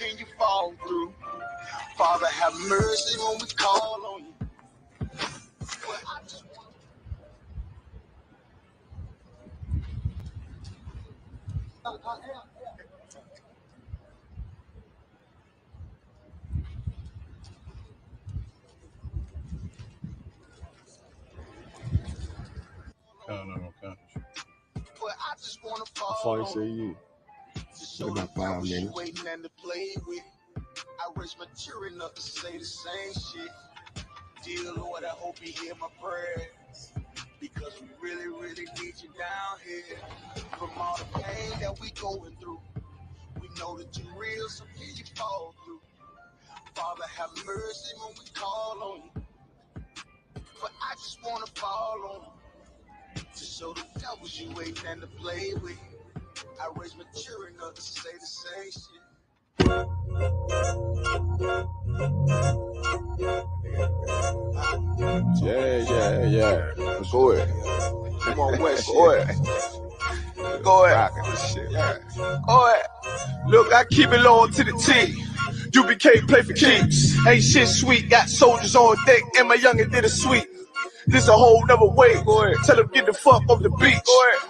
can you fall through? Father, have mercy when we call on you. Well, I just want to fall. How far you say you? About 5 minutes. Waiting and to play with. I raise my children up to say the same shit. Dear Lord, I hope you hear my prayers, because we really, really need you down here. From all the pain that we going through, we know that you're real, so can you fall through? Father, have mercy when we call on you. But I just want to fall on you, to show the devils you ain't nothing to play with. I raise my children up to say the same shit. Yeah. Go ahead. Come on, West. Go ahead. Go ahead. Rocking this shit. Yeah. Go ahead. Look, I keep it low to the T. UBK play for keeps. Ain't shit sweet. Got soldiers on deck, and my youngin' did a sweep. This a whole nother way. Tell him get the fuck off the beach.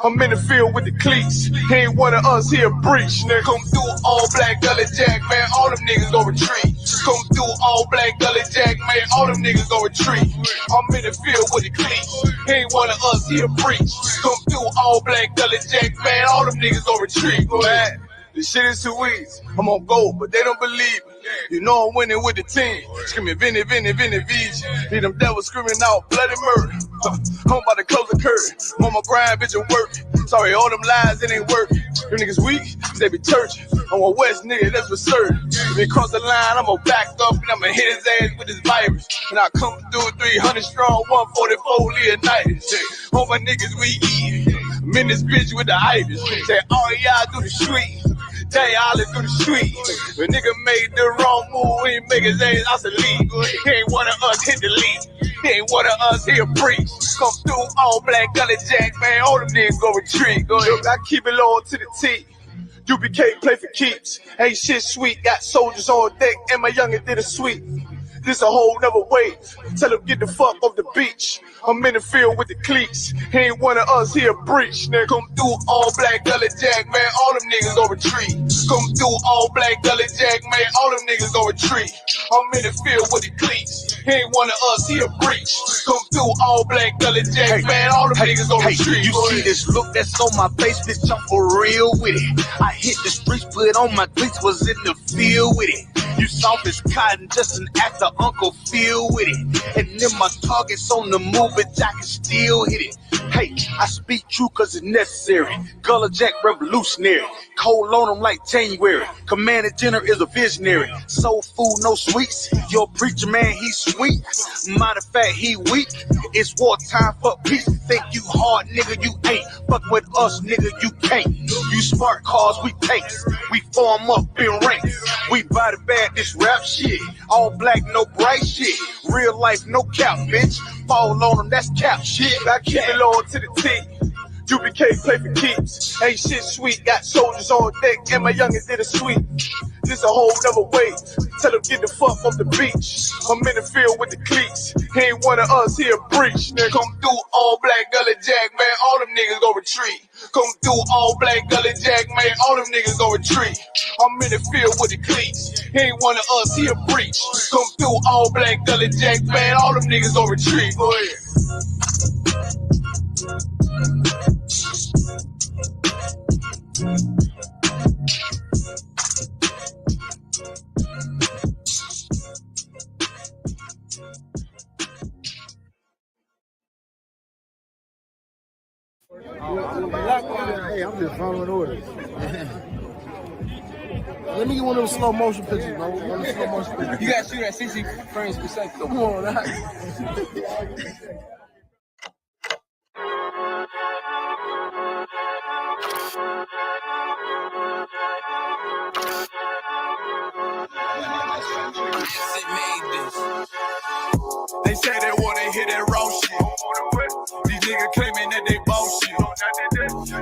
I'm in the field with the cleats. He ain't one of us, he a breach. Nigga, come through all black gully jack, man. All them niggas gon' retreat. Come through all black gully jack, man. All them niggas gon' retreat. I'm in the field with the cleats. He ain't one of us, he a breach. Come through all black gully jack, man. All them niggas gon' retreat. Man, this shit is too easy. I'm on gold, but they don't believe me. You know I'm winning with the team. Screaming Vinny, VJ. Hear them devils screaming out bloody murder. I'm about to close the curtain. On my grind, bitch, I'm working. Sorry, all them lies, it ain't working. Them niggas weak, they be churching. I'm a West nigga, that's what's certain. If he cross the line, I'ma back up and I'ma hit his ass with this virus. And I come through 300 strong, 144 Leonidas. All my niggas, we eat. I'm in this bitch with the itis. Say, all y'all do the street. Day Ollie through the street. The nigga made the wrong move, he make his ass out the league. He ain't one of us, hit the league. He ain't one of us, he a preach. Come through all black gully jack, man. All them niggas go retreat. Look, I keep it low to the T. UBK play for keeps. Ain't shit sweet. Got soldiers on deck, and my youngin' did a sweep. This a whole nother way. Tell him get the fuck off the beach. I'm in the field with the cleats. He ain't one of us, he a breach. Nigga, come through all black gully jack, man. All them niggas gon' retreat. Come through all black gully jack, man. All them niggas gon' retreat. I'm in the field with the cleats. He ain't one of us, he a breach. Come through all black gully jack, man. All them niggas gon' retreat. You see this look that's on my face, bitch, I'm for real with it. I hit the streets, put on my cleats, was in the field with it. You soft as cotton, just an actor, Uncle Phil with it. And then my target's on the move, but I can still hit it. Hey, I speak true cause it's necessary. Gullah Jack revolutionary. Cold on them like January. Commander General is a visionary. Soul food, no sweets. Your preacher man, he's sweet. Matter of fact, he weak. It's wartime for peace. Think you hard, nigga, you ain't. Fuck with us, nigga, you can't. You smart cars, we tanks. We form up in ranks. We body bad, this rap shit. All black, no bright shit. Real life, no cap, bitch. Fall on them, that's cap shit. I keep it low to the T. UBK play for keeps. Ain't shit sweet. Got soldiers on deck, and my youngin' did a sweep. This a whole nother way. Tell him get the fuck off the beach. I'm in the field with the cleats. He ain't one of us, he a breach. Nigga, come through all black gully jack, man. All them niggas gon' retreat. Come through all black gully jack, man. All them niggas gon' retreat. I'm in the field with the cleats. He ain't one of us, he a breach. Come through all black gully jack, man. All them niggas gon' retreat. Go ahead. Hey, I'm just following orders. Let me get one of those slow motion pictures, bro. One of those slow motion pictures. You gotta shoot at 60 frames per second. Come on, right? They say they wanna hear that raw shit. These niggas claiming that they boss shit.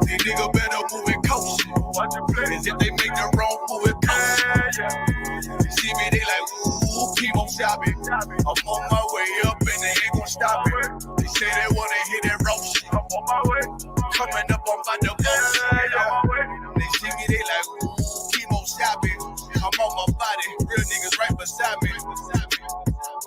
These niggas better move it coast shit. Cause if they make the wrong move it coast shit. me, they like, ooh, keep on shopping. I'm on my way up and they ain't gon' stop it. They say they wanna hit that road shit. I'm on my way. Coming up on my double shit. They see me, they like, ooh, keep on shopping. I'm on my body, real niggas right beside me.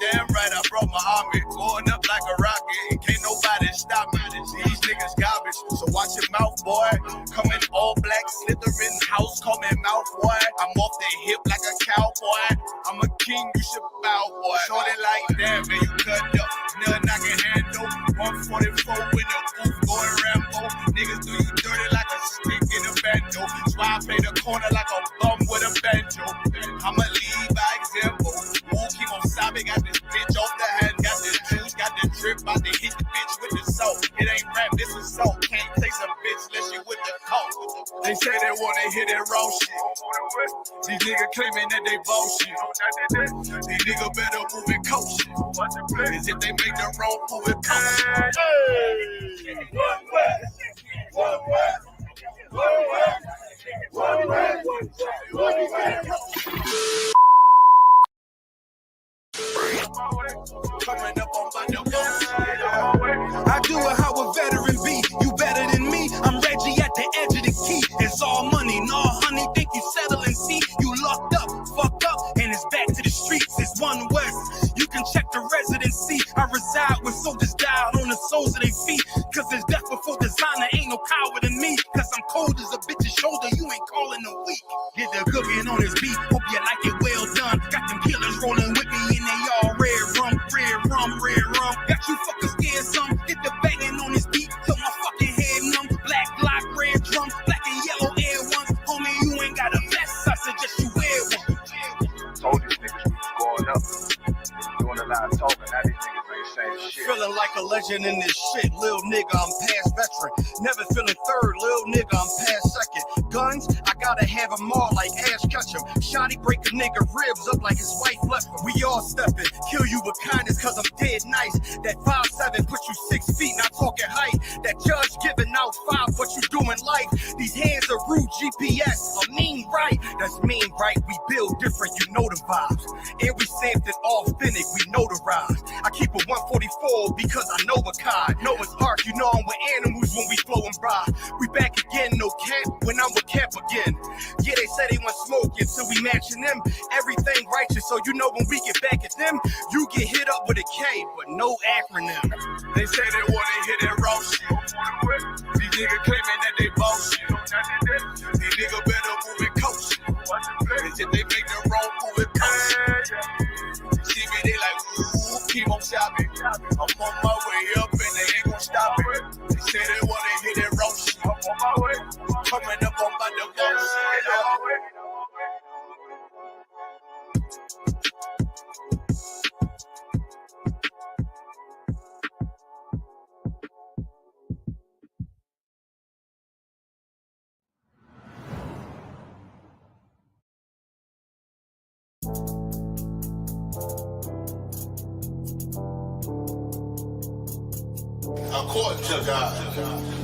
Damn right, I brought my army, going up like a rocket. Can't nobody stop me. These niggas garbage, so watch your mouth, boy. Coming all black, slithering house, call me mouth, boy. I'm off the hip like a cowboy. I'm a king, you should bow, boy. Shorty like that, man, you cut up. Nothing I can handle. 144 with the booth, going Rambo. Niggas do you dirty like a stick in a bando. That's why I play the corner like a bum with a banjo. I'ma lead by example. Keep on sobbing, got this bitch off the hand, got this juice, got the drip, about to hit the bitch with the salt. It ain't rap, this is salt. Can't taste a bitch unless you with the coke. They say they wanna hit that raw shit. These niggas claiming that they bullshit. These niggas better move and coach shit. Cause if they make the wrong move, it coach. Hey! Coming up on my double. I do it how a veteran be. You better than me. I'm Reggie at the edge of the key. It's all money, no honey. Think you settling? See, you locked up, fucked up, and it's back to the streets. It's one west. You can check the residency. I reside with soldiers died on the soles of their feet. Cause it's death before designer. Ain't no coward in me. Cause I'm cold as a bitch's shoulder. You ain't calling a week. Get the cooking on his beat. Hope you like it well done. Got them killers rolling with me and they all red rum, red rum, red rum. Got you fucking scared some. Get the banging on his beat till my fucking head numb. Black block, red drum, black and yellow air ones. Homie, you ain't got a vest. I suggest you wear one. Told these niggas we was going up. Doing a lot of talking, now these niggas ain't saying shit. Feeling like a legend in this shit, lil nigga, I'm past veteran. Never feeling third, lil nigga, I'm past second. Guns, I gotta have them all like Ash Ketchum. Shotty break a nigga ribs up like his wife left him. We all stepping, kill you with kindness cause I'm dead nice. That 5'7", put you 6 feet, not talking height. That judge giving out 5, what you doing life. These hands are rude, GPS, a mean right. That's mean right, we build different, you know the vibes. And we stamped it authentic, we notarized. I keep a 144 because I know a kind. Know it's hard, you know I'm with animals when we flowing by. We back again, no cap, when I'm with cap again. Yeah, they say they want smoke until we matching them. Everything righteous, so you know when we get back at them, you get hit up with a K, but no acronym. They say they wanna hit that raw shit. These niggas claiming that they bullshit. These niggas better move and coach shit. Cause if they make the wrong move, it coach. See me, they like, ooh, keep on shopping. I'm on my way up and they ain't gon' stop it. They say they wanna hit that raw shit. I'm on my way. Coming up on my double shit. According to God,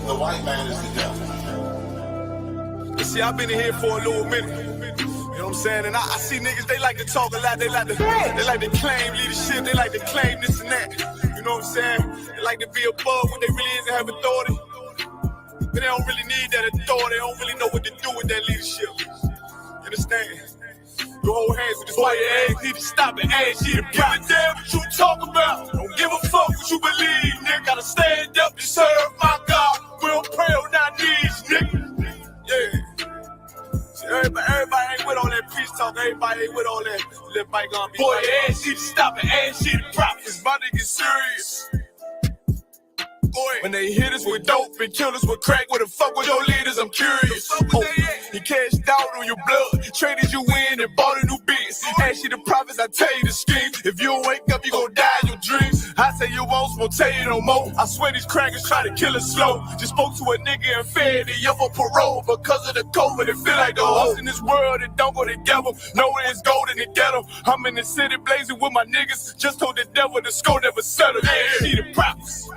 the white man is the devil. You see, I've been in here for a little minute. You know what I'm saying? And I see niggas, they like to talk a lot. They like to claim leadership. They like to claim this and that. You know what I'm saying? They like to be above what they really is and have authority. But they don't really need that authority. They don't really know what to do with that leadership. You understand? You hold hands with this white ass, need to stop and ask you to give a damn what you talk about. Don't give a fuck what you believe, nigga. Gotta stand up and serve my God. We don't pray on our knees, nigga. Yeah. See, everybody ain't with all that peace talk. Everybody ain't with all that. Let bygone be. Boy, ask you to stop and ask you to drop. It's about to get serious. When they hit us with dope and kill us with crack, where the fuck with your leaders? I'm curious. He cashed out on your blood, traded you in and bought a new biz. Ask you the prophets, I tell you the scheme. If you don't wake up, you gon' die in your dreams. I say you won't tell you no more. I swear these crackers try to kill us slow. Just spoke to a nigga and fed he up for parole because of the COVID. It feel like the hoes in this world that don't go together. Nowhere is gold in the ghetto. I'm in the city blazing with my niggas. Just told the devil the score never settled. Yeah, see the prophets.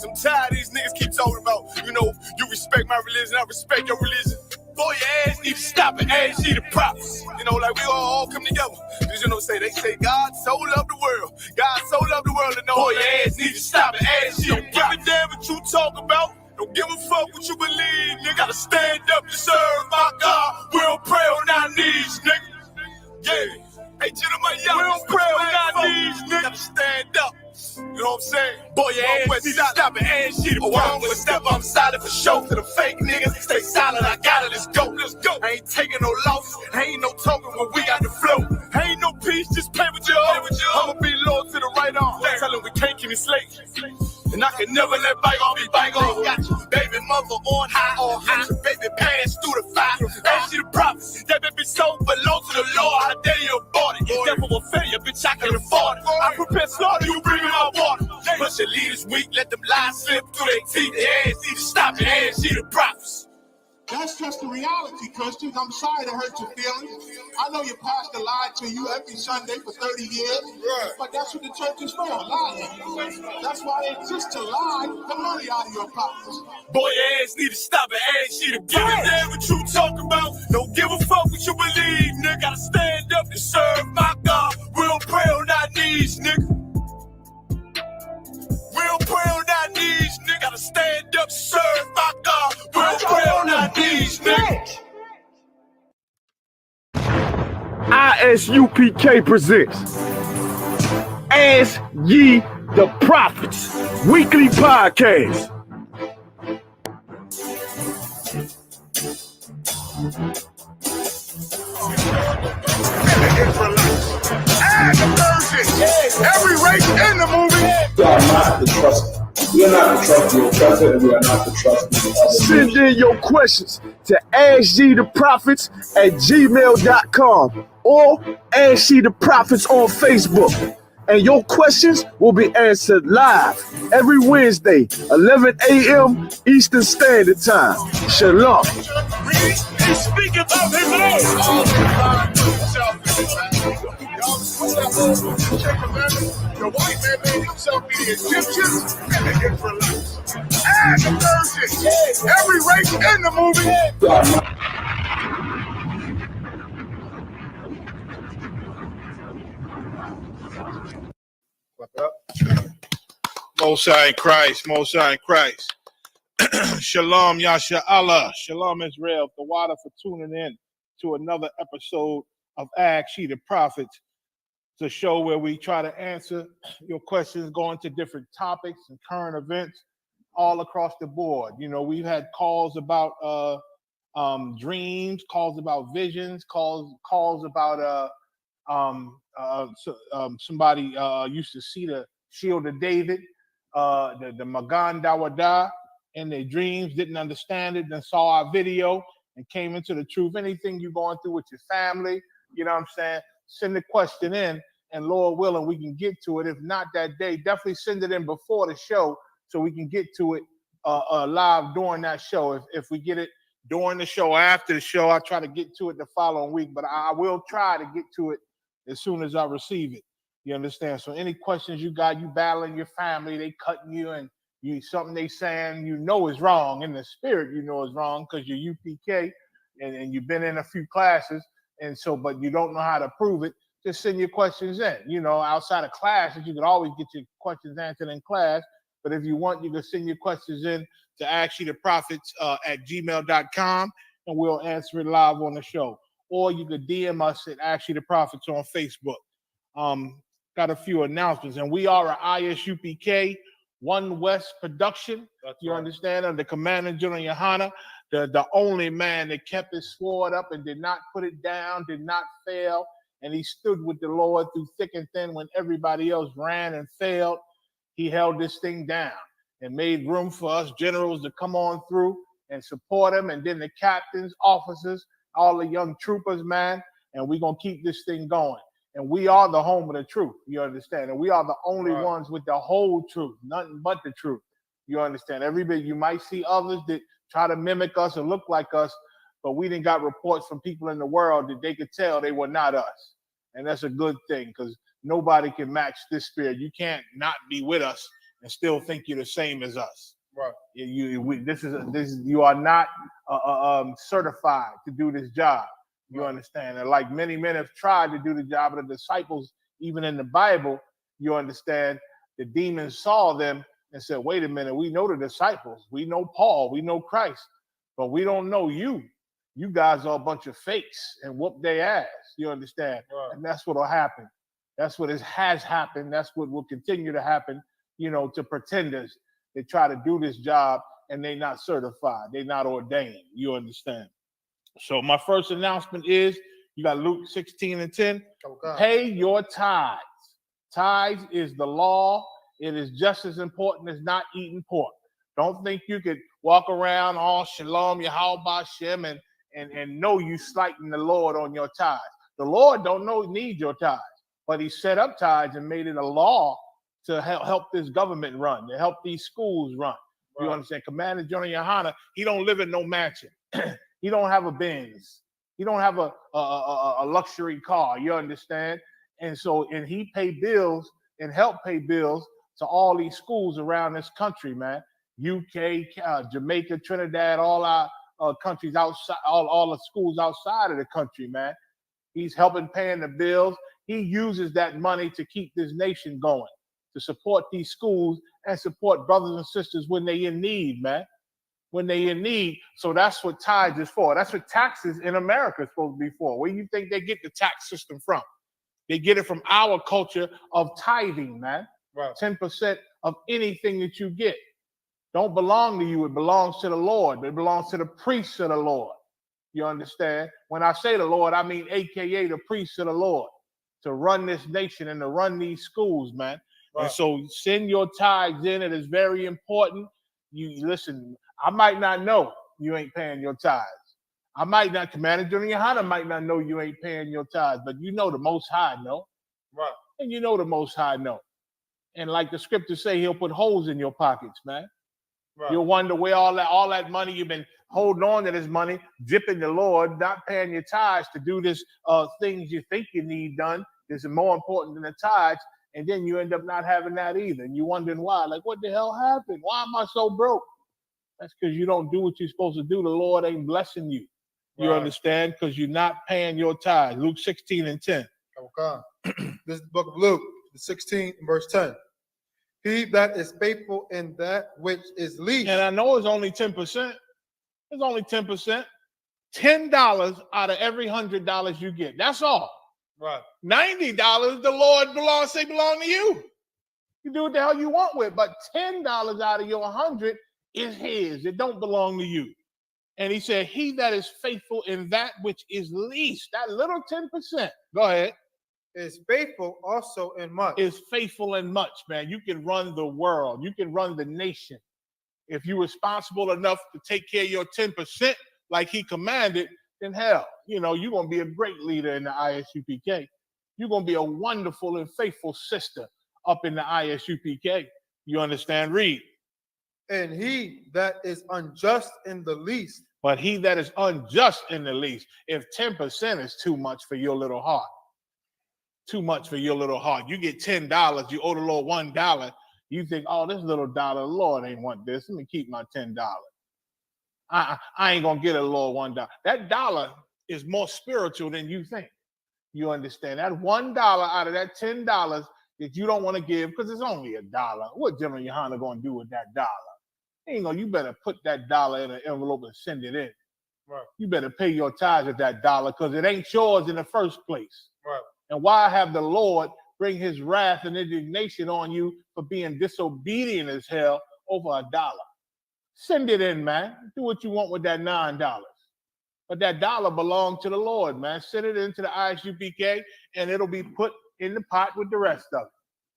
I'm tired of these niggas keep talking about, you know, you respect my religion, I respect your religion. Boy, your ass need to stop it. Ask you the props. You know, like we all come together. Cause you know, they say God so loved the world. God so loved the world. And boy, your ass need to stop it. Ask you. Don't give a damn what you talk about. Don't give a fuck what you believe. You gotta stand up to serve my God. We don't pray on our knees, nigga. Yeah. Hey, gentlemen, y'all, we don't pray on our knees, nigga. Gotta stand up. You know what I'm saying? Boy, your ass need to stop it. Ass shit. Oh, I'm gonna step up silent for show. To the fake niggas, stay silent. I got it. Let's go. Let's go. I ain't taking no loss. Ain't no talking when we got the flow. Ain't no peace. Just play with your own. I'ma be loyal to the right arm. Tell him we can't keep me slave. And I can never let bygone be bygone. Got you, baby mother on high, or high. Baby pass through the fire. Ain't she the prophets? That baby soul belong to the Lord. How dare you abort it? Devil will fail you, bitch. I can afford it. I prepare slaughter, you bring me my water. But your leaders weak, let them lies slip through their teeth. Their ass need to stop it. Ain't she the prophets? That's just the reality, Christians. I'm sorry to hurt your feelings. I know your pastor lied to you every Sunday for 30 years, but that's what the church is for, lying. That's why they exist, to lie the money out of your pockets. Boy, your ass need to stop it. Ass she to give a damn what you talk about. Don't give a fuck what you believe, nigga. Gotta stand up to serve my God. We don't pray on our knees, nigga. We don't pray on our knees, nigga. Gotta stand up to serve my God. We don't pray on our knees, nigga. ISUPK presents Ask Ye the Prophets weekly podcast. Every race in the movie. We are not the trust. We are not the trust your present, and we are not the trust the other. Send in your questions to askyetheprophets@gmail.com or Ask Ye the Prophets on Facebook. And your questions will be answered live every Wednesday, 11 a.m. Eastern Standard Time. Shalom. He's speaking of his The white man made himself be the Egyptians and the Israelites. And the Persians. Every race in the movie. We are not. Most High in Christ, Most High in Christ. Shalom, Yasha Allah. Shalom, Israel. The water for tuning in to another episode of Ask Ye the Prophets. It's a show where we try to answer your questions, going to different topics and current events all across the board. You know, we've had calls about dreams, calls about visions, calls about somebody used to see the Shield of David, the Magan Dawada in their dreams, didn't understand it, then saw our video and came into the truth. Anything you're going through with your family, you know what I'm saying? Send the question in, and Lord willing, we can get to it. If not that day, definitely send it in before the show so we can get to it live during that show. If we get it during the show or after the show, I'll try to get to it the following week, but I will try to get to it as soon as I receive it. You understand? So any questions you got, you battling your family, they cutting you, and you something they saying you know is wrong. In the spirit, you know is wrong because you're UPK and you've been in a few classes, and so, but you don't know how to prove it. Just send your questions in. You know, outside of classes, you can always get your questions answered in class. But if you want, you can send your questions in to askyetheprophets@gmail.com, and we'll answer it live on the show. Or you could DM us at Ask Ye the Prophets on Facebook. Got a few announcements, and we are an ISUPK One West production. You understand? Under Commander General Yohana, the only man that kept his sword up and did not put it down, did not fail, and he stood with the Lord through thick and thin when everybody else ran and failed. He held this thing down and made room for us generals to come on through and support him, and then the captains, officers, all the young troopers, man, and we're going to keep this thing going. And we are the home of the truth, you understand? And we are the only ones with the whole truth, nothing but the truth, you understand? Everybody, you might see others that try to mimic us or look like us, but we didn't got reports from people in the world that they could tell they were not us. And that's a good thing, because nobody can match this spirit. You can't not be with us and still think you're the same as us. Right. You are not certified to do this job. You understand? And like many men have tried to do the job of the disciples, even in the Bible, you understand, the demons saw them and said, wait a minute, we know the disciples. We know Paul. We know Christ. But we don't know you. You guys are a bunch of fakes, and whoop their ass. You understand? Right. And that's what will happen. That's what has happened. That's what will continue to happen, to pretenders. They try to do this job and they're not certified. They're not ordained. You understand? So my first announcement is, you got Luke 16:10. Pay your tithes. Tithes is the law. It is just as important as not eating pork. Don't think you could walk around all shalom, Yahweh Shem, and know you slighting the Lord on your tithes. The Lord don't need your tithes, but he set up tithes and made it a law to help this government run, to help these schools run. Right. You understand? Commander General Yohana, he don't live in no mansion. He don't have a Benz. He don't have a luxury car. You understand? And he pay bills and help pay bills to all these schools around this country, man. UK, Jamaica, Trinidad, all our countries outside, all the schools outside of the country, man. He's helping paying the bills. He uses that money to keep this nation going, to support these schools and support brothers and sisters when they in need, man. When they in need. So that's what tithes is for. That's what taxes in America is supposed to be for. Where you think they get the tax system from? They get it from our culture of tithing, man. Right. 10% of anything that you get don't belong to you. It belongs to the Lord. It belongs to the priests of the Lord. You understand? When I say the Lord, I mean AKA the priests of the Lord, to run this nation and to run these schools, man. Right. And so send your tithes in. It is very important. You listen, I might not know you ain't paying your tithes. I might not, Commander General Yohana might not know you ain't paying your tithes, but the Most High know. Right. And the Most High know. And like the scriptures say, he'll put holes in your pockets, man. Right. You'll wonder where all that money you've been holding on to, this money, dipping the Lord, not paying your tithes to do this things you think you need done. This is more important than the tithes. And then you end up not having that either. And you're wondering why. Like, what the hell happened? Why am I so broke? That's because you don't do what you're supposed to do. The Lord ain't blessing you. You understand? Because you're not paying your tithes. Luke 16:10. Okay. This is the book of Luke, 16 verse 10. He that is faithful in that which is least. And I know it's only 10%. It's only 10%. $10 out of every $100 you get. That's all. Right. $90, the Lord belong to you. You do what the hell you want with, but $10 out of your 100 is his. It don't belong to you. And he said, he that is faithful in that which is least, that little 10%. Go ahead. Is faithful also in much. Is faithful in much, man. You can run the world. You can run the nation. If you're responsible enough to take care of your 10% like he commanded, then hell, you're going to be a great leader in the ISUPK. You're going to be a wonderful and faithful sister up in the ISUPK. You understand? Read. And he that is unjust in the least. But he that is unjust in the least, if 10% is too much for your little heart, too much for your little heart. You get $10, you owe the Lord $1. You think, oh, this little dollar, the Lord ain't want this. Let me keep my $10. I ain't gonna get a Lord $1. That dollar is more spiritual than you think. You understand? That $1 out of that $10 that you don't want to give because it's only $1. What General Yohana gonna do with that dollar? You better put that dollar in an envelope and send it in. Right. You better pay your tithes with that dollar because it ain't yours in the first place. Right. And why have the Lord bring his wrath and indignation on you for being disobedient as hell over $1? Send it in, man. Do what you want with that $9. But that dollar belongs to the Lord, man. Send it into the ISUPK and it'll be put in the pot with the rest of it.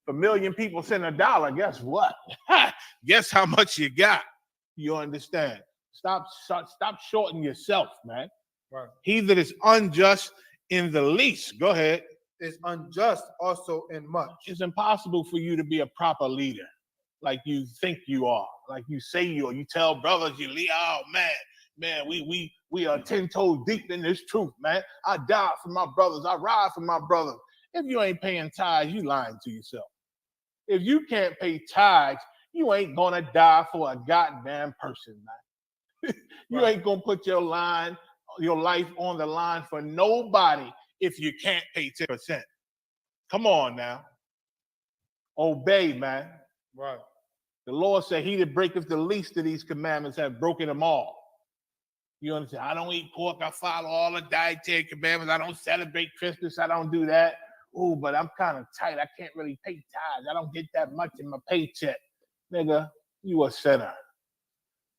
If 1 million people send $1, guess what? Guess how much you got? You understand? Stop shorting yourself, man. Right. He that is unjust in the least, go ahead, is unjust also in much. It's impossible for you to be a proper leader like you think you are, like you say you are. You tell brothers you lead. Oh man, we are 10 toes deep in this truth, man. I die for my brothers. I ride for my brothers. If you ain't paying tithes, you lying to yourself. If you can't pay tithes You ain't gonna die for a goddamn person, man. You ain't gonna put your life on the line for nobody if you can't pay 10%. Come on now. Obey, man. Right. The Lord said, he that breaketh the least of these commandments have broken them all. You understand? I don't eat pork. I follow all the dietary commandments. I don't celebrate Christmas. I don't do that. Oh, but I'm kind of tight. I can't really pay tithes. I don't get that much in my paycheck. Nigga, you a sinner.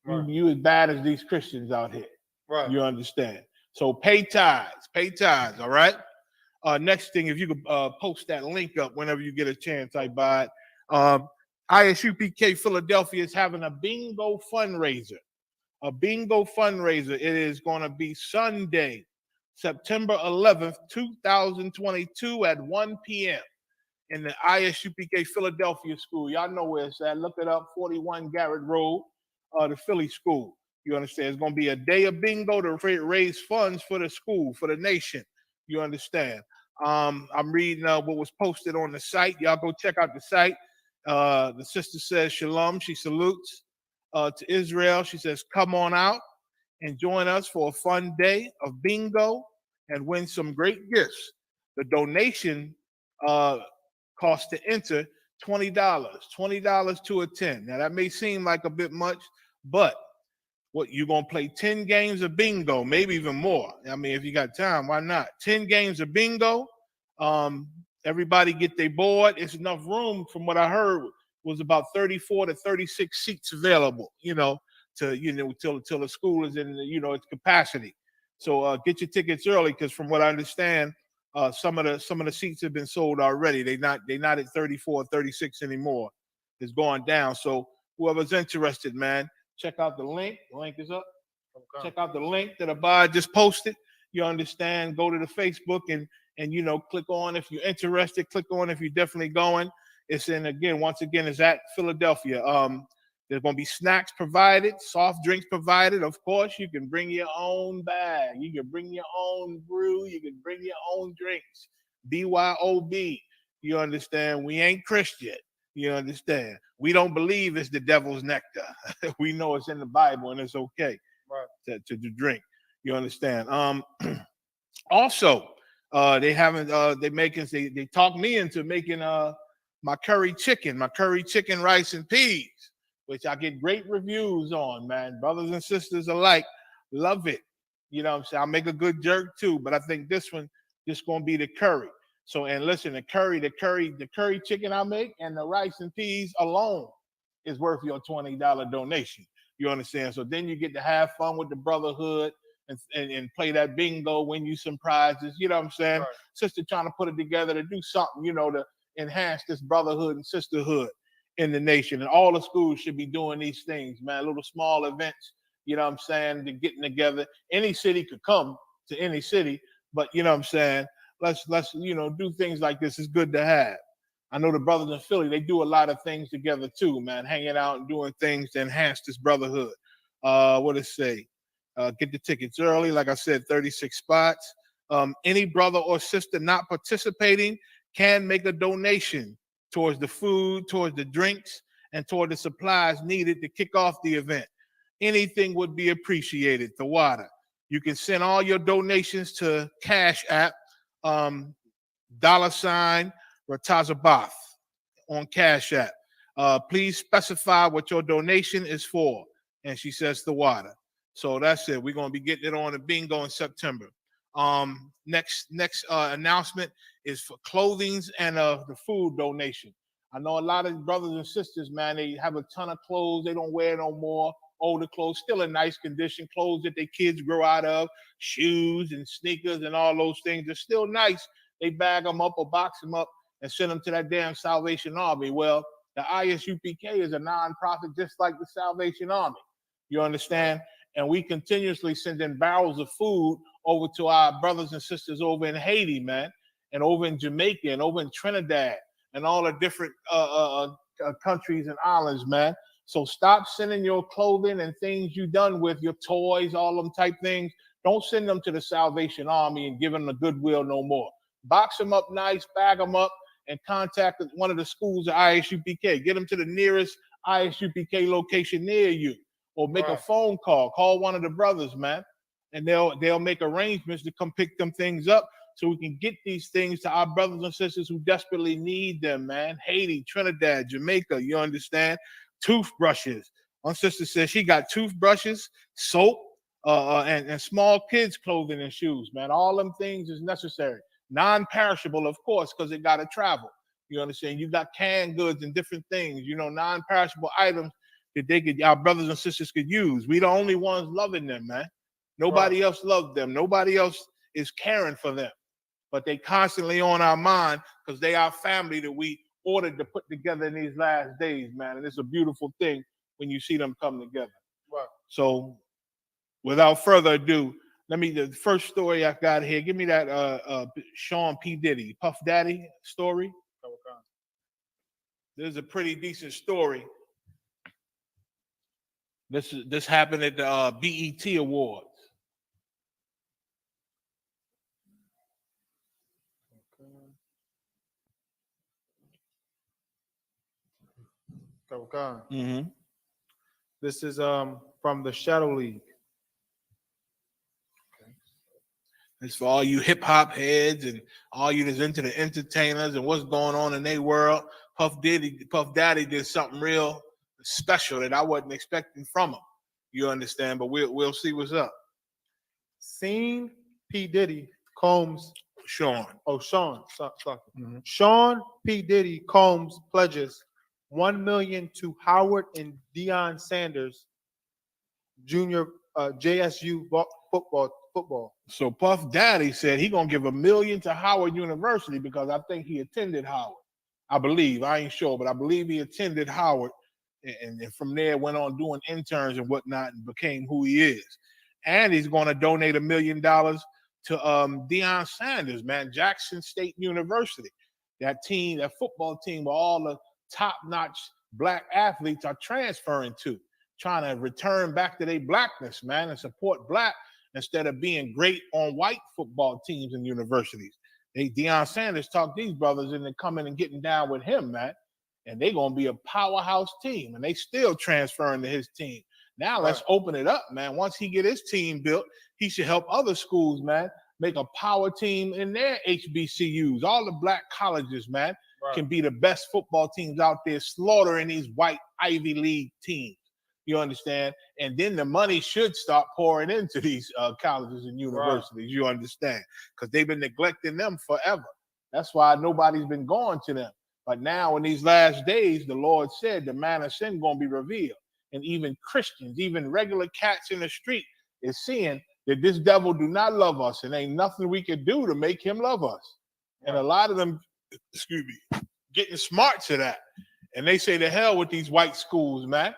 Right. You as bad as these Christians out here. Right. You understand? So pay tithes, all right? Next thing, if you could post that link up whenever you get a chance, I buy it. ISUPK Philadelphia is having a bingo fundraiser. It is going to be Sunday, September 11th, 2022 at 1 p.m. in the ISUPK Philadelphia School. Y'all know where it's at. Look it up, 41 Garrett Road, the Philly School. You understand? It's going to be a day of bingo to raise funds for the school, for the nation. You understand? I'm reading what was posted on the site. Y'all go check out the site. The sister says shalom. She salutes to Israel. She says, come on out and join us for a fun day of bingo and win some great gifts. The donation cost to enter $20 to attend. Now that may seem like a bit much, but what, you gonna play 10 games of bingo, maybe even more. I mean, if you got time, why not? 10 games of bingo. Everybody get their board. It's enough room, from what I heard, was about 34 to 36 seats available, till the school is in, its capacity. So get your tickets early, because from what I understand, some of the seats have been sold already. They're not at 34 or 36 anymore. It's going down. So whoever's interested, man, check out the link. The link is up. Okay. Check out the link that Abad just posted. You understand? Go to the Facebook and click on if you're interested. Click on if you're definitely going. It's once again, it's at Philadelphia. There's going to be snacks provided, soft drinks provided. Of course, you can bring your own bag. You can bring your own brew. You can bring your own drinks. BYOB. You understand? We ain't Christian. You understand? We don't believe it's the devil's nectar. We know it's in the Bible and it's okay, right, to drink. You understand? Also, they talked me into making my curry chicken rice and peas, which I get great reviews on, man. Brothers and sisters alike love it. You know what I'm saying? I'll make a good jerk too, but I think this one just gonna be the curry. So, and listen, the curry chicken I make and the rice and peas alone is worth your $20 donation. You understand? So then you get to have fun with the brotherhood and play that bingo, win you some prizes. You know what I'm saying? Right. Sister trying to put it together to do something, to enhance this brotherhood and sisterhood in the nation. And all the schools should be doing these things, man. Little small events, you know what I'm saying, to getting together. Any city could come to any city, but you know what I'm saying? Let's do things like this. It's good to have. I know the brothers in Philly, they do a lot of things together too, man, hanging out and doing things to enhance this brotherhood. What does it say? Get the tickets early. Like I said, 36 spots. Any brother or sister not participating can make a donation towards the food, towards the drinks, and toward the supplies needed to kick off the event. Anything would be appreciated. The water. You can send all your donations to Cash App, $ Ratazabath on Cash App. Please specify what your donation is for. And she says the water. So that's it. We're going to be getting it on the bingo in September. Next announcement is for clothing and the food donation. I know a lot of brothers and sisters, man, they have a ton of clothes. They don't wear no more. Older clothes, still in nice condition, clothes that their kids grow out of, shoes and sneakers and all those things. They're still nice. They bag them up or box them up and send them to that damn Salvation Army. Well, the ISUPK is a nonprofit just like the Salvation Army. You understand? And we continuously send in barrels of food over to our brothers and sisters over in Haiti, man, and over in Jamaica and over in Trinidad and all the different countries and islands, man. So stop sending your clothing and things you done with, your toys, all them type things. Don't send them to the Salvation Army and give them the goodwill no more. Box them up nice, bag them up, and contact one of the schools at ISUPK. Get them to the nearest ISUPK location near you, or make a Right. phone call one of the brothers, man, and they'll make arrangements to come pick them things up so we can get these things to our brothers and sisters who desperately need them, man. Haiti, Trinidad, Jamaica, you understand? Toothbrushes. One sister says she got toothbrushes, soap, and small kids' clothing and shoes, man. All them things is necessary. Non-perishable, of course, because it got to travel. You understand? You got canned goods and different things, non-perishable items that our brothers and sisters could use. We the only ones loving them, man. Nobody else loves them. Nobody else is caring for them. But they constantly on our mind because they are family that we ordered to put together in these last days, man. And it's a beautiful thing when you see them come together. Right. So without further ado, the first story I got here. Give me that Sean P. Diddy, Puff Daddy story. This is a pretty decent story. This happened at the BET Awards. Okay. This is from the Shadow League. It's for all you hip hop heads and all you that's into the entertainers and what's going on in their world. Puff Daddy did something real special that I wasn't expecting from him. You understand? But we'll see what's up. Seen P. Diddy Combs. Sean. Oh, Sean. Sorry. Sean P. Diddy Combs pledges $1 million to Howard and Deion Sanders Jr. JSU football. So Puff Daddy said he gonna give $1 million to Howard University because I think he attended Howard. I believe, I ain't sure, but I believe he attended Howard, and from there went on doing interns and whatnot and became who he is. And he's going to donate $1 million to Deion Sanders, man, Jackson State University. That team, that football team, where all the top-notch black athletes are transferring to, trying to return back to their blackness, man, and support black instead of being great on white football teams and universities. Deion Sanders talked these brothers into coming and getting down with him, man. And they're going to be a powerhouse team. And they still transferring to his team. Now let's open it up, man. Once he get his team built, he should help other schools, man, make a power team in their HBCUs. All the black colleges, man, can be the best football teams out there slaughtering these white Ivy League teams. You understand? And then the money should start pouring into these colleges and universities. You understand? Because they've been neglecting them forever. That's why nobody's been going to them. But now in these last days, the Lord said the man of sin going to be revealed. And even Christians, even regular cats in the street is seeing that this devil do not love us and ain't nothing we can do to make him love us. And a lot of them, getting smart to that. And they say to hell with these white schools, man.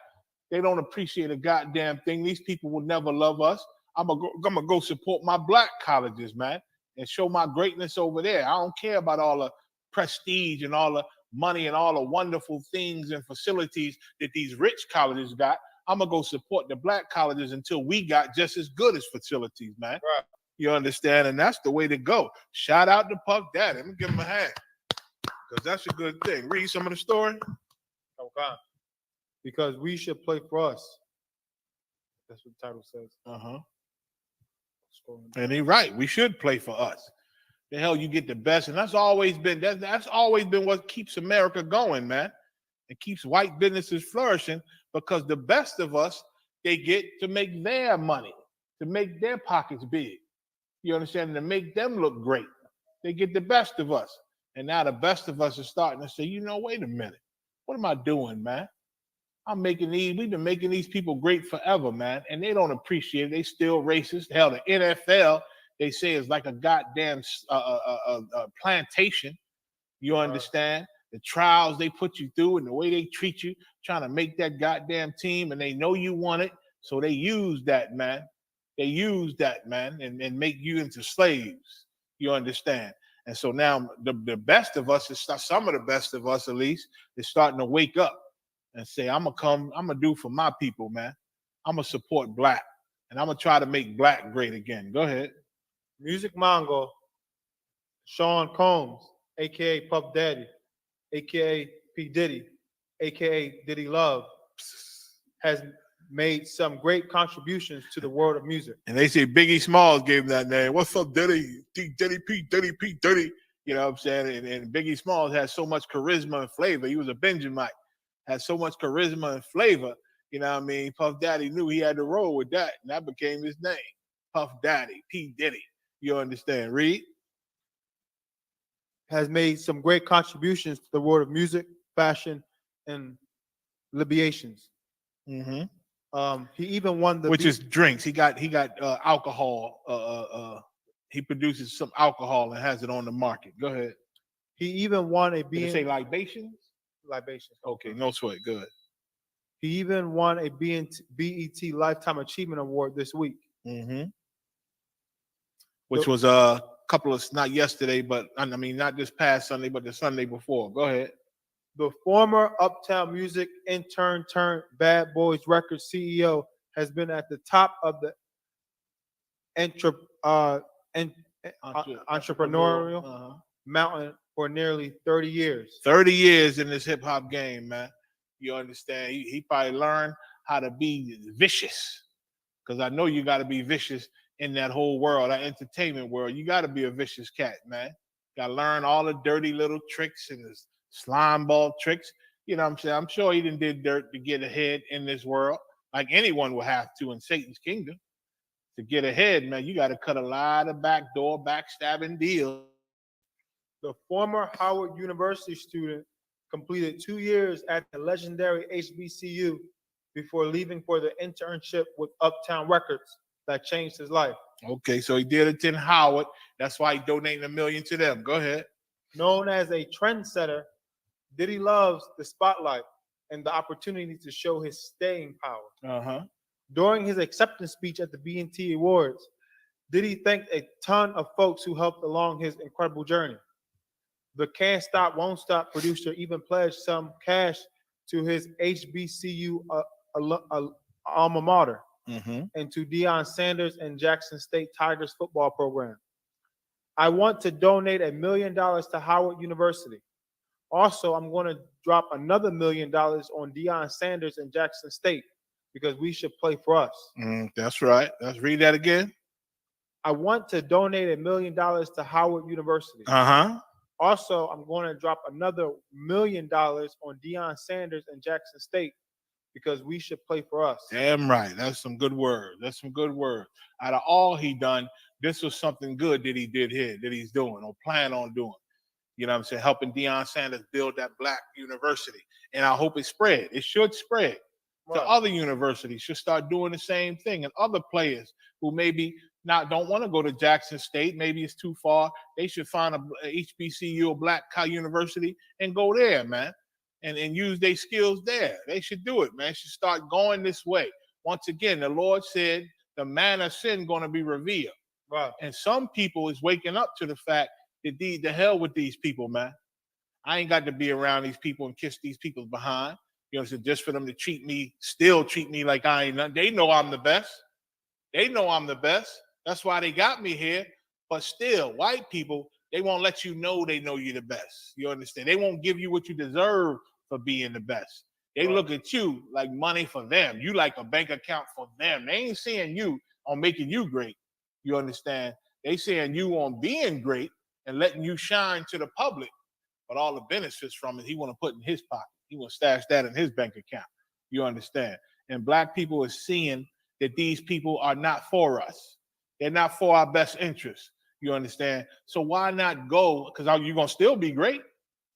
They don't appreciate a goddamn thing. These people will never love us. I'm gonna go support my black colleges, man, and show my greatness over there. I don't care about all the prestige and all the money and all the wonderful things and facilities that these rich colleges got. I'm gonna go support the black colleges until we got just as good as facilities, man. Right. You understand? And that's the way to go. Shout out to Puff Daddy. Let me give him a hand. Because that's a good thing. Read some of the story. Okay. Because we should play for us. That's what the title says. And he's right. We should play for us. The hell, you get the best, and that's always been what keeps America going, man. It keeps white businesses flourishing because the best of us they get to make their money, to make their pockets big. You understand? To make them look great. They get the best of us, and now the best of us are starting to say, wait a minute, what am I doing, man? we've been making these people great forever, man, and they don't appreciate it. They still racist. Hell, the NFL, they say, is like a goddamn plantation. You understand? The trials they put you through and the way they treat you, trying to make that goddamn team, and they know you want it, so they use that, man. They use that, man, and make you into slaves. You understand? And so now the best of us, some of the best of us at least, is starting to wake up and say, I'm gonna do for my people, man. I'm gonna support black, and I'm gonna try to make black great again. Go ahead. Music Mongo, Sean Combs, aka Puff Daddy, aka P. Diddy, aka Diddy Love, has made some great contributions to the world of music. And they say Biggie Smalls gave him that name. What's up, Diddy? Diddy P, Diddy P, Diddy. You know what I'm saying? And Biggie Smalls had so much charisma and flavor. He was a Benjamite. Had so much charisma and flavor. You know what I mean? Puff Daddy knew he had to roll with that. And that became his name. Puff Daddy, P. Diddy. You understand? Read. Has made some great contributions to the world of music, fashion, and libations. Mm-hmm. He even won the Which is drinks. He got alcohol. He produces some alcohol and has it on the market. Go ahead. He even won a Did you say libations? Libations. Okay, no sweat. Good. He even won a BET Lifetime Achievement Award this week. Mm-hmm. Which was a couple of, not yesterday, but I mean, not this past Sunday, but the Sunday before. Go ahead. The former Uptown Music intern turned Bad Boys Records CEO has been at the top of the entrepreneurial mountain for nearly 30 years. 30 years in this hip hop game, man. You understand? He probably learned how to be vicious. Because I know you got to be vicious in that whole world, that entertainment world. You got to be a vicious cat, man. Got to learn all the dirty little tricks and the slime ball tricks. You know what I'm saying? I'm sure he did dirt to get ahead in this world, like anyone will have to in Satan's kingdom. To get ahead, man, you got to cut a lot of backdoor, backstabbing deals. The former Howard University student completed 2 years at the legendary HBCU before leaving for the internship with Uptown Records that changed his life. Okay, so he did it in Howard. That's why he donated $1 million to them. Go ahead. Known as a trendsetter, Diddy loves the spotlight and the opportunity to show his staying power. Uh-huh. During his acceptance speech at the BET Awards, Diddy thanked a ton of folks who helped along his incredible journey. The Can't Stop, Won't Stop producer even pledged some cash to his HBCU alma mater and to Deion Sanders and Jackson State Tigers football program. I want to donate $1 million to Howard University. Also, I'm going to drop another $1 million on Deion Sanders and Jackson State because we should play for us. That's right. Let's read that again. I want to donate $1 million to Howard University. Uh-huh. Also, I'm going to drop another $1 million on Deion Sanders and Jackson State because we should play for us. Damn right. That's some good words. That's some good words. Out of all he done, this was something good that he did here, that he's doing or plan on doing. You know what I'm saying? Helping Deion Sanders build that black university. And I hope it spread. It should spread. Right. To other universities should start doing the same thing. And other players who maybe don't want to go to Jackson State, maybe it's too far, they should find a HBCU or black university and go there, man. And use their skills there. They should do it, man. They should start going this way. Once again, the Lord said the man of sin going to be revealed. Right. And some people is waking up to the fact that the hell with these people, man. I ain't got to be around these people and kiss these people behind. You know, so just for them to still treat me like I ain't nothing. They know I'm the best. They know I'm the best. That's why they got me here. But still, white people, they won't let you know they know you're the best. You understand? They won't give you what you deserve for being the best. They look at you like money for them. You like a bank account for them. They ain't seeing you on making you great. You understand? They seeing you on being great and letting you shine to the public. But all the benefits from it, he want to put in his pocket. He want to stash that in his bank account. You understand? And black people are seeing that these people are not for us. They're not for our best interests. You understand? So why not go? Because you're going to still be great.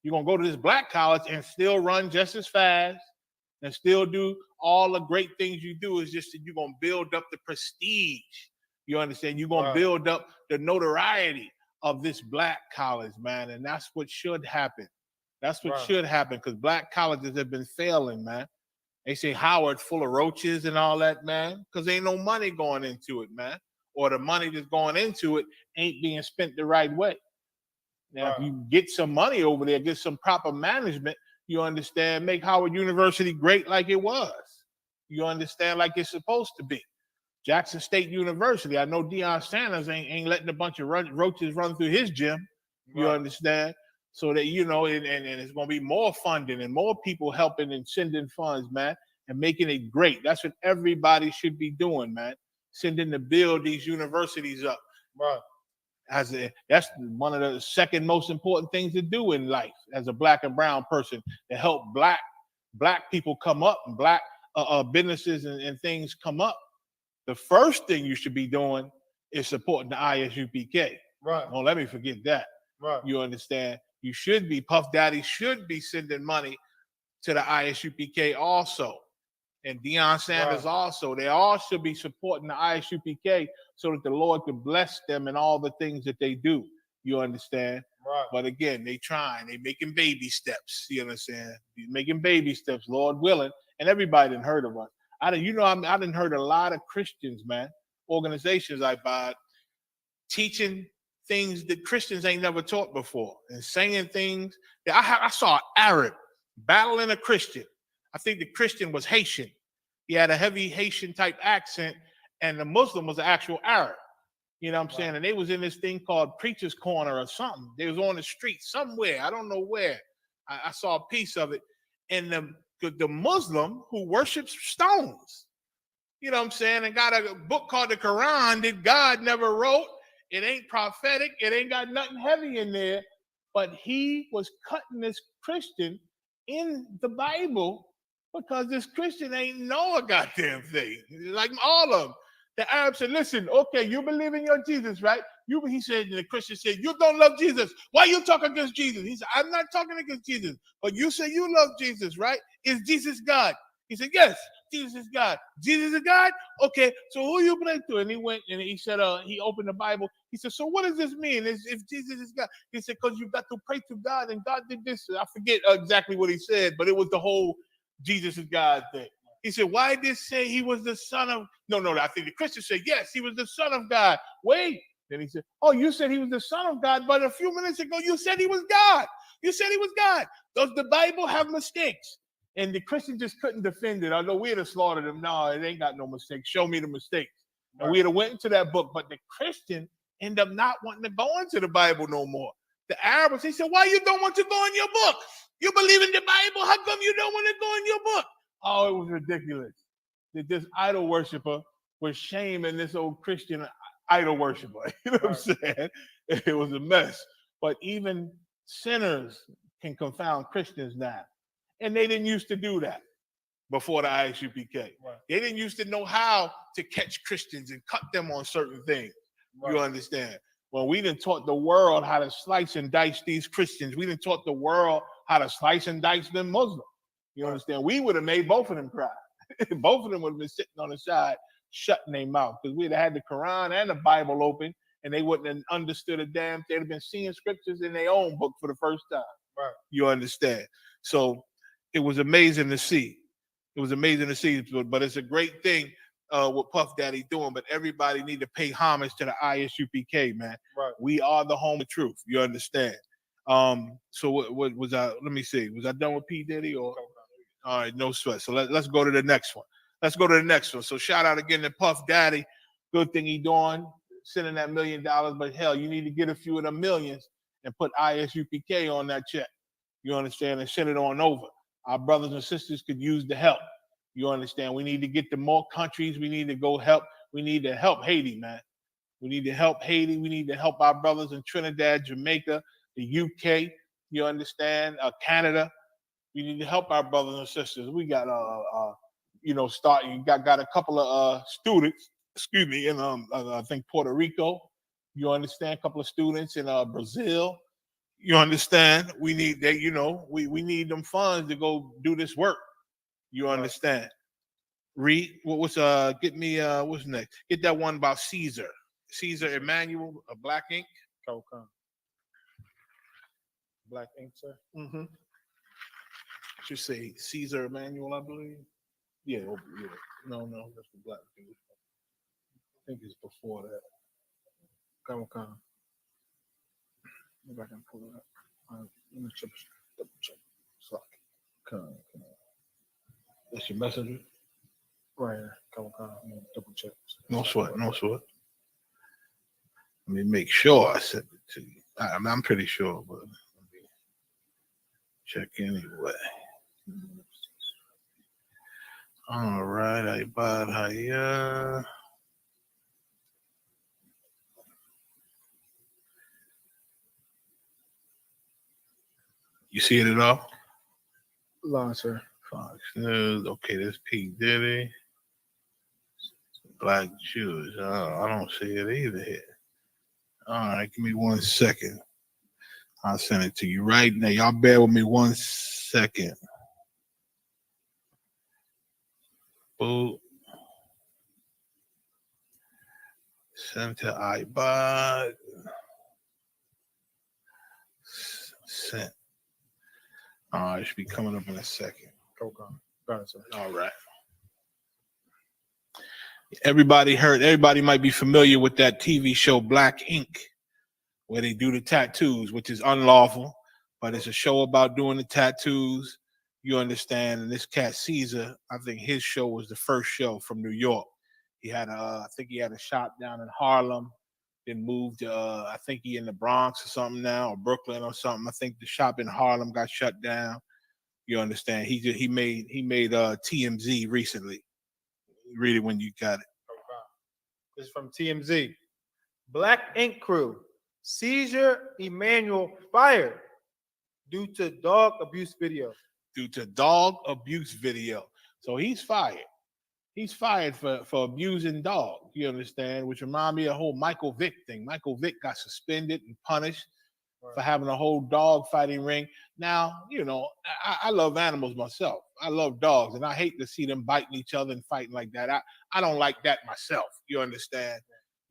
You're going to go to this black college and still run just as fast and still do all the great things you do. Is just that you're going to build up the prestige. You understand? You're going to build up the notoriety of this black college, man. And that's what should happen. That's what should happen because black colleges have been failing, man. They say Howard full of roaches and all that, man, because ain't no money going into it, man. Or the money that's going into it ain't being spent the right way. Now, if you get some money over there, get some proper management, you understand, make Howard University great like it was. You understand, like it's supposed to be. Jackson State University, I know Deion Sanders ain't letting a bunch of roaches run through his gym. You understand? So that, you know, and it's going to be more funding and more people helping and sending funds, man. and making it great. That's what everybody should be doing, man. Sending to build these universities up. Right. That's one of the second most important things to do in life as a black and brown person, to help black people come up and black businesses and things come up. The first thing you should be doing is supporting the ISUPK. Right. Don't let me forget that. Right. You understand? You should be, Puff Daddy should be sending money to the ISUPK also. And Deion Sanders also. They all should be supporting the ISUPK so that the Lord can bless them and all the things that they do. You understand? Right. But again, they making baby steps. You understand? Making baby steps, Lord willing. And everybody done heard of us. I done heard a lot of Christians, man, organizations I buy, teaching things that Christians ain't never taught before and saying things that I saw an Arab battling a Christian. I think the Christian was Haitian. He had a heavy Haitian type accent, and the Muslim was an actual Arab. You know what I'm saying? And they was in this thing called Preacher's Corner or something. They was on the street somewhere. I don't know where. I saw a piece of it. And the Muslim who worships stones, you know what I'm saying, and got a book called the Quran that God never wrote. It ain't prophetic. It ain't got nothing heavy in there. But he was cutting this Christian in the Bible because this Christian ain't know a goddamn thing. Like all of them. The Arab said, listen, okay, you believe in your Jesus, right? He said, the Christian said, you don't love Jesus. Why you talk against Jesus? He said, I'm not talking against Jesus, but you say you love Jesus, right? Is Jesus God? He said, yes, Jesus is God. Jesus is God? Okay, so who you pray to? And he went and he said, he opened the Bible. He said, so what does this mean? If Jesus is God? He said, because you've got to pray to God, and God did this. I forget exactly what he said, but it was the whole Jesus is God thing. He said, why did it say he was the son of? No, I think the Christian said, yes, he was the son of God. Wait. Then he said, oh, you said he was the son of God, but a few minutes ago you said he was God. You said he was God. Does the Bible have mistakes? And the Christian just couldn't defend it. Although we'd have slaughtered him. No, it ain't got no mistakes. Show me the mistakes. Right. And we'd have went into that book, but the Christian ended up not wanting to go into the Bible no more. The Arabs, he said, why you don't want to go in your book? You believe in the Bible. How come you don't want to go in your book? Oh, it was ridiculous. That this idol worshiper was shaming this old Christian idol worshiper. You know what I'm saying? It was a mess. But even sinners can confound Christians now. And they didn't used to do that before the ISUPK. Right. They didn't used to know how to catch Christians and cut them on certain things. Right. You understand? Well, we done taught the world how to slice and dice these Christians. We done taught the world how to slice and dice them Muslims. You understand? We would have made both of them cry. Both of them would have been sitting on the side, shutting their mouth, because we'd have had the Quran and the Bible open, and they wouldn't have understood a damn. They'd have been seeing scriptures in their own book for the first time. Right. You understand? So it was amazing to see. It was amazing to see, but it's a great thing what Puff Daddy doing. But everybody need to pay homage to the ISUPK, man. Right. We are the home of truth. You understand? So what was I? Let me see. Was I done with P Diddy or? All right, no sweat. So let's go to the next one. So shout out again to Puff Daddy. Good thing he doing, sending that $1 million. But hell, you need to get a few of the millions and put ISUPK on that check. You understand? And send it on over. Our brothers and sisters could use the help. You understand? We need to get to more countries. We need to go help. We need to help Haiti, man. We need to help Haiti. We need to help our brothers in Trinidad, Jamaica, the UK. You understand? Canada. We need to help our brothers and sisters. We got got a couple of students, in I think Puerto Rico. You understand? A couple of students in Brazil. You understand? We need we need them funds to go do this work. You understand? Read get me what's next? Get that one about Caesar Emmanuel, Black Ink. Black Ink, sir. Mm-hmm. Should say Caesar Emmanuel, I believe. Yeah. No, that's the Black thing. I think it's before that. Come. Maybe I can pull it up. Let me double check. Come. That's your messenger? Right here. Come. Double check. No sweat. Let me make sure I sent it to you. I'm pretty sure, but let me check anyway. All right, Ibad Haya. You see it at all? Line, sir. Fox News. Okay, this P. Diddy. Black Jews. Oh, I don't see it either here. All right, give me 1 second. I'll send it to you right now. Y'all bear with me 1 second. Boop. Send to Ibad. Sent. All right, it should be coming up in a second. Got it, sir. All right. Everybody might be familiar with that TV show Black Ink, where they do the tattoos, which is unlawful, but it's a show about doing the tattoos. You understand? And this cat Caesar, I think his show was the first show from New York. He had I think he had a shop down in Harlem, then moved to I think he in the Bronx or something now, or Brooklyn or something. I think the shop in Harlem got shut down. You understand? He made TMZ recently. Read it when you got it. This is from TMZ. Black Ink Crew. Caesar Emmanuel fired due to dog abuse video. Due to dog abuse video. So he's fired. He's fired for abusing dogs. You understand? Which remind me of the whole Michael Vick thing. Michael Vick got suspended and punished for having a whole dog fighting ring. Now, you know, I love animals myself. I love dogs, and I hate to see them biting each other and fighting like that. I don't like that myself. You understand?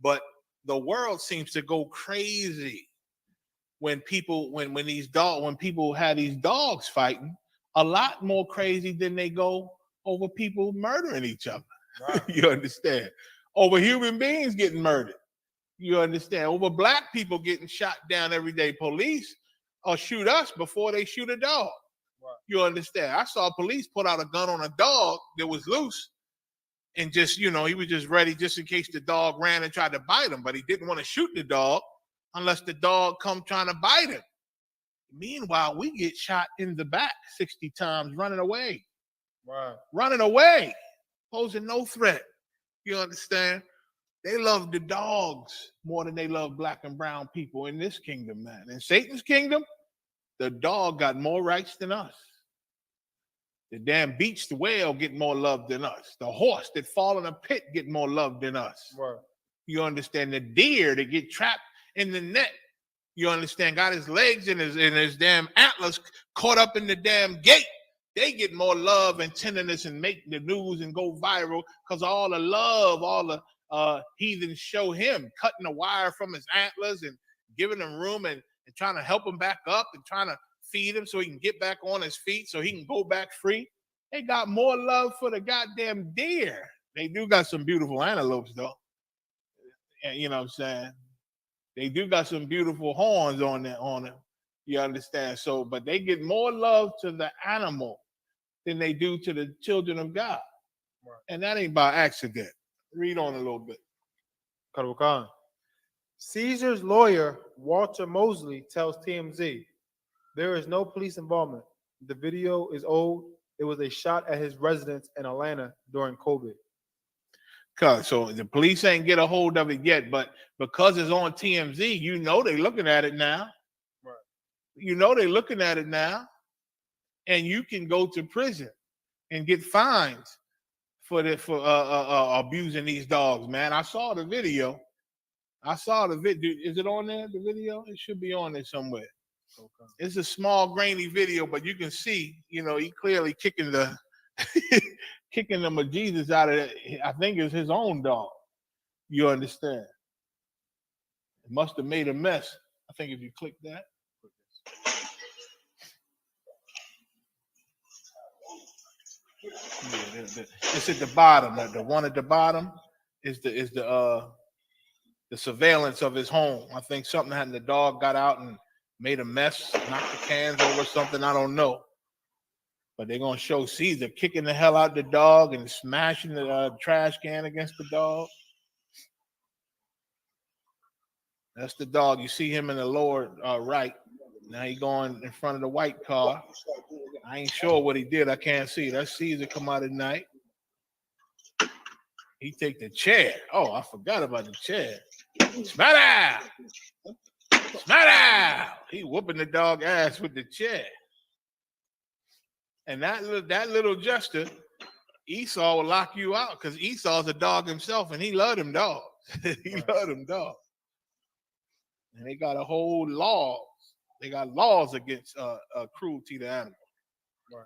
But the world seems to go crazy when people when people have these dogs fighting. A lot more crazy than they go over people murdering each other. Right. You understand? Over human beings getting murdered. You understand? Over black people getting shot down every day. Police or shoot us before they shoot a dog. Right. You understand? I saw police put out a gun on a dog that was loose and just, you know, he was just ready just in case the dog ran and tried to bite him, but he didn't want to shoot the dog unless the dog come trying to bite him. Meanwhile, we get shot in the back 60 times running away. Right. Running away, posing no threat. You understand? They love the dogs more than they love black and brown people in this kingdom, man. In Satan's kingdom, the dog got more rights than us. The damn beached whale get more love than us. The horse that fall in a pit get more love than us. Right. You understand? The deer that get trapped in the net, you understand, got his legs and his damn antlers caught up in the damn gate. They get more love and tenderness and make the news and go viral because all the love, all the heathens show him cutting the wire from his antlers and giving him room and trying to help him back up and trying to feed him so he can get back on his feet so he can go back free. They got more love for the goddamn deer. They do got some beautiful antelopes though. You know what I'm saying? They do got some beautiful horns on them. You understand? So, but they get more love to the animal than they do to the children of God. Right. And that ain't by accident. Read on a little bit. Khan. Caesar's lawyer, Walter Mosley, tells TMZ, there is no police involvement. The video is old. It was a shot at his residence in Atlanta during COVID. So the police ain't get a hold of it yet, but because it's on TMZ, you know they looking at it now. Right. You know they looking at it now. And you can go to prison and get fines for abusing these dogs, man. I saw the video. Is it on there, the video? It should be on there somewhere. Okay. It's a small, grainy video, but you can see, you know, he clearly kicking the kicking the bejesus out of it. I think it's his own dog. You understand? It must have made a mess. I think if you click that. Yeah, it's at the bottom. The one at the bottom is the surveillance of his home. I think something happened. The dog got out and made a mess, knocked the cans over something. I don't know. But they're gonna show Caesar kicking the hell out the dog and smashing the trash can against the dog. That's the dog. You see him in the lower right. Now he going in front of the white car. I ain't sure what he did. I can't see. That's Caesar come out at night. He take the chair. Oh, I forgot about the chair. Smack out! Smack out! He whooping the dog ass with the chair. And that little gesture, Esau will lock you out because Esau's a dog himself and he loved them dogs. He loved them dogs. And they got a whole law. They got laws against cruelty to animals. Right.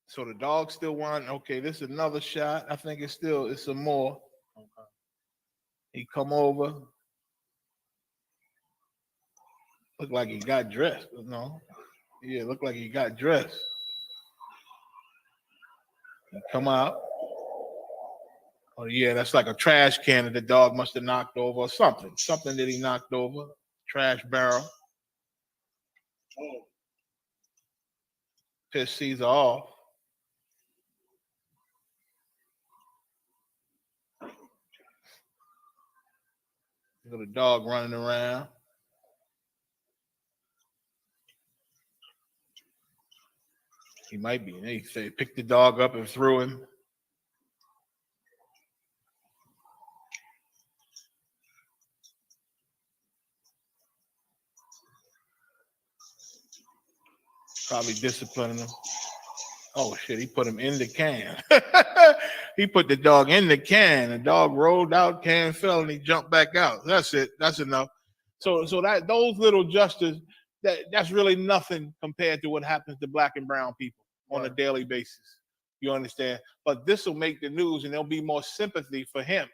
So the dog still won. Okay, this is another shot. I think it's some more. Okay. He come over. Look like he got dressed. No. Yeah, look like he got dressed. He come out. Oh yeah, that's like a trash can that the dog must have knocked over or something. Something that he knocked over. Trash barrel. Piss Caesar off. Look at the dog running around. He might be. They say picked the dog up and threw him. Probably disciplining him. Oh shit, he put him in the can. He put the dog in the can. The dog rolled out, can fell, and he jumped back out. That's it. That's enough. So that those little gestures, that's really nothing compared to what happens to black and brown people on a daily basis. You understand? But this will make the news, and there'll be more sympathy for him.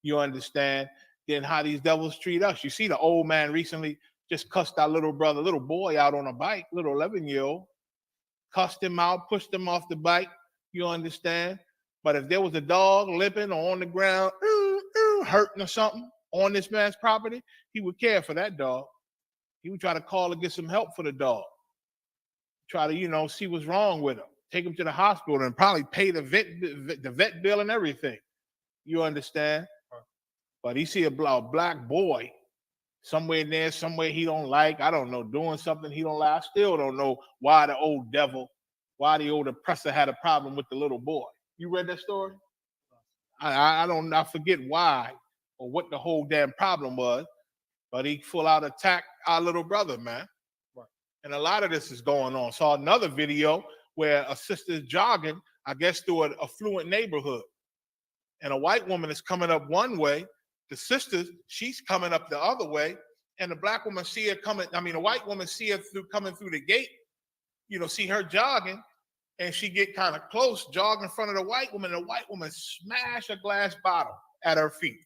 You understand? Than how these devils treat us. You see, the old man recently just cussed our little boy out on a bike, little 11-year-old. Cussed him out, pushed him off the bike. You understand? But if there was a dog limping or on the ground, hurting or something on this man's property, he would care for that dog. He would try to call and get some help for the dog. Try to, see what's wrong with him. Take him to the hospital and probably pay the vet bill and everything. You understand? But he see a black boy somewhere in there, somewhere he don't like, I don't know, doing something he don't like. I still don't know why the old the old oppressor had a problem with the little boy. You read that story? I forget why or what the whole damn problem was, but he full out attacked our little brother, man. Right. And a lot of this is going on. Saw another video where a sister's jogging, I guess, through an affluent neighborhood. And a white woman is coming up one way. The sister, she's coming up the other way, and the black woman see her coming. The white woman see her coming through the gate. See her jogging, and she get kind of close, jog in front of the white woman. And the white woman smash a glass bottle at her feet.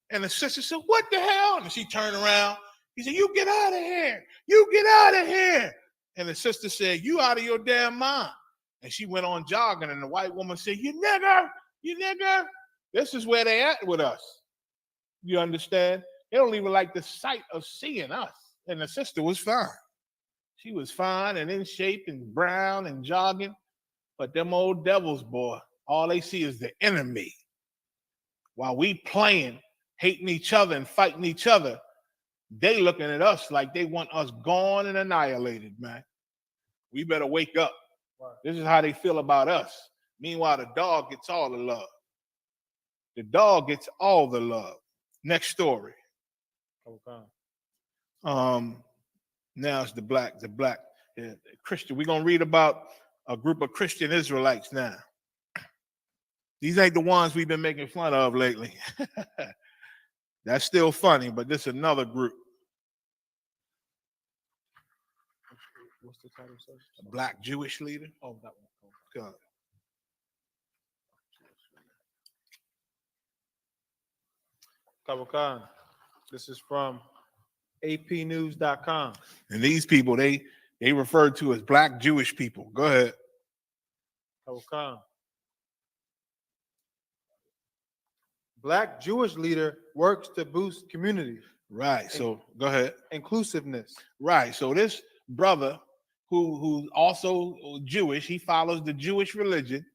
And the sister said, "What the hell?" And she turned around. He said, "You get out of here! You get out of here!" And the sister said, "You out of your damn mind." And she went on jogging, and the white woman said, "You nigger! You nigger!" This is where they at with us. You understand? They don't even like the sight of seeing us. And the sister was fine. She was fine and in shape and brown and jogging. But them old devils, boy, all they see is the enemy. While we playing, hating each other and fighting each other, they looking at us like they want us gone and annihilated, man. We better wake up. Right. This is how they feel about us. Meanwhile, the dog gets all the love. The dog gets all the love. Next story. Okay. Now it's the black Christian. We're gonna read about a group of Christian Israelites now. These ain't the ones we've been making fun of lately. That's still funny, but this is another group. What's the title? A black Jewish leader. Oh, that one. God. Khan. This is from apnews.com. And these people, they referred to as black Jewish people. Go ahead. Khan. Black Jewish leader works to boost community. Right. So go ahead. Inclusiveness. Right. So this brother who's also Jewish, he follows the Jewish religion.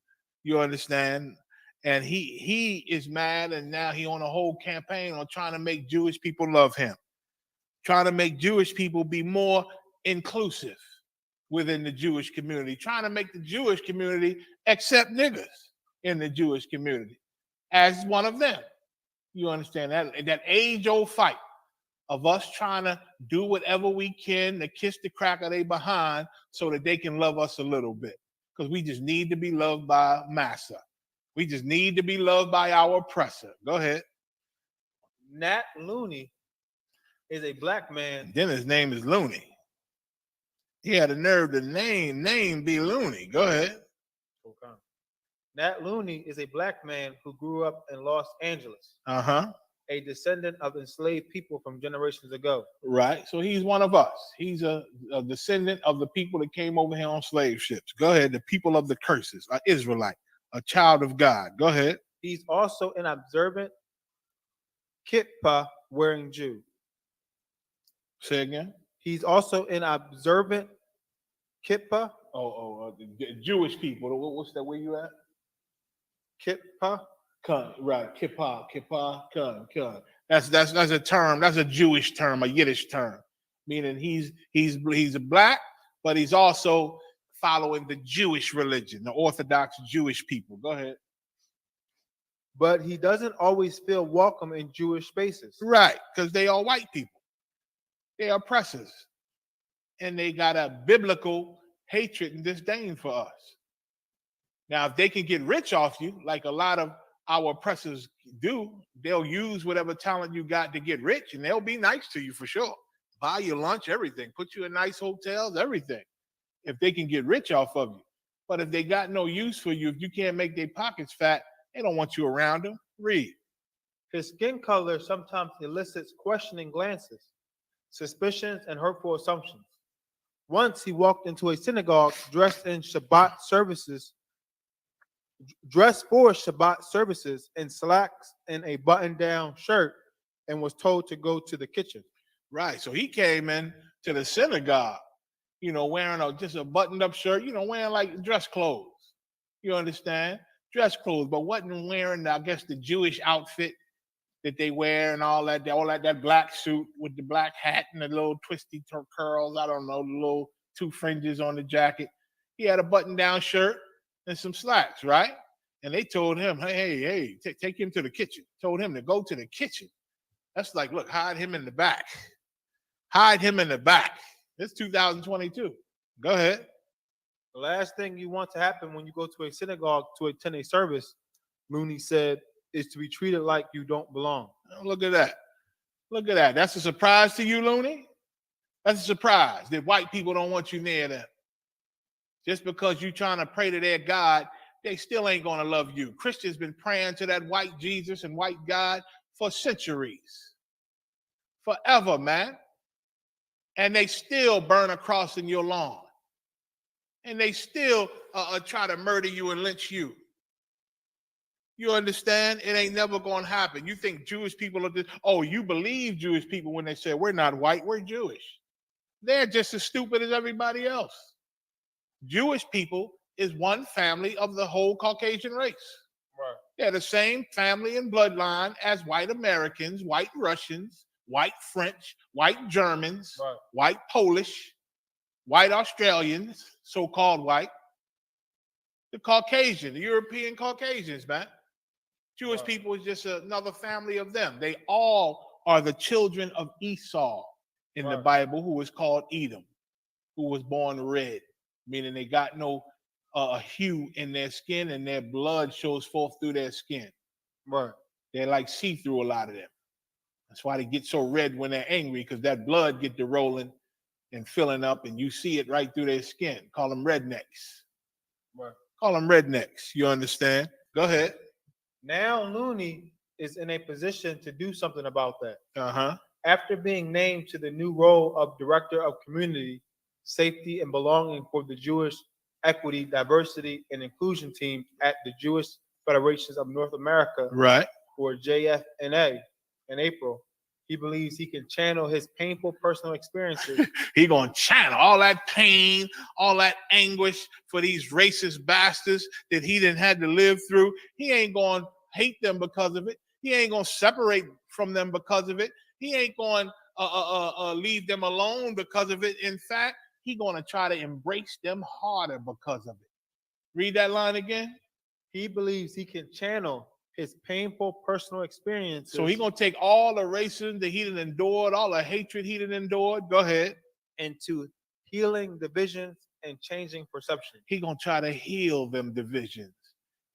You understand? And he is mad, and now he on a whole campaign on trying to make Jewish people love him, trying to make Jewish people be more inclusive. within the Jewish community, trying to make the Jewish community accept niggas in the Jewish community as one of them. You understand that age-old fight of us trying to do whatever we can to kiss the crack of their behind so that they can love us a little bit. Because we just need to be loved by Massa. We just need to be loved by our oppressor. Go ahead. Nat Looney is a black man. Then his name is Looney. He had the nerve to name be Looney. Go ahead. Nat Looney is a black man who grew up in Los Angeles. Uh-huh. A descendant of enslaved people from generations ago. Right. So he's one of us. He's a descendant of the people that came over here on slave ships. Go ahead. The people of the curses, an Israelite, a child of God. Go ahead. He's also an observant kippah wearing Jew. Say again. He's also an observant kippah. Jewish people. What's that? Where you at? Kippah. Right, kippah. That's a term. That's a Jewish term, a Yiddish term, meaning he's a black, but he's also following the Jewish religion, the Orthodox Jewish people. Go ahead. But he doesn't always feel welcome in Jewish spaces. Right, because they are white people. They are oppressors, and they got a biblical hatred and disdain for us. Now, if they can get rich off you, like a lot of our oppressors do, they'll use whatever talent you got to get rich, and they'll be nice to you for sure. Buy your lunch, everything. Put you in nice hotels, everything. If they can get rich off of you. But if they got no use for you, if you can't make their pockets fat, they don't want you around them. Read. His skin color sometimes elicits questioning glances, suspicions, and hurtful assumptions. Once he walked into a synagogue dressed for Shabbat services in slacks and a button-down shirt, and was told to go to the kitchen. Right. So he came in to the synagogue, wearing just a buttoned-up shirt, wearing like dress clothes. You understand? Dress clothes, but wasn't wearing, I guess, the Jewish outfit that they wear and all that black suit with the black hat and the little twisty curls. I don't know, the little two fringes on the jacket. He had a button-down shirt and some slacks, right? And they told him, hey, take him to the kitchen. Told him to go to the kitchen. That's like, look, hide him in the back. Hide him in the back. It's 2022. Go ahead. The last thing you want to happen when you go to a synagogue to attend a service, Looney said, is to be treated like you don't belong. Oh, look at that. Look at that. That's a surprise to you, Looney? That's a surprise that white people don't want you near them. Just because you're trying to pray to their God, they still ain't going to love you. Christians been praying to that white Jesus and white God for centuries. Forever, man. And they still burn a cross in your lawn. And they still try to murder you and lynch you. You understand? It ain't never going to happen. You think Jewish people are just, you believe Jewish people when they say, we're not white, we're Jewish. They're just as stupid as everybody else. Jewish people is one family of the whole Caucasian race. Right. They're the same family and bloodline as white Americans, white Russians, white French, white Germans, right, white Polish, white Australians, so-called white. The Caucasian, the European Caucasians, man. Jewish people is just another family of them. They all are the children of Esau in the Bible, who was called Edom, who was born red, meaning they got no hue in their skin and their blood shows forth through their skin. Right. They're like see-through, a lot of them. That's why they get so red when they're angry, because that blood get to rolling and filling up, and you see it right through their skin. Call them rednecks. Right. Call them rednecks. You understand? Go ahead. Now Looney is in a position to do something about that. Uh-huh. After being named to the new role of Director of Community, Safety, and Belonging for the Jewish Equity, Diversity, and Inclusion Team at the Jewish Federations of North America, right, or JFNA, in April, he believes he can channel his painful personal experiences. He gonna channel all that pain, all that anguish for these racist bastards that he didn't had to live through. He ain't gonna hate them because of it. He ain't gonna separate from them because of it. He ain't gonna leave them alone because of it. In fact, He's going to try to embrace them harder because of it. Read that line again. He believes he can channel his painful personal experiences. So he's going to take all the racism that he done endured, all the hatred he done endured. Go ahead. into healing divisions and changing perception. He's going to try to heal them divisions.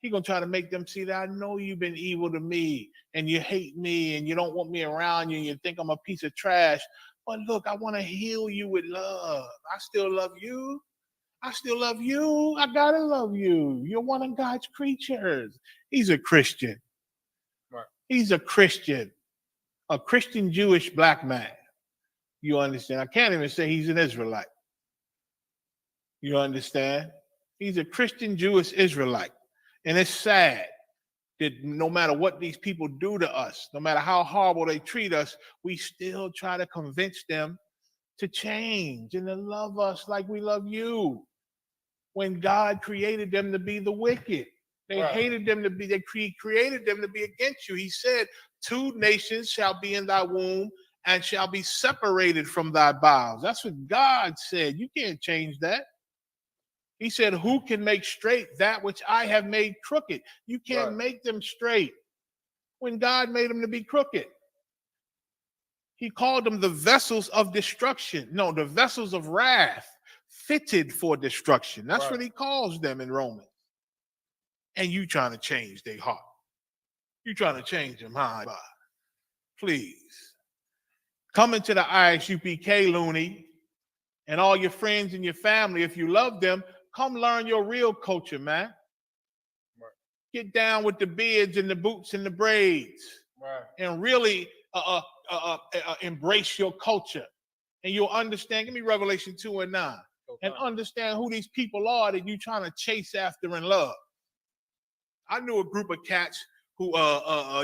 He's going to try to make them see that I know you've been evil to me and you hate me and you don't want me around you and you think I'm a piece of trash. But look, I want to heal you with love. I still love you. I still love you. I gotta love you. You're one of God's creatures. He's a Christian. Right. He's a Christian Jewish black man. You understand? I can't even say he's an Israelite. You understand? He's a Christian Jewish Israelite. And it's sad that no matter what these people do to us, no matter how horrible they treat us, we still try to convince them to change and to love us like we love you. When God created them to be the wicked, they hated them to be, they created them to be against you. He said, 2 nations shall be in thy womb and shall be separated from thy bowels. That's what God said. You can't change that. He said, who can make straight that which I have made crooked? You can't make them straight when God made them to be crooked. He called them the vessels of destruction. No, the vessels of wrath, fitted for destruction. That's what he calls them in Romans. And you trying to change their heart. You trying to change them, huh? Please. Come into the ISUPK, Looney, and all your friends and your family, if you love them, come learn your real culture, man. Get down with the beards and the boots and the braids. And really embrace your culture. And you'll understand. Give me Revelation 2:9. And understand who these people are that you're trying to chase after and love. I knew a group of cats who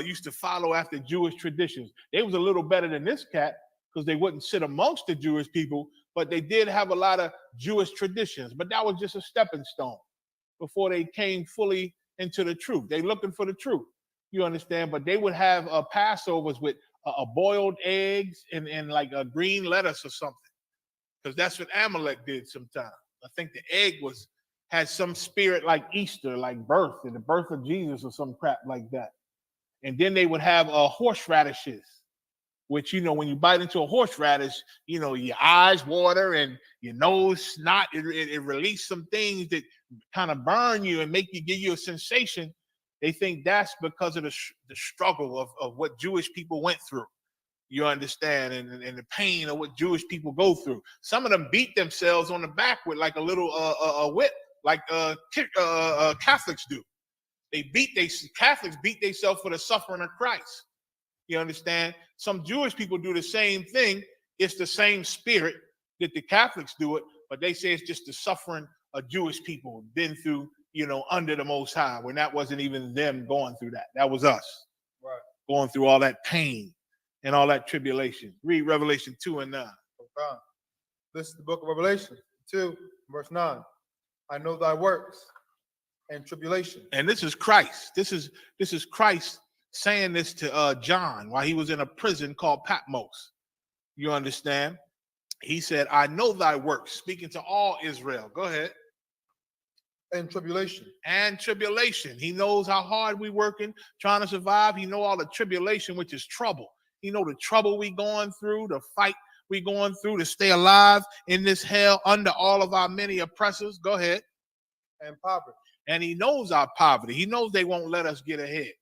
used to follow after Jewish traditions. They was a little better than this cat because they wouldn't sit amongst the Jewish people, but they did have a lot of Jewish traditions. But that was just a stepping stone before they came fully into the truth. They looking for the truth. You understand? But they would have Passovers with boiled eggs and like a green lettuce or something. Because that's what Amalek did sometimes. I think the egg had some spirit like Easter, like birth, and the birth of Jesus or some crap like that. And then they would have horseradishes, which, you know, when you bite into a horseradish, you know, your eyes water and your nose snot. It releases some things that kind of burn you and give you a sensation. They think that's because of the struggle of what Jewish people went through. You understand, and the pain of what Jewish people go through. Some of them beat themselves on the back with like a little whip, like Catholics do. Catholics beat themselves for the suffering of Christ. You understand? Some Jewish people do the same thing. It's the same spirit that the Catholics do it, but they say it's just the suffering of Jewish people been through, you know, under the Most High, when that wasn't even them going through that. That was us going through all that pain and all that tribulation. Read Revelation 2:9. This is the book of Revelation 2, verse 9. I know thy works and tribulation. And this is Christ. This is Christ saying this to John while he was in a prison called Patmos. You understand? He said, I know thy works, speaking to all Israel. Go ahead. And tribulation. And tribulation. He knows how hard we working, trying to survive. He know all the tribulation, which is trouble. He know the trouble we going through, the fight we going through to stay alive in this hell under all of our many oppressors. Go ahead. And poverty. And he knows our poverty. He knows they won't let us get ahead.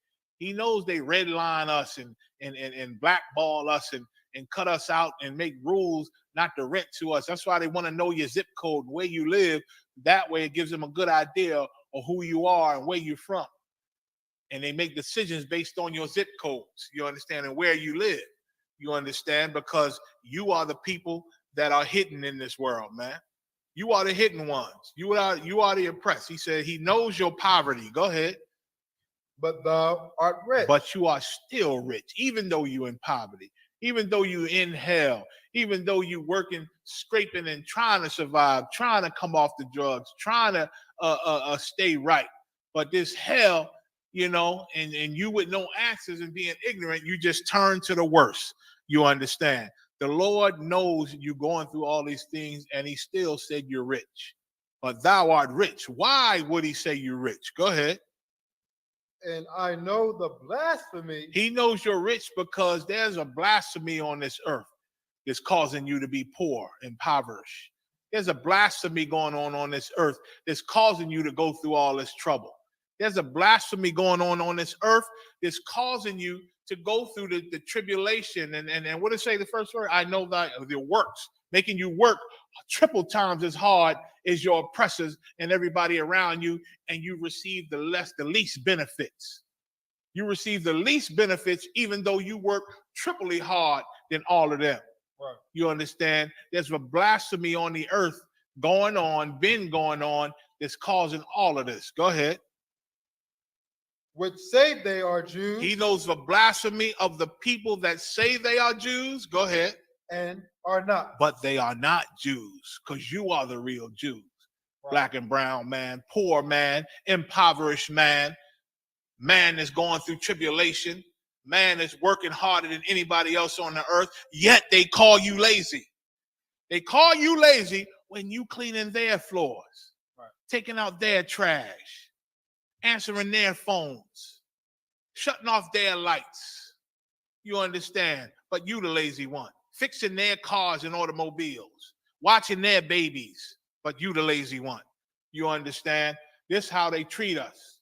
He knows they redline us and blackball us and cut us out and make rules not to rent to us. That's why they want to know your zip code and where you live. That way it gives them a good idea of who you are and where you're from. And they make decisions based on your zip codes, you understand, and where you live, you understand, because you are the people that are hidden in this world, man. You are the hidden ones. You are the oppressed. He said he knows your poverty. Go ahead. But thou art rich. But you are still rich, even though you're in poverty, even though you're in hell, even though you're working, scraping and trying to survive, trying to come off the drugs, trying to stay right. But this hell, you know, and you with no answers and being ignorant, you just turn to the worst. You understand? The Lord knows you going through all these things, and he still said you're rich. But thou art rich. Why would he say you're rich? Go ahead. And I know the blasphemy. He knows you're rich because there's a blasphemy on this earth that's causing you to be poor, impoverished. There's a blasphemy going on this earth that's causing you to go through all this trouble. There's a blasphemy going on this earth that's causing you to go through the tribulation. And what did it say the first word? I know that the works, making you work triple times as hard as your oppressors and everybody around you, and you receive the least benefits. You receive the least benefits, even though you work triply hard than all of them. Right. You understand? There's a blasphemy on the earth been going on, that's causing all of this. Go ahead. Which say they are Jews. He knows the blasphemy of the people that say they are Jews. Go ahead. And are not. But they are not Jews, because you are the real Jews. Right. Black and brown man, poor man, impoverished man, man that's going through tribulation, man that's working harder than anybody else on the earth, yet they call you lazy. They call you lazy when you cleaning their floors, right, taking out their trash, answering their phones, shutting off their lights. You understand? But you the lazy one. Fixing their cars and automobiles, watching their babies, but you the lazy one. You understand? This is how they treat us.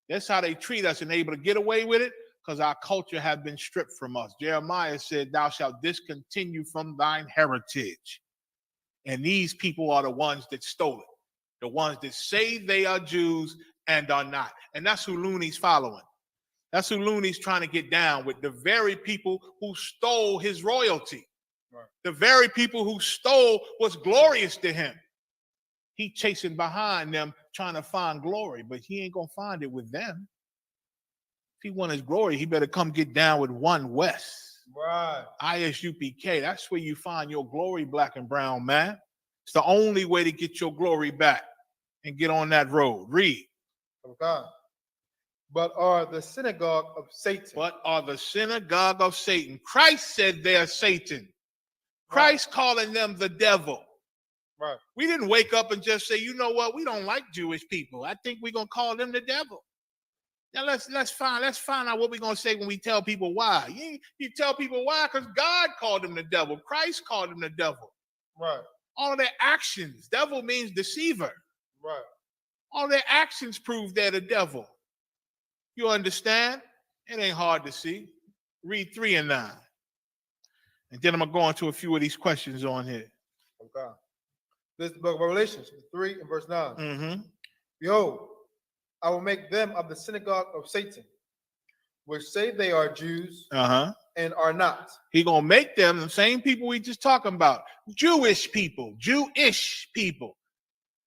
That's how they treat us, and able to get away with it because our culture has been stripped from us. Jeremiah said, thou shalt discontinue from thine heritage. And these people are the ones that stole it, the ones that say they are Jews and are not. And that's who Looney's following. That's who Looney's trying to get down with, the very people who stole his royalty. Right. The very people who stole what's glorious to him. He chasing behind them, trying to find glory, but he ain't going to find it with them. If he want his glory, he better come get down with One West. Right. ISUPK. That's where you find your glory, black and brown man. It's the only way to get your glory back and get on that road. Read. Okay. But are the synagogue of Satan. But are the synagogue of Satan. Christ said they're Satan. Christ calling them the devil. Right. We didn't wake up and just say, you know what, we don't like Jewish people. I think we're gonna call them the devil. Now let's find out what we're gonna say when we tell people why. You tell people why, because God called them the devil. Christ called them the devil. Right. All of their actions. Devil means deceiver. Right. All their actions prove they're the devil. You understand? It ain't hard to see. Read 3 and 9. And then I'm going to go into a few of these questions on here. Okay. This is the book of Revelation, 3 and verse 9. Mm-hmm. Behold, I will make them of the synagogue of Satan, which say they are Jews and are not. He going to make them the same people we just talking about. Jewish people.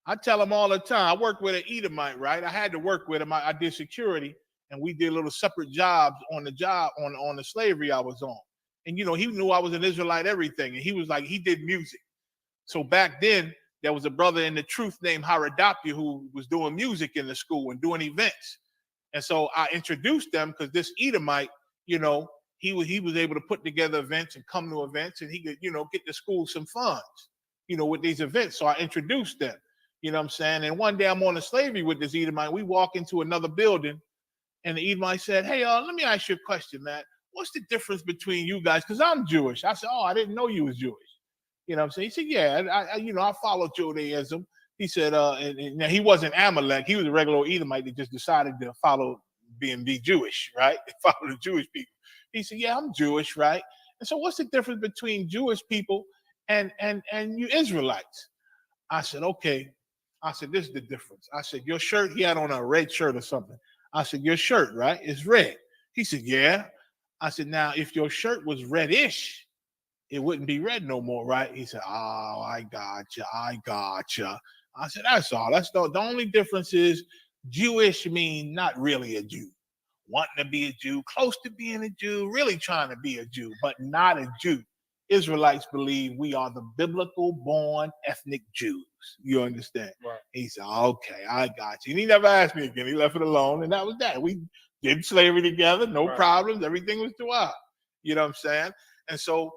I tell them all the time. I worked with an Edomite, right? I had to work with him. I did security. And we did little separate jobs on the slavery I was on. And, he knew I was an Israelite, everything. And he was like, he did music. So back then, there was a brother in the truth named Haradapia who was doing music in the school and doing events. And so I introduced them because this Edomite, he was able to put together events and come to events, and he could, get the school some funds, with these events. So I introduced them, you know what I'm saying? And one day I'm on a slavery with this Edomite. We walk into another building. And the Edomite said, hey, let me ask you a question, man. What's the difference between you guys? Because I'm Jewish. I said, I didn't know you was Jewish. You know what I'm saying? He said, yeah, I follow Judaism. He said, and he wasn't Amalek. He was a regular Edomite that just decided to follow be Jewish, right? Follow the Jewish people. He said, yeah, I'm Jewish, right? And so what's the difference between Jewish people and you Israelites? I said, okay. I said, this is the difference. I said, your shirt, he had on a red shirt or something. I said, your shirt, right? It's red. He said, yeah. I said, now, if your shirt was reddish, it wouldn't be red no more, right? He said, oh, I gotcha. I said, that's all. That's the only difference is Jewish mean not really a Jew. Wanting to be a Jew, close to being a Jew, really trying to be a Jew, but not a Jew. Israelites believe we are the biblical born ethnic Jews. You understand? Right. He said, okay, I got you. And he never asked me again. He left it alone. And that was that. We did slavery together, no problems. Everything was throughout. You know what I'm saying? And so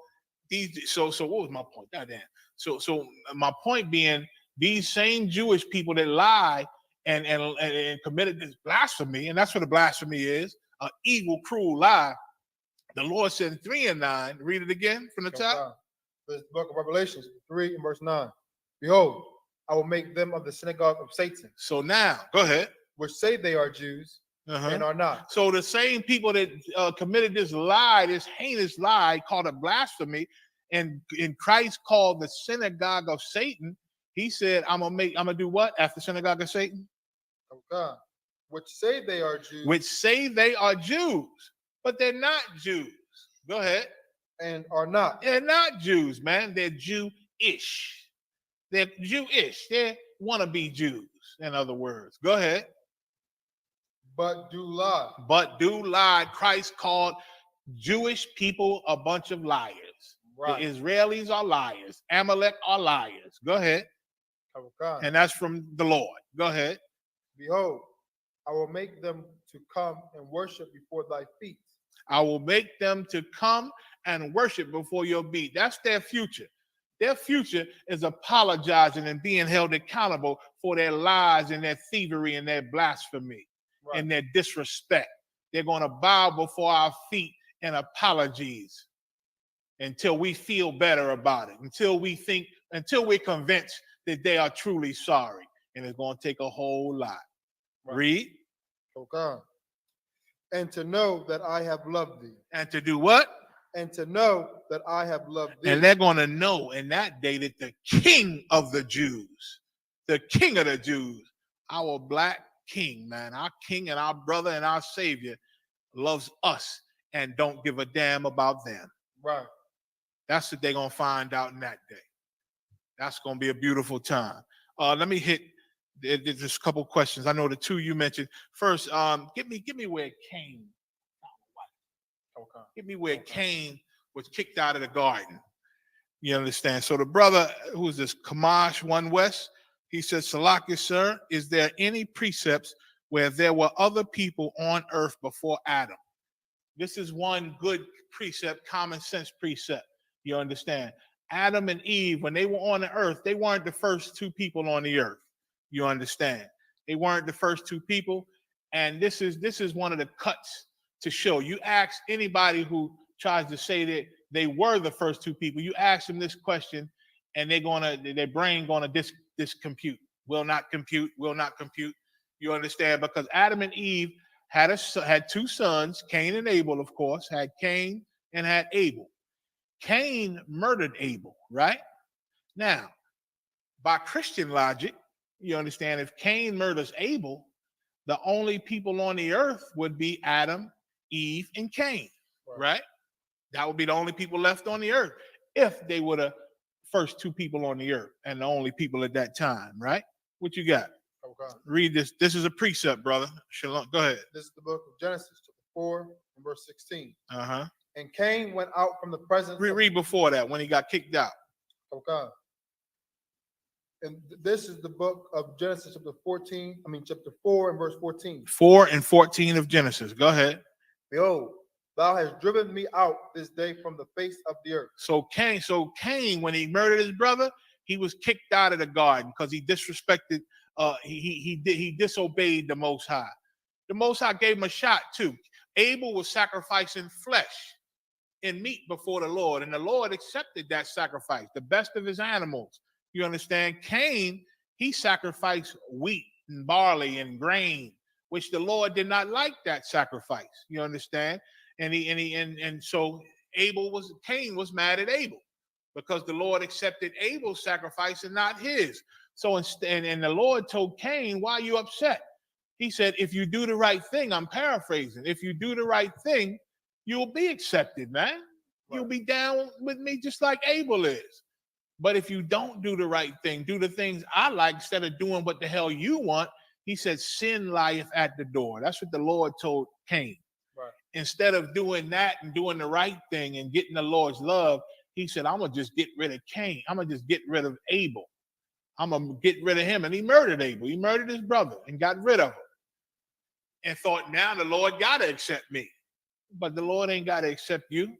So what was my point? Goddamn. So my point being, these same Jewish people that lie and committed this blasphemy, and that's what a blasphemy is, an evil, cruel lie. The Lord said in 3 and 9, read it again from the top. The book of Revelations 3 and verse 9. Behold, I will make them of the synagogue of Satan. So now, go ahead. Which say they are Jews and are not. So the same people that committed this lie, this heinous lie called a blasphemy, and Christ called the synagogue of Satan, he said, I'm gonna do what after synagogue of Satan? Oh God. Which say they are Jews. Which say they are Jews, but they're not Jews. Go ahead. And are not. They're not Jews, man. They're Jewish. They're Jewish. They want to be Jews, in other words. Go ahead. But do lie. But do lie. Christ called Jewish people a bunch of liars. Right. The Israelis are liars. Amalek are liars. Go ahead. Okay. And that's from the Lord. Go ahead. Behold, I will make them to come and worship before thy feet. I will make them to come and worship before your feet. That's their future. Their future is apologizing and being held accountable for their lies and their thievery and their blasphemy and their disrespect. They're going to bow before our feet in apologies until we feel better about it, until we're convinced that they are truly sorry. And it's going to take a whole lot. Read. Okay. And to know that I have loved thee. And to do what? And to know that I have loved thee. And they're going to know in that day that the King of the Jews, the King of the Jews, our black King, man, our King and our brother and our Savior loves us and don't give a damn about them. Right. That's what they're going to find out in that day. That's going to be a beautiful time. Let me hit just a couple questions. I know the two you mentioned. First, give me where Cain. Okay. Give me where Cain was kicked out of the garden. You understand? So the brother, who's this, Kamash One West, he says, Salakia, sir, is there any precepts where there were other people on earth before Adam? This is one good precept, common sense precept. You understand? Adam and Eve, when they were on the earth, they weren't the first two people on the earth. You understand? They weren't the first two people. And this is one of the cuts to show. You ask anybody who tries to say that they were the first two people, you ask them this question, and their brain gonna discompute, will not compute. You understand? Because Adam and Eve had two sons, Cain and Abel, of course, had Cain and had Abel. Cain murdered Abel, right? Now, by Christian logic, you understand, if Cain murders Abel, the only people on the earth would be Adam, Eve, and Cain, right? That would be the only people left on the earth if they were the first two people on the earth and the only people at that time, right? What you got? Okay. Read this. This is a precept, brother. Shalom. Go ahead. This is the book of Genesis, chapter 4, and verse 16. Uh-huh. And Cain went out from the presence. Read before that, when he got kicked out. Okay. And this is the book of Genesis, chapter 4 and verse 14. 4 and 14 of Genesis. Go ahead. Behold, thou hast driven me out this day from the face of the earth. So Cain, when he murdered his brother, he was kicked out of the garden because he disrespected, he disobeyed the Most High. The Most High gave him a shot too. Abel was sacrificing flesh and meat before the Lord, and the Lord accepted that sacrifice, the best of his animals. You understand? Cain, he sacrificed wheat and barley and grain, which the Lord did not like that sacrifice. You understand? And so Cain was mad at Abel because the Lord accepted Abel's sacrifice and not his. So instead, and the Lord told Cain, why are you upset? He said, if you do the right thing, I'm paraphrasing, if you do the right thing, you'll be accepted, man. Right. You'll be down with me just like Abel is. But if you don't do the right thing, do the things I like instead of doing what the hell you want, he said, sin lieth at the door. That's what the Lord told Cain. Right. Instead of doing that and doing the right thing and getting the Lord's love, he said, I'm going to just get rid of Cain. I'm going to just get rid of Abel. I'm going to get rid of him. And he murdered Abel. He murdered his brother and got rid of him. And thought, now the Lord got to accept me. But the Lord ain't got to accept you.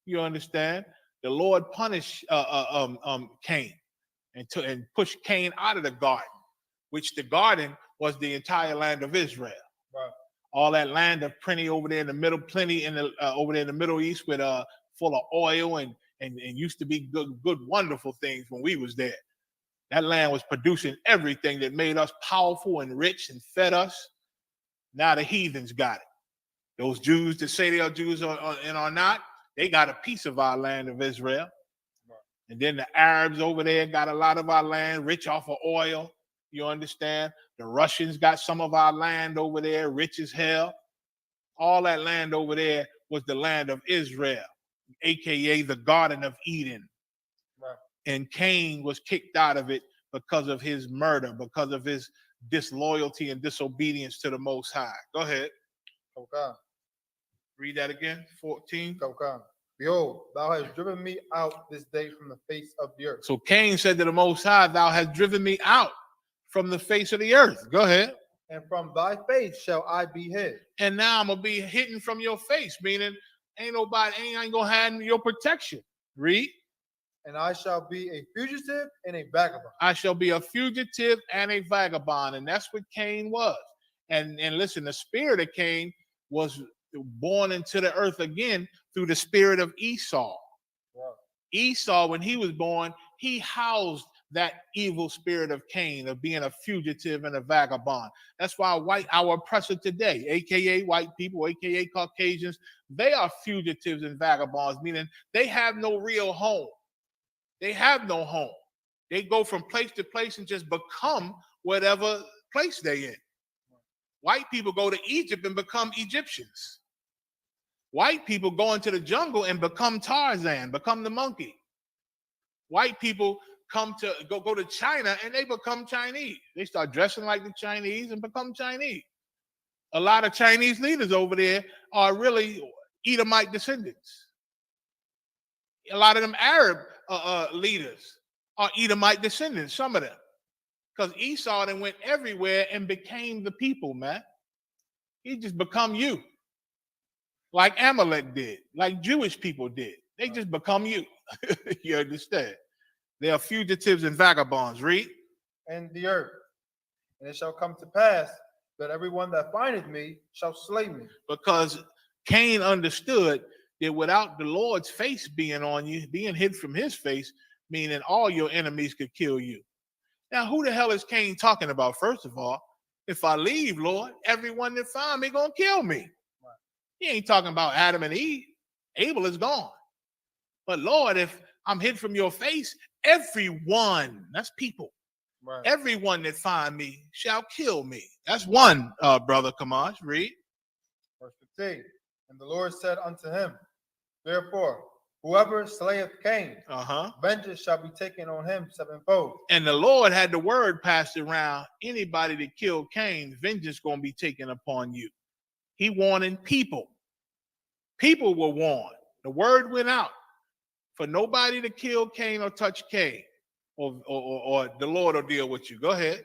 You understand? the Lord punished Cain and pushed Cain out of the garden, which the garden was the entire land of Israel. Right. All that land of plenty over there in the middle, plenty in the over there in the Middle East with full of oil and used to be good, wonderful things when we was there. That land was producing everything that made us powerful and rich and fed us. Now the heathens got it. Those Jews that say they are Jews and are not, they got a piece of our land of Israel. Right. And then the Arabs over there got a lot of our land, rich off of oil. You understand? The Russians got some of our land over there, rich as hell. All that land over there was the land of Israel, aka the Garden of Eden. Right. And Cain was kicked out of it because of his murder, because of his disloyalty and disobedience to the Most High. Go ahead. Okay. Read that again. 14. Okay. Behold, thou hast driven me out this day from the face of the earth. So Cain said to the Most High, thou hast driven me out from the face of the earth. Go ahead. And from thy face shall I be hid. And now I'm going to be hidden from your face, meaning ain't going to have your protection. Read. And I shall be a fugitive and a vagabond. I shall be a fugitive and a vagabond. And that's what Cain was. And listen, the spirit of Cain was born into the earth again through the spirit of Esau. Wow. Esau, when he was born, he housed that evil spirit of Cain, of being a fugitive and a vagabond. That's why our oppressor today, aka white people, aka Caucasians, they are fugitives and vagabonds, meaning they have no real home. They have no home. They go from place to place and just become whatever place they're in. White people go to Egypt and become Egyptians. White people go into the jungle and become Tarzan, become the monkey. White people go to China and they become Chinese. They start dressing like the Chinese and become Chinese. A lot of Chinese leaders over there are really Edomite descendants. A lot of them Arab leaders are Edomite descendants, some of them. Because Esau then went everywhere and became the people, man. He just become you. Like Amalek did, like Jewish people did. They just become you. You understand? They are fugitives and vagabonds. Read. And the earth. And it shall come to pass that everyone that findeth me shall slay me. Because Cain understood that without the Lord's face being on you, being hid from his face, meaning all your enemies could kill you. Now, who the hell is Cain talking about? First of all, if I leave, Lord, everyone that find me gonna kill me. Right. He ain't talking about Adam and Eve. Abel is gone. But Lord, if I'm hid from your face, everyone, that's people, right, everyone that find me shall kill me. That's one, brother Kamash. Read. Verse 15. And the Lord said unto him, therefore, whoever slayeth Cain, vengeance shall be taken on him sevenfold. And the Lord had the word passed around. Anybody that killed Cain, vengeance going to be taken upon you. He warning people. People were warned. The word went out for nobody to kill Cain or touch Cain, or the Lord will deal with you. Go ahead.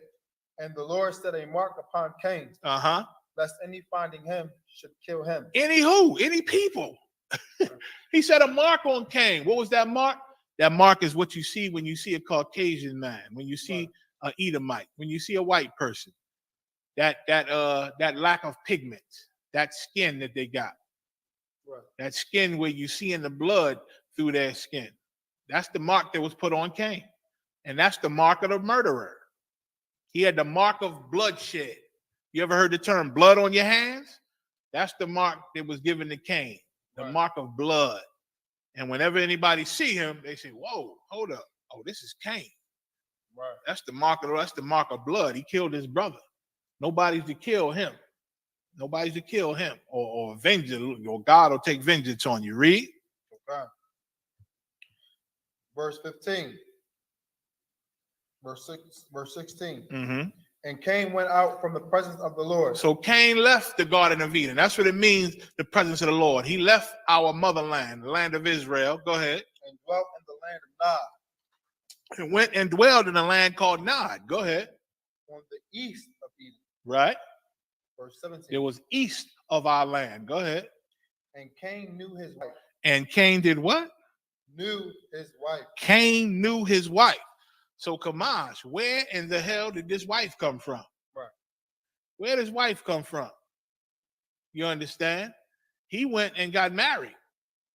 And the Lord set a mark upon Cain, lest any finding him should kill him. Any people. He set a mark on Cain. What was that mark? That mark is what you see when you see a Caucasian man, when you see an Edomite, when you see a white person. That lack of pigment, that skin that they got. Right. That skin where you see in the blood through their skin. That's the mark that was put on Cain. And that's the mark of the murderer. He had the mark of bloodshed. You ever heard the term blood on your hands? That's the mark that was given to Cain. The mark of blood. And whenever anybody see him, they say, whoa, hold up. Oh, this is Cain. Right. That's the mark of blood. He killed his brother. Nobody's to kill him. Nobody's to kill him or vengeance, or God will take vengeance on you. Read. Okay. Verse 15. Verse 16. And Cain went out from the presence of the Lord. So Cain left the Garden of Eden. That's what it means, the presence of the Lord. He left our motherland, the land of Israel. Go ahead. And dwelt in the land of Nod. And went and dwelled in a land called Nod. Go ahead. On the east of Eden. Right. Verse 17. It was east of our land. Go ahead. And Cain knew his wife. And Cain did what? knew his wife. Cain knew his wife. So Kamash, where in the hell did this wife come from? Right. Where does wife come from? You understand? He went and got married.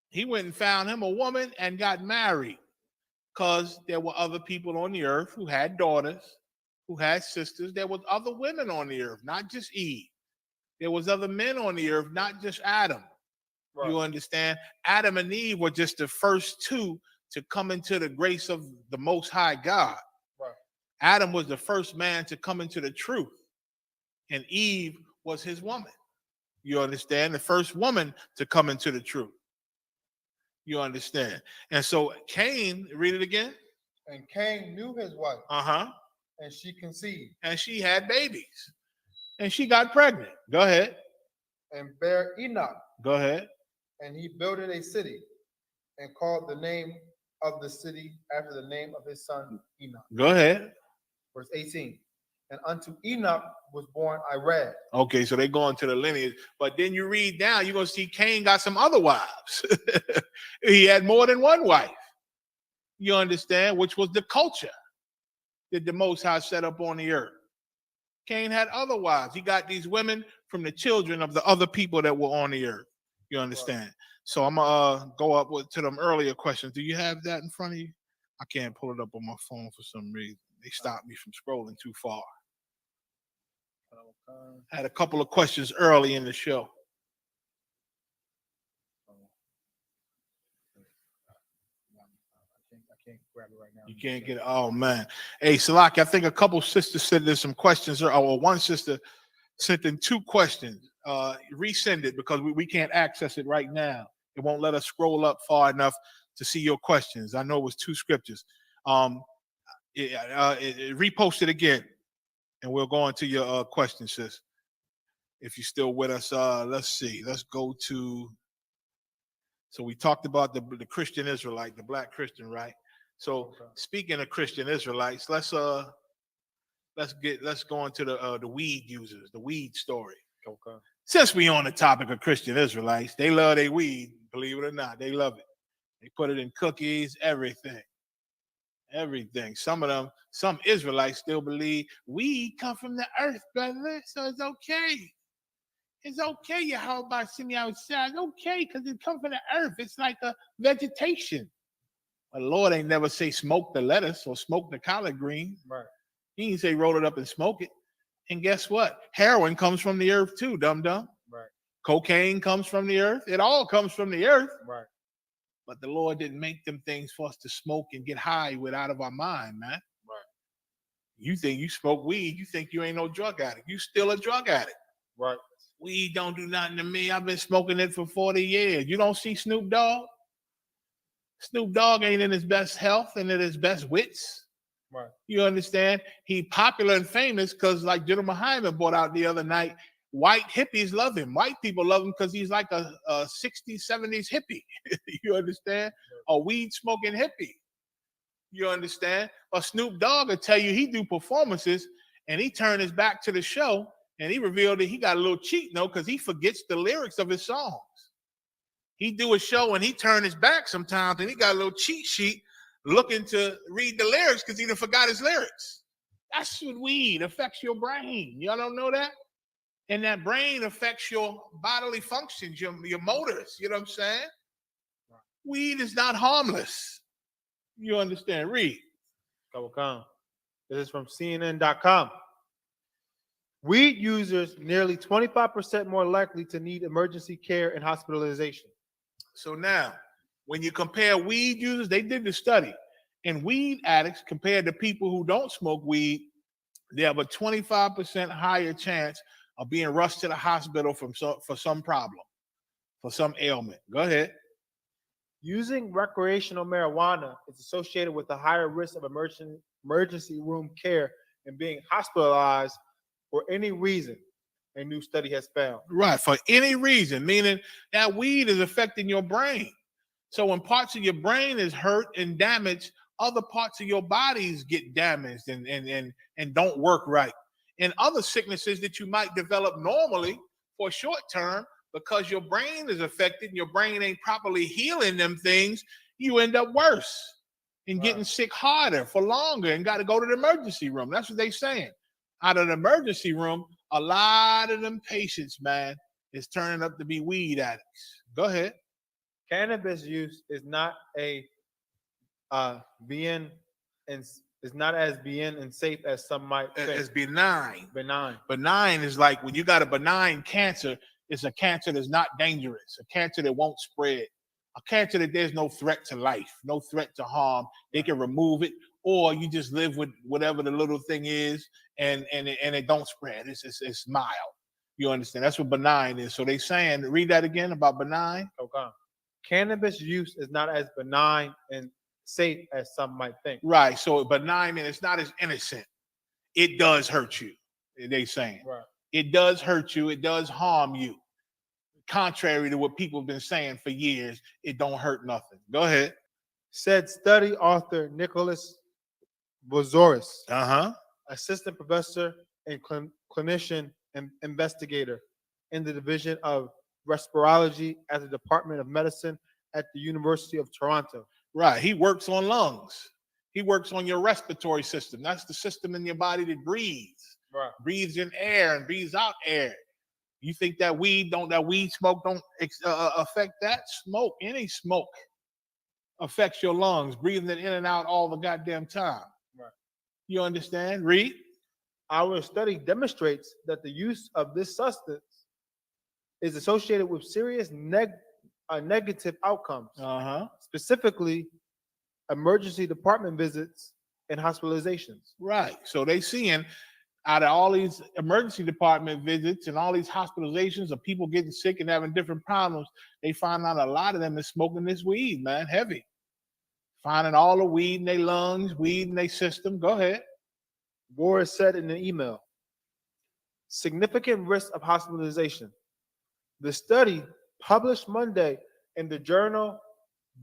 He went and found him a woman and got married because there were other people on the earth who had daughters, who had sisters. There was other women on the earth, not just Eve. There was other men on the earth, not just Adam. Right. You understand? Adam and Eve were just the first two to come into the grace of the Most High God. Right. Adam was the first man to come into the truth, and Eve was his woman. You understand? The first woman to come into the truth. You understand? And so Cain, read it again. And Cain knew his wife. Uh-huh. And she conceived. And she had babies. And she got pregnant. Go ahead. And bare Enoch. Go ahead. And he builded a city and called the name of the city after the name of his son Enoch. Go ahead. Verse 18. And unto Enoch was born Irad. Okay, so they go into the lineage. But then you read down, you're going to see Cain got some other wives. He had more than one wife. You understand? Which was the culture that the Most High set up on the earth. Cain had other wives. He got these women from the children of the other people that were on the earth. You understand? Right. So I'm going to go up to them earlier questions. Do you have that in front of you? I can't pull it up on my phone for some reason. They stopped me from scrolling too far. I had a couple of questions early in the show. I can't grab it right now. You can't get it. Oh, man. Hey, Salaki, I think a couple sisters said there's some questions. Or one sister sent in 2 questions. Resend it because we can't access it right now. It won't let us scroll up far enough to see your questions. I know it was 2 scriptures. Repost it again. And we'll go into your question, sis. If you're still with us, let's see. Let's go to. So we talked about the Christian Israelite, the black Christian, right? So speaking of Christian Israelites, let's go into the weed users, the weed story. Okay. Since we on the topic of Christian Israelites, they love their weed. Believe it or not, they love it. They put it in cookies, everything. Everything. Some Israelites still believe weed come from the earth, brother. So it's okay. It's okay. You how about see me outside? It's okay, because it comes from the earth. It's like a vegetation. But Lord ain't never say smoke the lettuce or smoke the collard green. Right. He didn't say roll it up and smoke it. And guess what? Heroin comes from the earth too, dum-dum. Right. Cocaine comes from the earth. It all comes from the earth. Right. But the Lord didn't make them things for us to smoke and get high with out of our mind, man. Right. You think you smoke weed, you think you ain't no drug addict. You still a drug addict. Right. Weed don't do nothing to me. I've been smoking it for 40 years. You don't see Snoop Dogg? Snoop Dogg ain't in his best health and in his best wits. Right. You understand? He popular and famous because, like General Hyman brought out the other night, white hippies love him. White people love him because he's like a 60s, 70s hippie. You understand? A weed smoking hippie. You understand? Or Snoop Dogg will tell you he do performances and he turned his back to the show and he revealed that he got a little cheat note because he forgets the lyrics of his songs. He do a show and he turned his back sometimes and he got a little cheat sheet looking to read the lyrics because he done forgot his lyrics. That's what weed affects your brain. Y'all don't know that? And that brain affects your bodily functions, your motors. You know what I'm saying? Weed is not harmless. You understand? Read. This is from CNN.com. Weed users nearly 25% more likely to need emergency care and hospitalization. So now, when you compare weed users, they did the study, and weed addicts compared to people who don't smoke weed, they have a 25% higher chance of being rushed to the hospital for some problem, for some ailment. Go ahead. Using recreational marijuana is associated with a higher risk of emergency room care and being hospitalized for any reason, a new study has found. Right, for any reason, meaning that weed is affecting your brain. So when parts of your brain is hurt and damaged, other parts of your bodies get damaged and don't work right. And other sicknesses that you might develop normally for short term, because your brain is affected and your brain ain't properly healing them things, you end up worse and getting sick harder for longer and got to go to the emergency room. That's what they saying. Out of the emergency room, a lot of them patients, man, is turning up to be weed addicts. Go ahead. Cannabis use is not being and is not as being and safe as some might think. It's benign. Benign. Benign is like when you got a benign cancer, it's a cancer that's not dangerous, a cancer that won't spread, a cancer that there's no threat to life, no threat to harm. They can remove it, or you just live with whatever the little thing is, and it don't spread. It's mild. You understand? That's what benign is. So they saying, read that again about benign. Okay. Cannabis use is not as benign and safe as some might think. Right. So benign, and it's not as innocent. It does hurt you. They saying. Right. It does hurt you. It does harm you. Contrary to what people have been saying for years, it don't hurt nothing. Go ahead. Said study author Nicholas Bozoris, assistant professor and clinician and investigator in the division of respirology at the Department of Medicine at the University of Toronto. Right. He works on lungs. He works on your respiratory system. That's the system in your body that breathes. Right. Breathes in air and breathes out air. You think that weed smoke don't affect that? Smoke, any smoke affects your lungs, breathing it in and out all the goddamn time. Right. You understand? Read. Our study demonstrates that the use of this substance is associated with serious negative outcomes, specifically emergency department visits and hospitalizations. Right. So they seeing out of all these emergency department visits and all these hospitalizations of people getting sick and having different problems, they find out a lot of them is smoking this weed, man, heavy. Finding all the weed in their lungs, weed in their system. Go ahead. Boris said in an email, significant risk of hospitalization. The study published Monday in the journal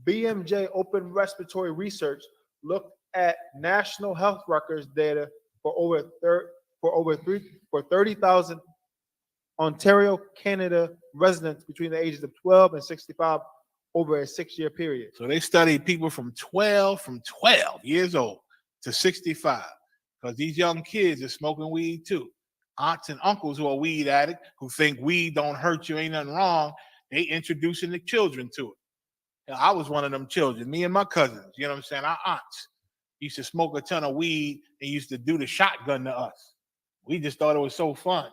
BMJ Open Respiratory Research looked at national health records data for over 30,000 Ontario, Canada residents between the ages of 12 and 65 over a 6-year period. So they studied people from 12 years old to 65, because these young kids are smoking weed too. Aunts and uncles who are weed addicts, who think weed don't hurt you, ain't nothing wrong, they introducing the children to it. Now, I was one of them children, me and my cousins, you know what I'm saying? Our aunts used to smoke a ton of weed and used to do the shotgun to us. We just thought it was so fun.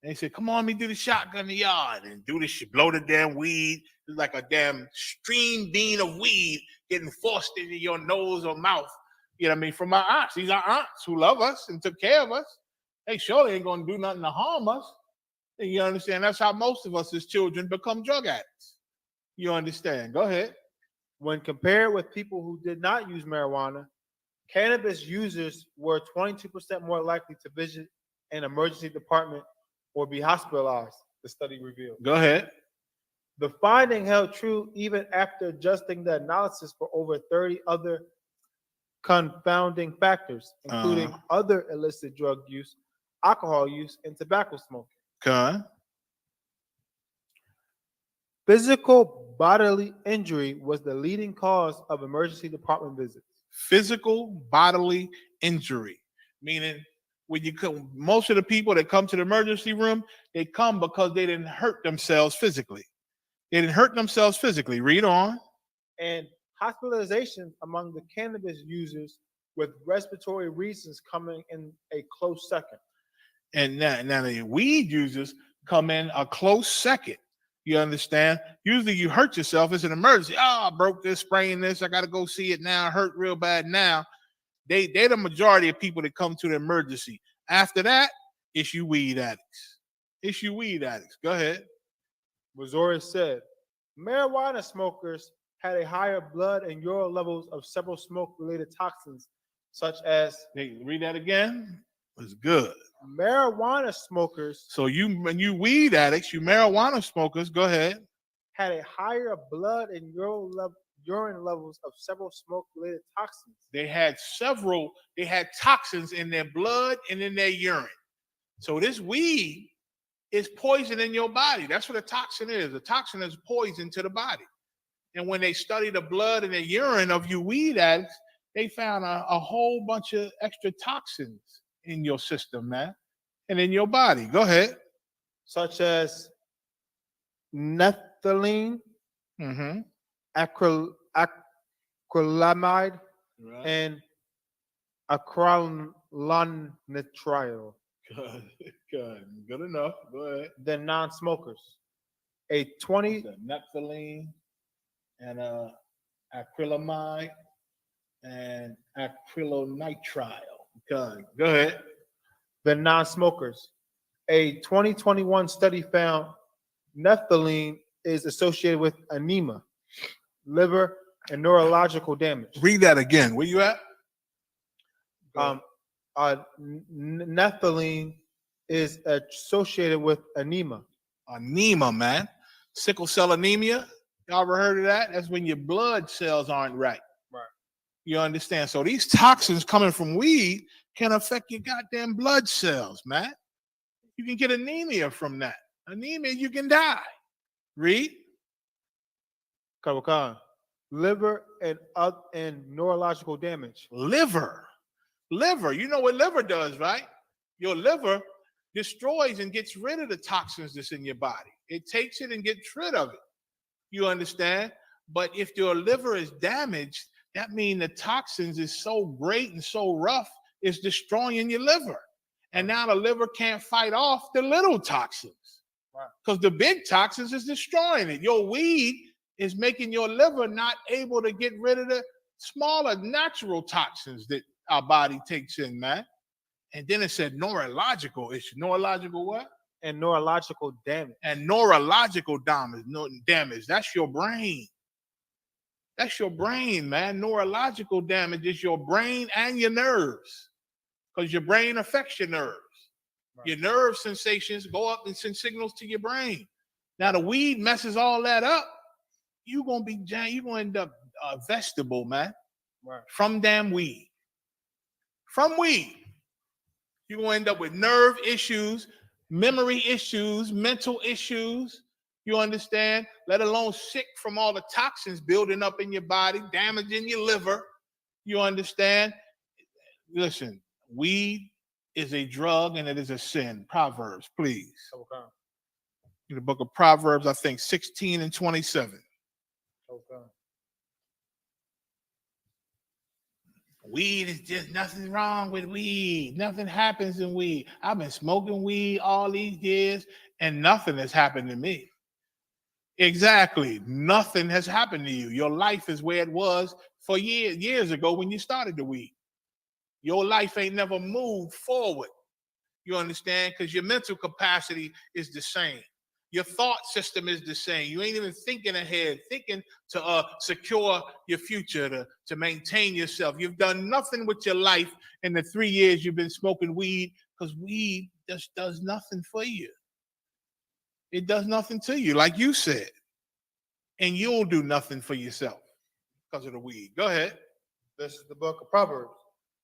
And they said, come on, me do the shotgun in the yard and do this shit, blow the damn weed. It's like a damn stream bean of weed getting forced into your nose or mouth. You know what I mean? From my aunts. These are aunts who love us and took care of us. They surely ain't going to do nothing to harm us. And you understand? That's how most of us as children become drug addicts. You understand? Go ahead. When compared with people who did not use marijuana, cannabis users were 22% more likely to visit an emergency department or be hospitalized, the study revealed. Go ahead. The finding held true even after adjusting the analysis for over 30 other confounding factors, including other illicit drug use, alcohol use, and tobacco smoking. Okay. Physical bodily injury was the leading cause of emergency department visits. Physical bodily injury, meaning when you come, most of the people that come to the emergency room, they come because they didn't hurt themselves physically. They didn't hurt themselves physically. Read on. And hospitalizations among the cannabis users with respiratory reasons coming in a close second. And now the weed users come in a close second. You understand? Usually you hurt yourself. It's an emergency. Oh, I broke this, sprained this. I got to go see it now. I hurt real bad now. They're the majority of people that come to the emergency. After that, it's you weed addicts. It's you weed addicts. Go ahead. Bozoris said, marijuana smokers had a higher blood and urine levels of several smoke-related toxins, such as... Hey, read that again. It was good. Marijuana smokers... So when you weed addicts, you marijuana smokers, go ahead. ...had a higher blood and urine levels of several smoke-related toxins. They had toxins in their blood and in their urine. So this weed is poison in your body. That's what a toxin is. A toxin is poison to the body. And when they studied the blood and the urine of you weed addicts, they found a whole bunch of extra toxins in your system, man, and in your body. Go ahead. Such as naphthalene, Mm-hmm. acrylamide, Right. and acrylonitrile. Good enough. Go ahead. The non-smokers. A 20 Naphthalene and acrylamide and acrylonitrile. Go ahead. the non-smokers. A 2021 study found naphthalene is associated with anemia, liver, and neurological damage. Read that again. Where you at? Naphthalene is associated with anemia. Anemia, man. Sickle cell anemia. Y'all ever heard of that? That's when your blood cells aren't right. Right. You understand? So these toxins coming from weed can affect your goddamn blood cells, man. You can get anemia from that. Anemia, you can die. Read. Kawakan. Liver and neurological damage. Liver. You know what liver does, right? Your liver destroys and gets rid of the toxins that's in your body. It takes it and gets rid of it. You understand? But if your liver is damaged, that means the toxins is so great and so rough, it's destroying your liver. And now the liver can't fight off the little toxins. Because the big toxins is destroying it. Your weed is making your liver not able to get rid of the smaller natural toxins that our body takes in, man. And then it said neurological issue. Neurological what? And neurological damage. And neurological damage. That's your brain. That's your brain, man. Neurological damage is your brain and your nerves. Because your brain affects your nerves. Right. Your nerve sensations go up and send signals to your brain. Now the weed messes all that up. You're gonna end up vegetable, man. Right. From damn weed. From weed. You're gonna end up with nerve issues, memory issues, mental issues. You understand? Let alone sick from all the toxins building up in your body, damaging your liver. You understand? Listen, weed is a drug and it is a sin. Proverbs, please. Okay. In the book of Proverbs, I think 16 and 27. Okay. Weed is just nothing wrong with weed. Nothing happens in weed. I've been smoking weed all these years and nothing has happened to me. Exactly. Nothing has happened to you. Your life is where it was for years ago when you started the weed. Your life ain't never moved forward. You understand? Because your mental capacity is the same. Your thought system is the same. You ain't even thinking ahead, thinking to secure your future, to maintain yourself. You've done nothing with your life in the 3 years you've been smoking weed, because weed just does nothing for you. It does nothing to you, like you said. And you'll do nothing for yourself because of the weed. Go ahead. This is the book of Proverbs,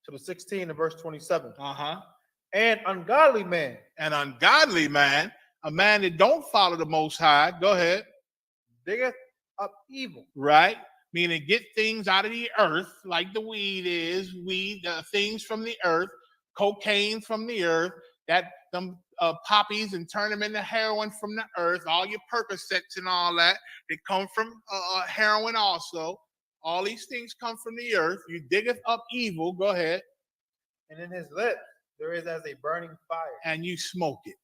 chapter 16 and verse 27. Uh-huh. An ungodly man. An ungodly man, a man that don't follow the Most High. Go ahead. Diggeth up evil. Right? Meaning get things out of the earth, like the weed is. Weed, things from the earth, cocaine from the earth, them poppies, and turn them into heroin from the earth. All your Percocets and all that, they come from heroin also. All these things come from the earth. You diggeth up evil. Go ahead. And in his lips there is as a burning fire. And you smoke it.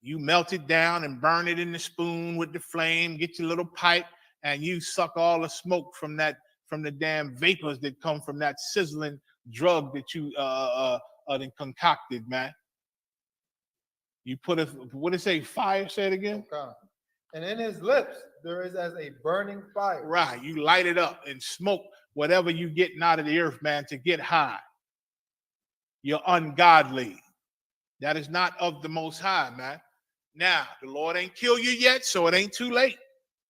You melt it down and burn it in the spoon with the flame. Get your little pipe and you suck all the smoke from the damn vapors that come from that sizzling drug that you then concocted, man. You put what did it say? Fire? Say it again. Okay. And in his lips there is as a burning fire. Right. You light it up and smoke whatever you getting out of the earth, man, to get high. You're ungodly. That is not of the Most High, man. Now, the Lord ain't killed you yet, so it ain't too late.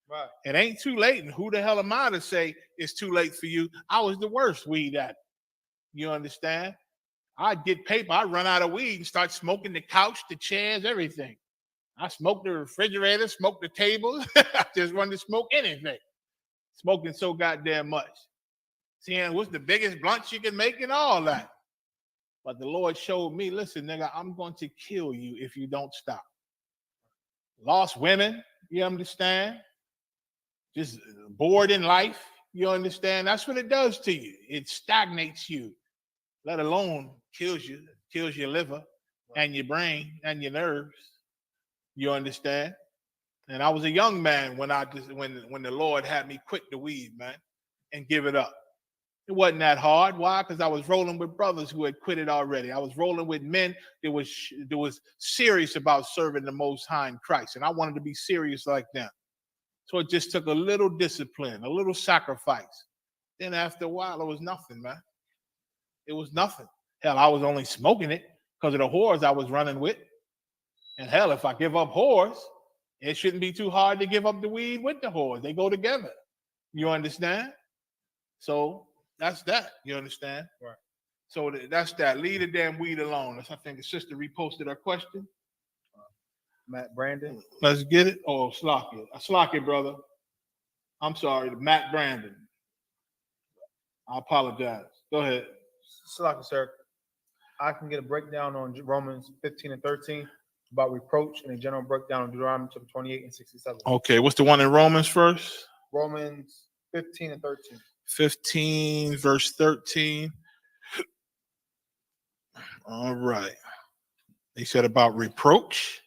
Right. It ain't too late. And who the hell am I to say it's too late for you? I was the worst weed addict. You understand? I'd get paper. I'd run out of weed and start smoking the couch, the chairs, everything. I smoked the refrigerator, smoked the tables. I just wanted to smoke anything. Smoking so goddamn much. Seeing what's the biggest blunts you can make and all that. But the Lord showed me, listen, nigga, I'm going to kill you if you don't stop. Lost women, you understand? Just bored in life, you understand? That's what it does to you. It stagnates you, let alone kills your liver and your brain and your nerves. You understand? And I was a young man when the Lord had me quit the weed, man, and give it up. It wasn't that hard. Why? Because I was rolling with brothers who had quit it already. I was rolling with men that was serious about serving the Most High in Christ, and I wanted to be serious like them. So it just took a little discipline, a little sacrifice. Then after a while, it was nothing, man. It was nothing. Hell, I was only smoking it because of the whores I was running with. And hell, if I give up whores, it shouldn't be too hard to give up the weed with the whores. They go together. You understand? So that's that. You understand? Right. So that's that. Leave the damn weed alone. I think the sister reposted her question. Matt Brandon. Let's get it. Oh, Slocky, brother. I'm sorry, Matt Brandon. I apologize. Go ahead. Slocky, sir. I can get a breakdown on Romans 15 and 13 about reproach and a general breakdown on Deuteronomy chapter 28 and 67. Okay, what's the one in Romans first? Romans 15 and 13. 15, verse 13. All right. They said about reproach.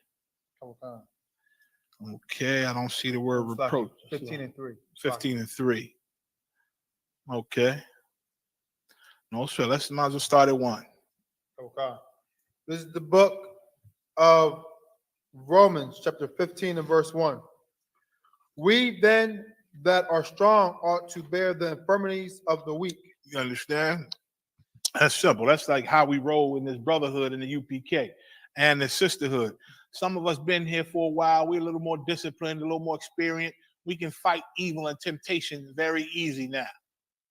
Okay, I don't see the word reproach. 15 and 3. 15 and 3. Okay. No, sir. Might as well start at 1. Okay. This is the book of Romans, chapter 15 and verse 1. We then that are strong ought to bear the infirmities of the weak. You understand? That's simple. That's like how we roll in this brotherhood in the UPK and the sisterhood. Some of us been here for a while. We're a little more disciplined, a little more experienced. We can fight evil and temptation very easy now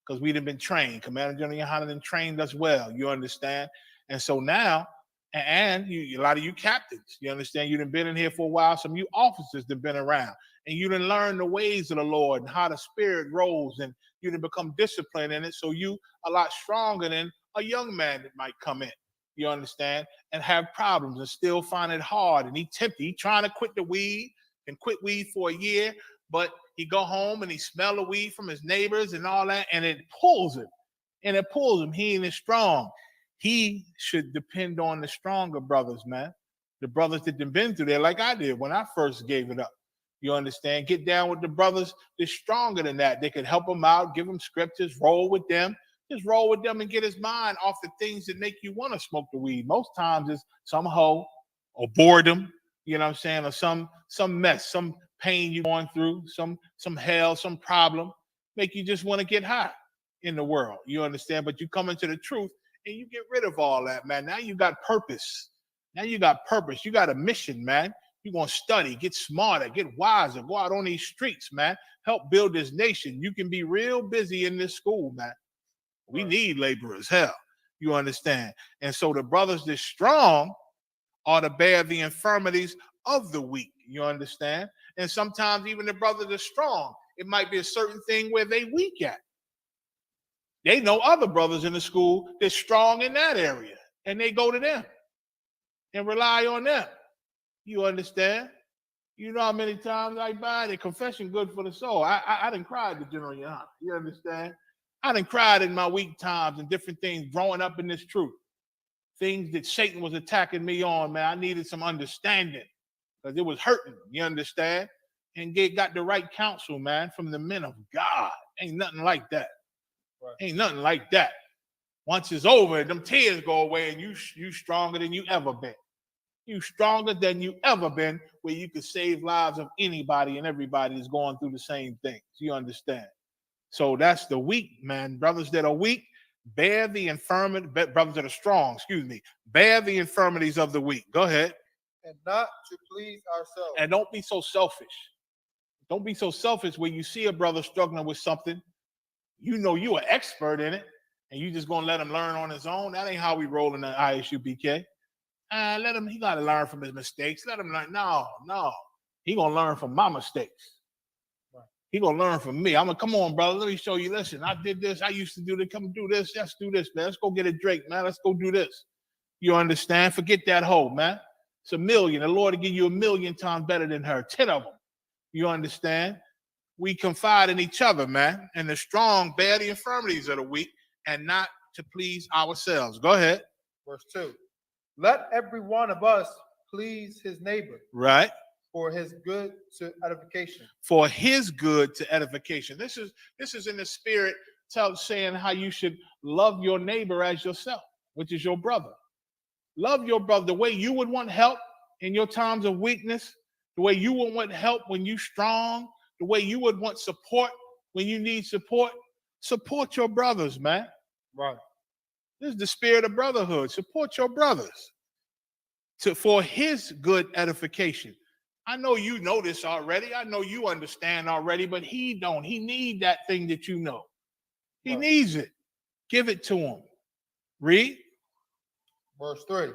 because we've been trained. Commander General Yohanan trained us well. You understand? And so now, and a lot of you captains, you understand? You've been in here for a while. Some of you officers have been around. And you didn't learn the ways of the Lord and how the Spirit rolls, and you didn't become disciplined in it. So you a lot stronger than a young man that might come in, you understand, and have problems and still find it hard. And he trying to quit the weed and quit weed for a year, but he go home and he smell the weed from his neighbors and all that, and it pulls him. He ain't as strong. He should depend on the stronger brothers, man. The brothers that have been through there like I did when I first gave it up. You understand? Get down with the brothers that's stronger than that. They can help him out, give him scriptures, roll with them. Just roll with them and get his mind off the things that make you want to smoke the weed. Most times it's some hoe or boredom, you know what I'm saying, or some mess, some pain you're going through, some hell, some problem, make you just want to get high in the world. You understand? But you come into the truth and you get rid of all that, man. Now you got purpose. You got a mission, man. You're going to study, get smarter, get wiser, go out on these streets, man. Help build this nation. You can be real busy in this school, man. We need laborers, hell. You understand? And so the brothers that's strong are to bear the infirmities of the weak. You understand? And sometimes even the brothers are strong. It might be a certain thing where they weak at. They know other brothers in the school that's strong in that area, and they go to them and rely on them. You understand? You know how many times I buy the confession good for the soul. I done cried to General Yohanan. You understand? I done cried in my weak times and different things growing up in this truth. Things that Satan was attacking me on, man. I needed some understanding because it was hurting. You understand? And got the right counsel, man, from the men of God. Ain't nothing like that. Right. Ain't nothing like that. Once it's over, them tears go away and you stronger than you ever been. You stronger than you ever been, where you can save lives of anybody and everybody that's going through the same things. You understand? So that's the weak, man. Brothers that are weak, bear the infirmity. Brothers that are strong, bear the infirmities of the weak. Go ahead. And not to please ourselves. And don't be so selfish. Don't be so selfish when you see a brother struggling with something. You know you're an expert in it, and you just gonna let him learn on his own. That ain't how we roll in the ISUPK. Let him, he got to learn from his mistakes. Let him learn. No. He going to learn from my mistakes. Right. He gonna learn from me. I'm gonna come on, brother. Let me show you. Listen, I did this. I used to do this. Come do this. Let's do this, man. Let's go get a drink, man. Let's go do this. You understand? Forget that hoe, man. It's a million. The Lord will give you 1,000,000 times better than her. 10 of them. You understand? We confide in each other, man. And the strong bear the infirmities of the weak and not to please ourselves. Go ahead. Verse 2. Let every one of us please his neighbor. Right. For his good to edification. For his good to edification. This is in the spirit saying how you should love your neighbor as yourself, which is your brother. Love your brother the way you would want help in your times of weakness, the way you would want help when you're strong, the way you would want support when you need support. Support your brothers, man. Right. This is the spirit of brotherhood. Support your brothers for his good edification. I know you know this already. I know you understand already, but he don't. He need that thing that you know. He needs it. Give it to him. Read. Verse 3.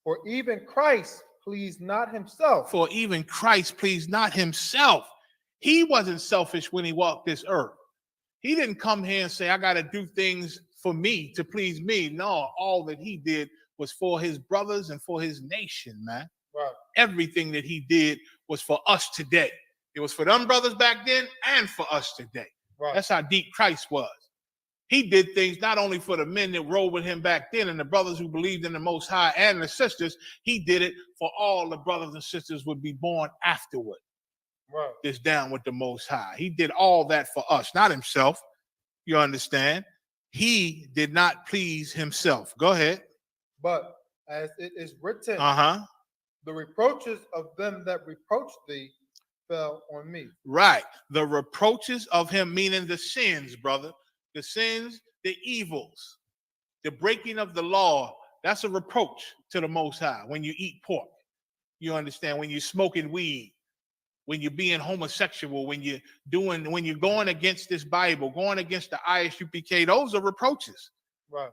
For even Christ pleased not himself. For even Christ pleased not himself. He wasn't selfish when he walked this earth. He didn't come here and say, I got to do things for me to please me. No, all that he did was for his brothers and for his nation, man. Right. Everything that he did was for us today. It was for them brothers back then and for us today. Right. That's how deep Christ was. He did things not only for the men that rode with him back then and the brothers who believed in the Most High and the sisters. He did it for all the brothers and sisters would be born afterward. Right. This down with the Most High. He did all that for us, not himself. You understand? He did not please himself. Go ahead. But as it is written, the reproaches of them that reproached thee fell on me. Right. The reproaches of him, meaning the sins, brother. The sins, the evils, the breaking of the law. That's a reproach to the Most High. When you eat pork, you understand? When you're smoking weed, when you're being homosexual, when you're going against this Bible, going against the ISUPK, those are reproaches. Right.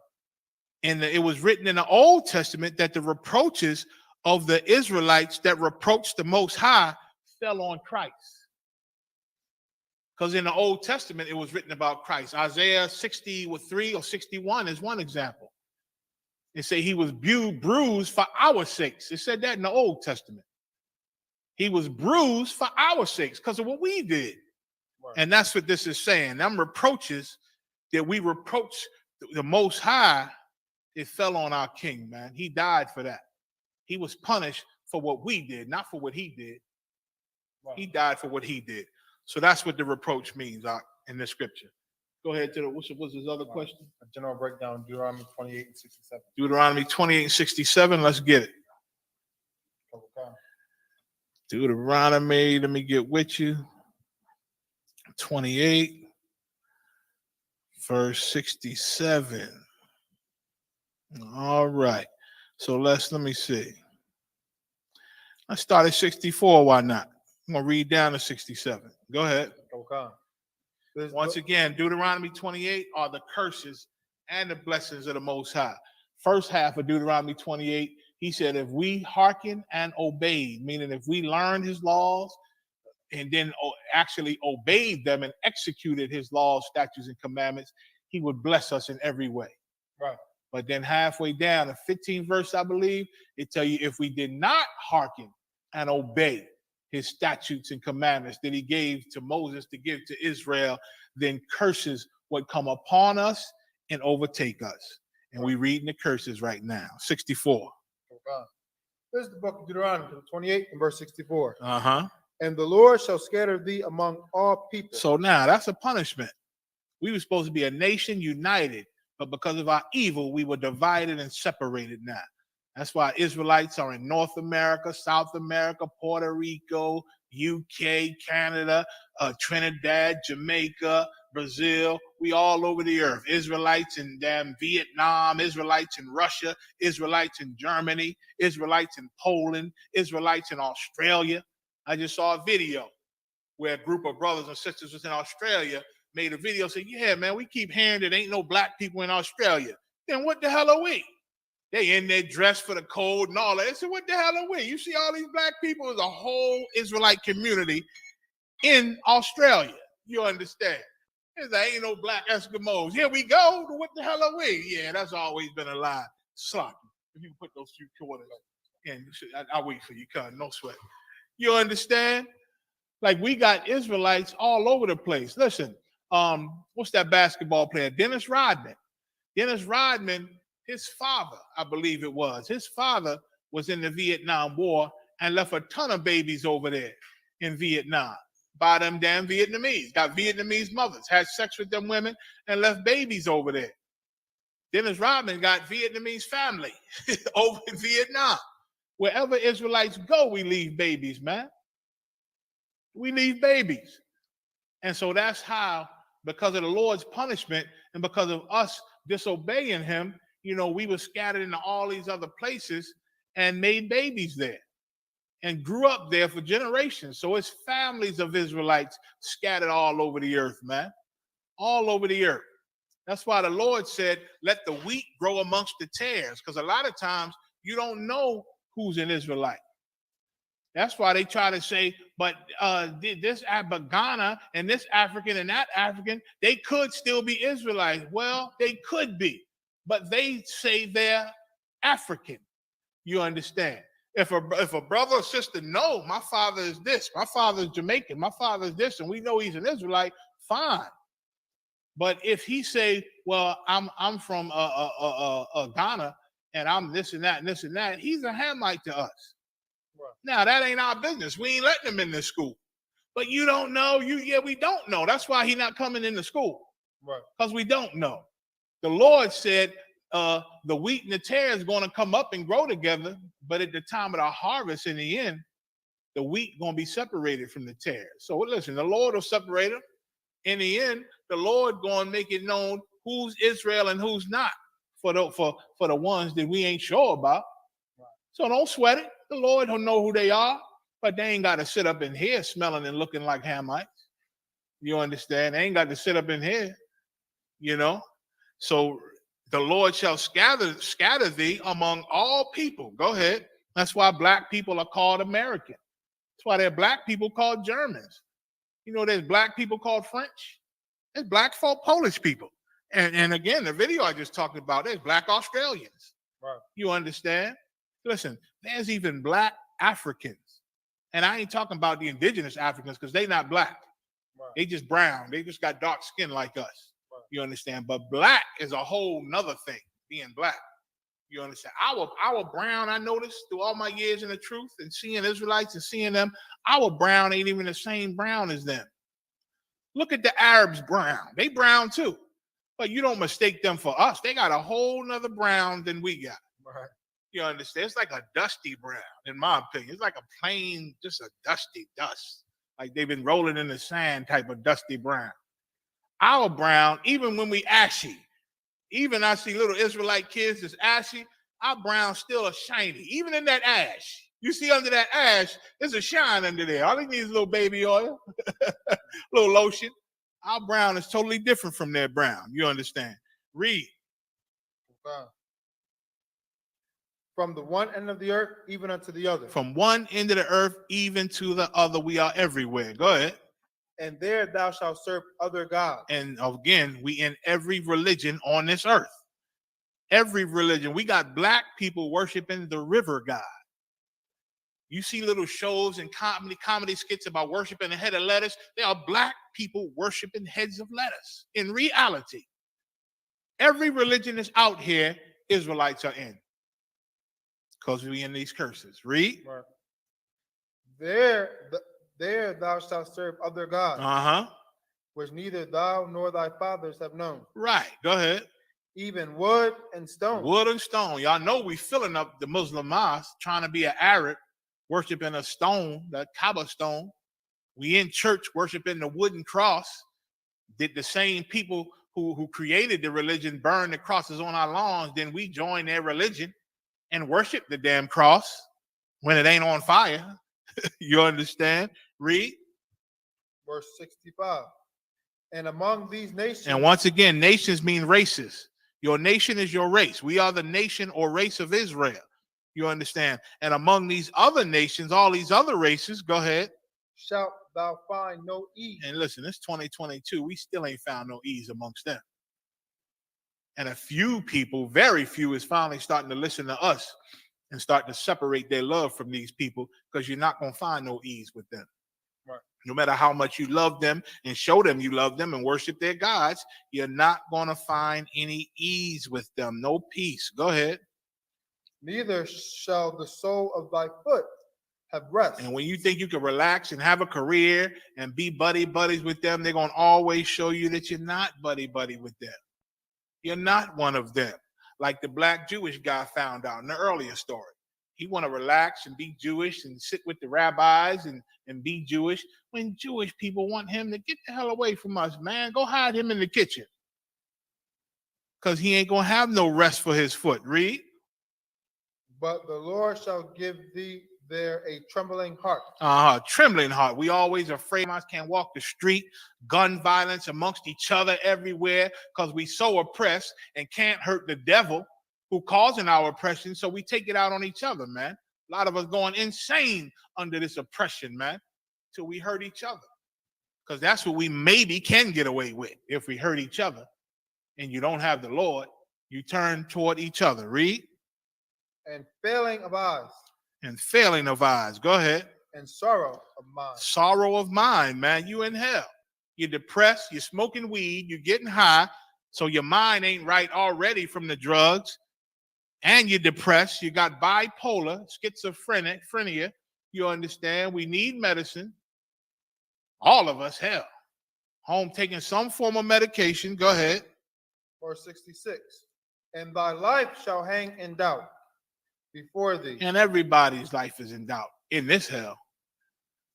And it was written in the Old Testament that the reproaches of the Israelites that reproached the Most High fell on Christ. Because in the Old Testament, it was written about Christ. Isaiah 63 or 61 is one example. It said he was bruised for our sakes. It said that in the Old Testament. He was bruised for our sakes because of what we did. Right. And that's what this is saying. Them reproaches that we reproach the Most High, it fell on our King, man. He died for that. He was punished for what we did, not for what he did. Right. He died for what he did. So that's what the reproach means in the scripture. Go ahead to what's his other question? A general breakdown, Deuteronomy 28 and 67. Deuteronomy 28 and 67. Let's get it. Okay. Deuteronomy, let me get with you. 28, verse 67. All right. So let me see. Let's start at 64. Why not? I'm going to read down to 67. Go ahead. Okay. Once again, Deuteronomy 28 are the curses and the blessings of the Most High. First half of Deuteronomy 28, he said, if we hearken and obeyed, meaning if we learned his laws and then actually obeyed them and executed his laws, statutes, and commandments, he would bless us in every way. Right. But then halfway down, the 15th verse, I believe, it tell you if we did not hearken and obey his statutes and commandments that he gave to Moses to give to Israel, then curses would come upon us and overtake us. And we reading the curses right now. 64. This is the book of Deuteronomy 28 and verse 64. And the Lord shall scatter thee among all people. So now that's a punishment. We were supposed to be a nation united, but because of our evil, we were divided and separated now. That's why Israelites are in North America, South America, Puerto Rico, UK, Canada, Trinidad, Jamaica, Brazil. We all over the earth. Israelites in damn Vietnam, Israelites in Russia, Israelites in Germany, Israelites in Poland, Israelites in Australia. I just saw a video where a group of brothers and sisters was in Australia made a video saying, yeah, man, we keep hearing that ain't no black people in Australia. Then what the hell are we? They in there dressed for the cold and all that. I said, what the hell are we? You see all these black people, there's a whole Israelite community in Australia. You understand? It's like, ain't no black Eskimos. Here we go. What the hell are we? Yeah, that's always been a lie. Sloppy. If you can put those 3 quarters in, I'll wait for you, cuz. No sweat. You understand? Like, we got Israelites all over the place. Listen, what's that basketball player? Dennis Rodman. Dennis Rodman, his father, I believe it was, his father was in the Vietnam War and left a ton of babies over there in Vietnam by them damn Vietnamese. Got Vietnamese mothers, had sex with them women, and left babies over there. Dennis Rodman got Vietnamese family over in Vietnam. Wherever Israelites go, we leave babies, man. We leave babies. And so that's how, because of the Lord's punishment and because of us disobeying him, you know, we were scattered into all these other places and made babies there and grew up there for generations. So it's families of Israelites scattered all over the earth, man. All over the earth. That's why the Lord said, let the wheat grow amongst the tares, because a lot of times you don't know who's an Israelite. That's why they try to say, but this Ghana and this African and that African, they could still be Israelites. Well, they could be, but they say they're African. You understand? If a brother or sister, no, my father is this, my father is Jamaican, my father is this, and we know he's an Israelite, fine. But if he say, well, I'm from Ghana and I'm this and that and this and that, he's a Hamite to us. Now, that ain't our business. We ain't letting him in this school. But you don't know. We don't know. That's why he's not coming into school. Right. Because we don't know. The Lord said the wheat and the tare is going to come up and grow together, but at the time of the harvest, in the end, the wheat going to be separated from the tare. So listen, the Lord will separate them. In the end, the Lord going to make it known who's Israel and who's not for the ones that we ain't sure about. Right. So don't sweat it. The Lord will know who they are, but they ain't got to sit up in here smelling and looking like Hamites. You understand? They ain't got to sit up in here, you know. So the Lord shall scatter thee among all people. Go ahead. That's why black people are called American. That's why there are black people called Germans. You know, there's black people called French. There's black folk Polish people. And again, the video I just talked about, there's black Australians. Right. You understand? Listen, there's even black Africans. And I ain't talking about the indigenous Africans because they not black. Right. They just brown. They just got dark skin like us. Right. You understand? But black is a whole nother thing, being black. You understand? Our brown, I noticed through all my years in the truth and seeing Israelites and seeing them, our brown ain't even the same brown as them. Look at the Arabs brown. They brown too. But you don't mistake them for us. They got a whole nother brown than we got. Right. You understand? It's like a dusty brown, in my opinion. It's like a plain, just a dusty dust. Like they've been rolling in the sand type of dusty brown. Our brown, even when we ashy, even I see little Israelite kids that's ashy, our brown still a shiny. Even in that ash. You see under that ash, there's a shine under there. All they need is a little baby oil, a little lotion. Our brown is totally different from their brown. You understand? Read. Wow. From the one end of the earth, even unto the other. From one end of the earth, even to the other, we are everywhere. Go ahead. And there thou shalt serve other gods. And again, we in every religion on this earth. Every religion. We got black people worshiping the river god. You see little shows and comedy skits about worshiping a head of lettuce. There are black people worshiping heads of lettuce. In reality, every religion that's out here, Israelites are in. Because we in these curses. Read. Right. There thou shalt serve other gods, which neither thou nor thy fathers have known. Right. Go ahead. Even wood and stone. Wood and stone. Y'all know we filling up the Muslim mosque, trying to be an Arab, worshiping a stone, the Kaaba stone. We in church worshiping the wooden cross. Did the same people who created the religion burn the crosses on our lawns, then we join their religion and worship the damn cross when it ain't on fire. You understand? Read. Verse 65. And among these nations. And once again, nations mean races. Your nation is your race. We are the nation or race of Israel. You understand? And among these other nations, all these other races, go ahead. Shalt thou find no ease. And listen, it's 2022. We still ain't found no ease amongst them. And a few people, very few, is finally starting to listen to us and start to separate their love from these people, because you're not going to find no ease with them. Right. No matter how much you love them and show them you love them and worship their gods, you're not going to find any ease with them. No peace. Go ahead. Neither shall the sole of thy foot have rest. And when you think you can relax and have a career and be buddies with them, they're going to always show you that you're not buddy with them. You're not one of them. Like the black Jewish guy found out in the earlier story. He want to relax and be Jewish and sit with the rabbis and be Jewish, when Jewish people want him to get the hell away from us, man. Go hide him in the kitchen, because he ain't going to have no rest for his foot. Read. But the Lord shall give thee there a trembling heart. Trembling heart. We always afraid. I can't walk the street. Gun violence amongst each other everywhere, because we so oppressed and can't hurt the devil who causing our oppression. So we take it out on each other, man. A lot of us going insane under this oppression, man, till we hurt each other. Because that's what we maybe can get away with. If we hurt each other and you don't have the Lord, you turn toward each other. Read. And failing of eyes. And failing of eyes. Go ahead. And sorrow of mind. Sorrow of mind, man. You in hell. You're depressed. You're smoking weed. You're getting high. So your mind ain't right already from the drugs. And you're depressed. You got bipolar, schizophrenia. You understand? We need medicine. All of us, hell. Home taking some form of medication. Go ahead. Verse 66. And thy life shall hang in doubt before thee. And everybody's life is in doubt in this hell.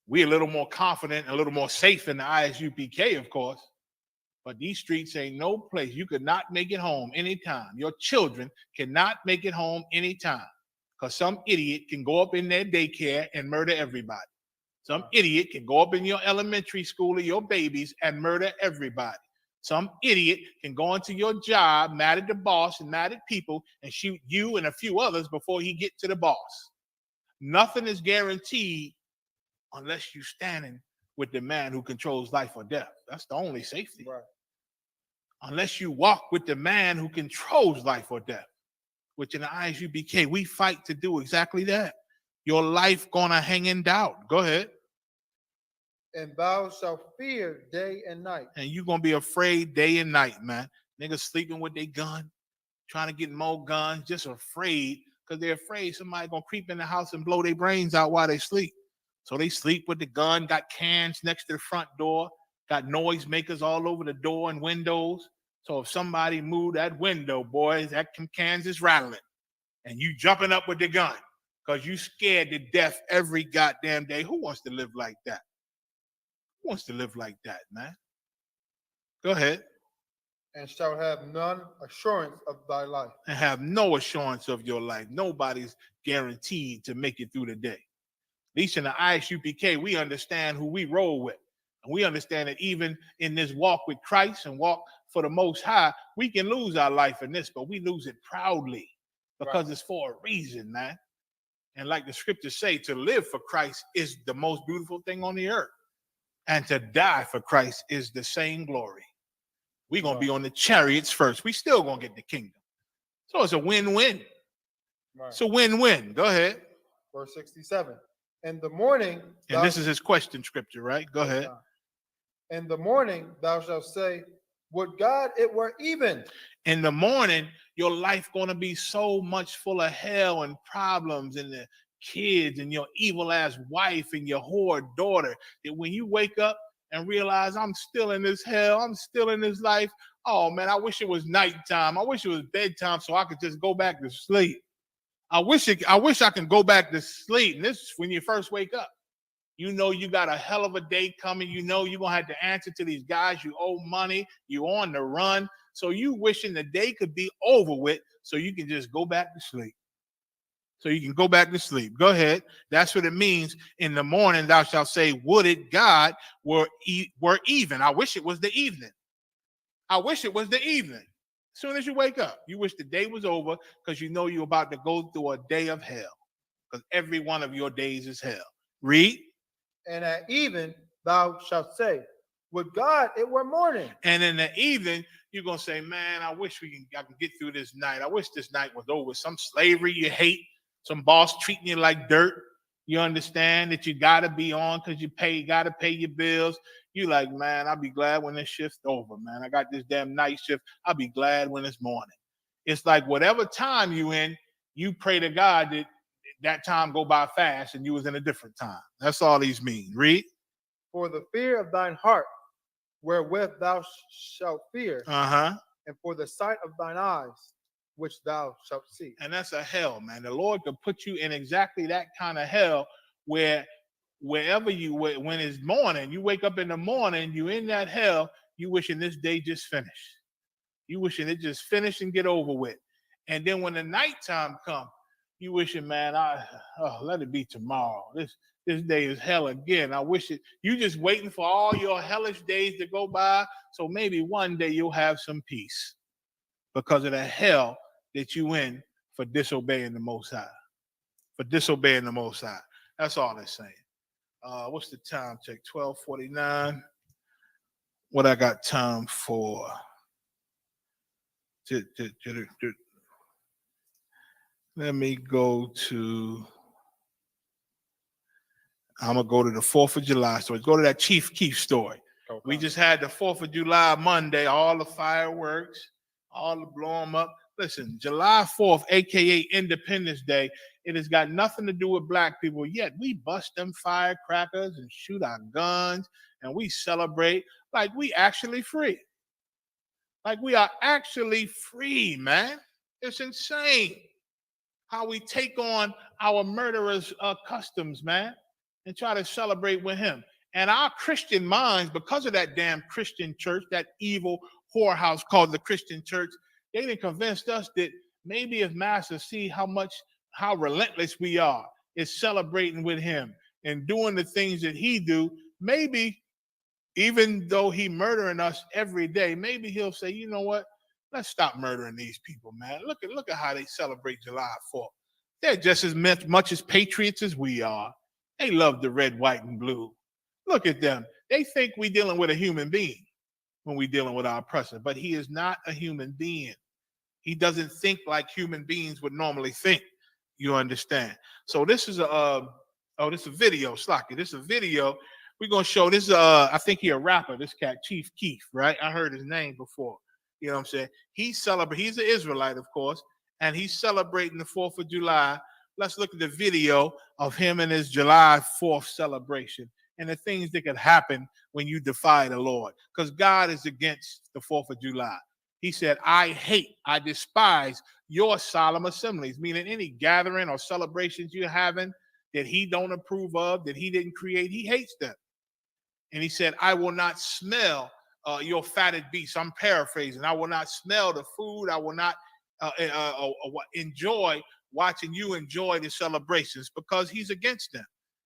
We're a little more confident, a little more safe in the ISUPK, of course. But these streets ain't no place. You could not make it home anytime. Your children cannot make it home anytime, because some idiot can go up in their daycare and murder everybody. Some idiot can go up in your elementary school of your babies and murder everybody. Some idiot can go into your job, mad at the boss and mad at people, and shoot you and a few others before he get to the boss. Nothing is guaranteed unless you're standing with the man who controls life or death. That's the only safety. Right. Unless you walk with the man who controls life or death, which in the ISUPK, we fight to do exactly that. Your life gonna hang in doubt. Go ahead. And thou shalt fear day and night. And you're gonna be afraid day and night, man. Niggas sleeping with their gun, trying to get more guns, just afraid, because they're afraid somebody gonna creep in the house and blow their brains out while they sleep. So they sleep with the gun, got cans next to the front door, got noise makers all over the door and windows. So if somebody move that window, boys, that cans is rattling. And you jumping up with the gun because you scared to death every goddamn day. Who wants to live like that? Who wants to live like that, man? Go ahead. And shalt have none assurance of thy life. And have no assurance of your life. Nobody's guaranteed to make it through the day. At least in the ISUPK, we understand who we roll with. And we understand that even in this walk with Christ and walk for the Most High, we can lose our life in this, but we lose it proudly because it's for a reason, man. And like the scriptures say, to live for Christ is the most beautiful thing on the earth. And to die for Christ is the same glory. We're going to be on the chariots first. We still going to get the kingdom. So it's a win-win. Right. It's a win-win. Go ahead. Verse 67. In the morning. And this is his question scripture, right? Go ahead. In the morning thou shalt say, would God it were even. In the morning, your life going to be so much full of hell and problems and the kids and your evil ass wife and your whore daughter, that when you wake up and realize I'm still in this hell, I'm still in this life. Oh man, I wish it was nighttime. I wish it was bedtime so I could just go back to sleep. I wish I can go back to sleep. And this is when you first wake up. You know you got a hell of a day coming. You know you're going to have to answer to these guys. You owe money. You on the run. So you wishing the day could be over with so you can just go back to sleep. So you can go back to sleep. Go ahead. That's what it means. In the morning thou shalt say, would it God were even. I wish it was the evening. I wish it was the evening. As soon as you wake up, you wish the day was over because you know you're about to go through a day of hell. Because every one of your days is hell. Read. And at even thou shalt say, would God it were morning. And in the evening, you're going to say, man, I wish I can get through this night. I wish this night was over. Some slavery you hate, some boss treating you like dirt. You understand that you got to be on because you got to pay your bills. You like, man, I'll be glad when this shift's over, man. I got this damn night shift. I'll be glad when it's morning. It's like whatever time you in, you pray to God that that time go by fast and you was in a different time. That's all these mean. Read. For the fear of thine heart, wherewith thou shalt fear, and for the sight of thine eyes, which thou shalt see. And that's a hell, man. The Lord could put you in exactly that kind of hell where wherever when it's morning, you wake up in the morning, you in that hell, you wishing this day just finished. You wishing it just finished and get over with. And then when the nighttime comes, you wishing, man, let it be tomorrow. This day is hell again. I wish it. You just waiting for all your hellish days to go by, so maybe one day you'll have some peace because of the hell that you in for disobeying the Most High. For disobeying the Most High. That's all they're saying. What's the time check? 12:49. What I got time for? Let me go to. I'm gonna go to the 4th of July story. Go to that Chief Keef story. Okay. We just had the 4th of July Monday, all the fireworks, all the blow them up. Listen, July 4th, aka Independence Day, it has got nothing to do with black people, yet we bust them firecrackers and shoot our guns and we celebrate like we actually free. Like we are actually free, man. It's insane how we take on our murderers' customs, man, and try to celebrate with him. And our Christian minds, because of that damn Christian church, that evil whorehouse called the Christian church, they done convinced us that maybe if Master see how relentless we are is celebrating with him and doing the things that he do, maybe even though he murdering us every day, maybe he'll say, you know what? Let's stop murdering these people, man. Look at how they celebrate July 4th. They're just as much as patriots as we are. They love the red, white, and blue. Look at them. They think we're dealing with a human being when we're dealing with our oppressor, but he is not a human being. He doesn't think like human beings would normally think. You understand? So this is a video, Slocky. This is a video. We're gonna show this. I think he's a rapper. This cat, Chief Keef, right? I heard his name before. You know what I'm saying? He's an Israelite, of course, and he's celebrating the 4th of July. Let's look at the video of him and his July 4th celebration and the things that could happen when you defy the Lord. Because God is against the 4th of July. He said, I despise your solemn assemblies, meaning any gathering or celebrations you're having that he don't approve of, that he didn't create, he hates them. And he said, I will not smell your fatted beasts. I'm paraphrasing. I will not smell the food. I will not enjoy watching you enjoy the celebrations because he's against them.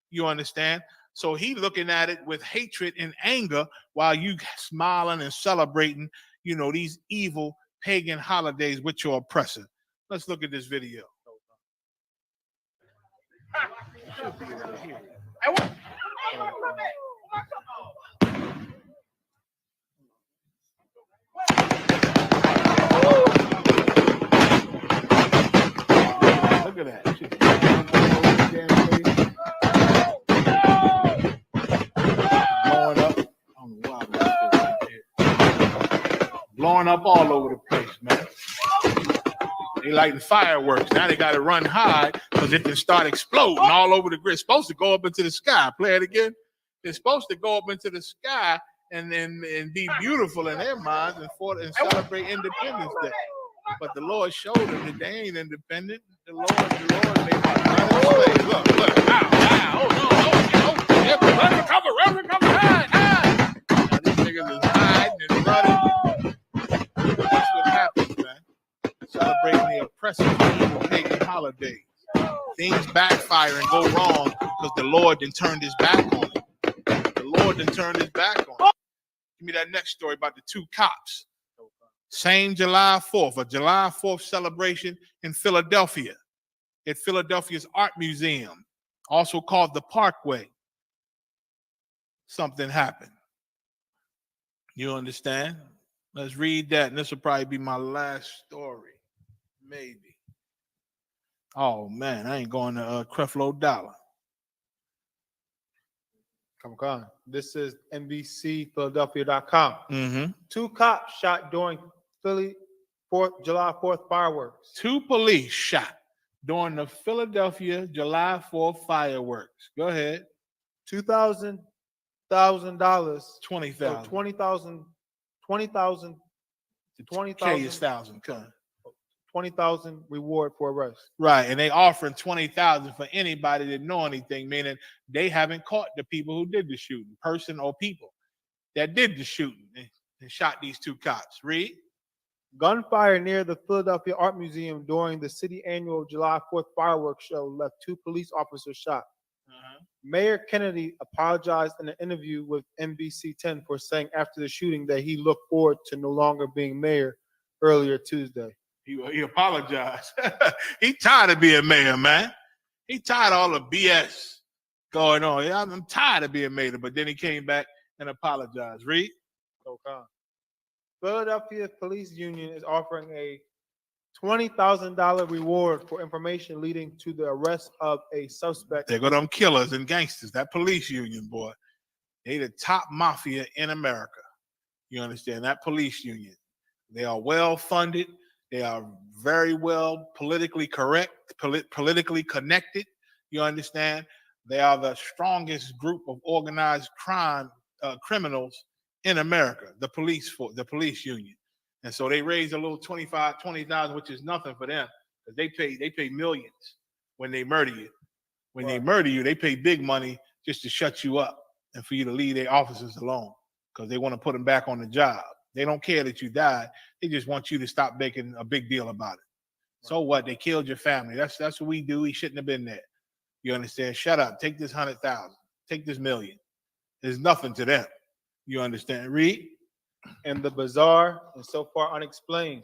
You understand? So he looking at it with hatred and anger while you smiling and celebrating, you know, these evil pagan holidays with your oppressor. Let's look at this video. Look at that. Blowing up. I don't know why blowing up all over the place, man. They lighting fireworks. Now they got to run high because it can start exploding all over the grid. It's supposed to go up into the sky. Play it again. It's supposed to go up into the sky and be beautiful in their minds and celebrate Independence Day. But the Lord showed them that they ain't independent. The Lord made them run away. Look. Ow. Run, recover, hide. Now these niggas is hiding and running. That's what happens, man. Celebrating the oppressive evil pagan holidays. Things backfire and go wrong because the Lord then turned his back on it. Give me that next story about the two cops. Same July 4th, a July 4th celebration in Philadelphia, at Philadelphia's Art Museum, also called the Parkway. something happened. You understand? Let's read that, and this will probably be my last story. Maybe. Oh, man, I ain't going to Creflo Dollar. Come on. This is NBCPhiladelphia.com. Mm-hmm. 2 cops shot during July 4th fireworks. 2 police shot during the Philadelphia July 4th fireworks. Go ahead. $2,000, $20,000. 20,000 K is thousand. 20,000 reward for arrest. Right, and they offering 20,000 for anybody that know anything, meaning they haven't caught the people who did the shooting, person or people that did the shooting and shot these 2 cops. Read. Gunfire near the Philadelphia Art Museum during the city annual July 4th fireworks show left 2 police officers shot. Mayor Kennedy apologized in an interview with NBC 10 for saying after the shooting that he looked forward to no longer being mayor earlier Tuesday. He apologized. He tired of being mayor, man. He tired of all the BS going on. Yeah, I'm tired of being mayor, but then he came back and apologized. Read. Okay. Philadelphia Police Union is offering a $20,000 reward for information leading to the arrest of a suspect. They go them killers and gangsters. That police union, boy. They the top mafia in America. You understand? That police union. They are well funded. They are very well politically correct, politically connected. You understand? They are the strongest group of organized crime criminals in America. The police union. And so they raise a little 20,000, which is nothing for them, because they pay millions when they murder you. When they murder you, they pay big money just to shut you up and for you to leave their officers alone, because they want to put them back on the job. They don't care that you died. They just want you to stop making a big deal about it. So what? They killed your family. That's what we do. He shouldn't have been there. You understand? Shut up. Take this 100,000. Take this million. There's nothing to them. You understand? Read. And the bizarre and so far unexplained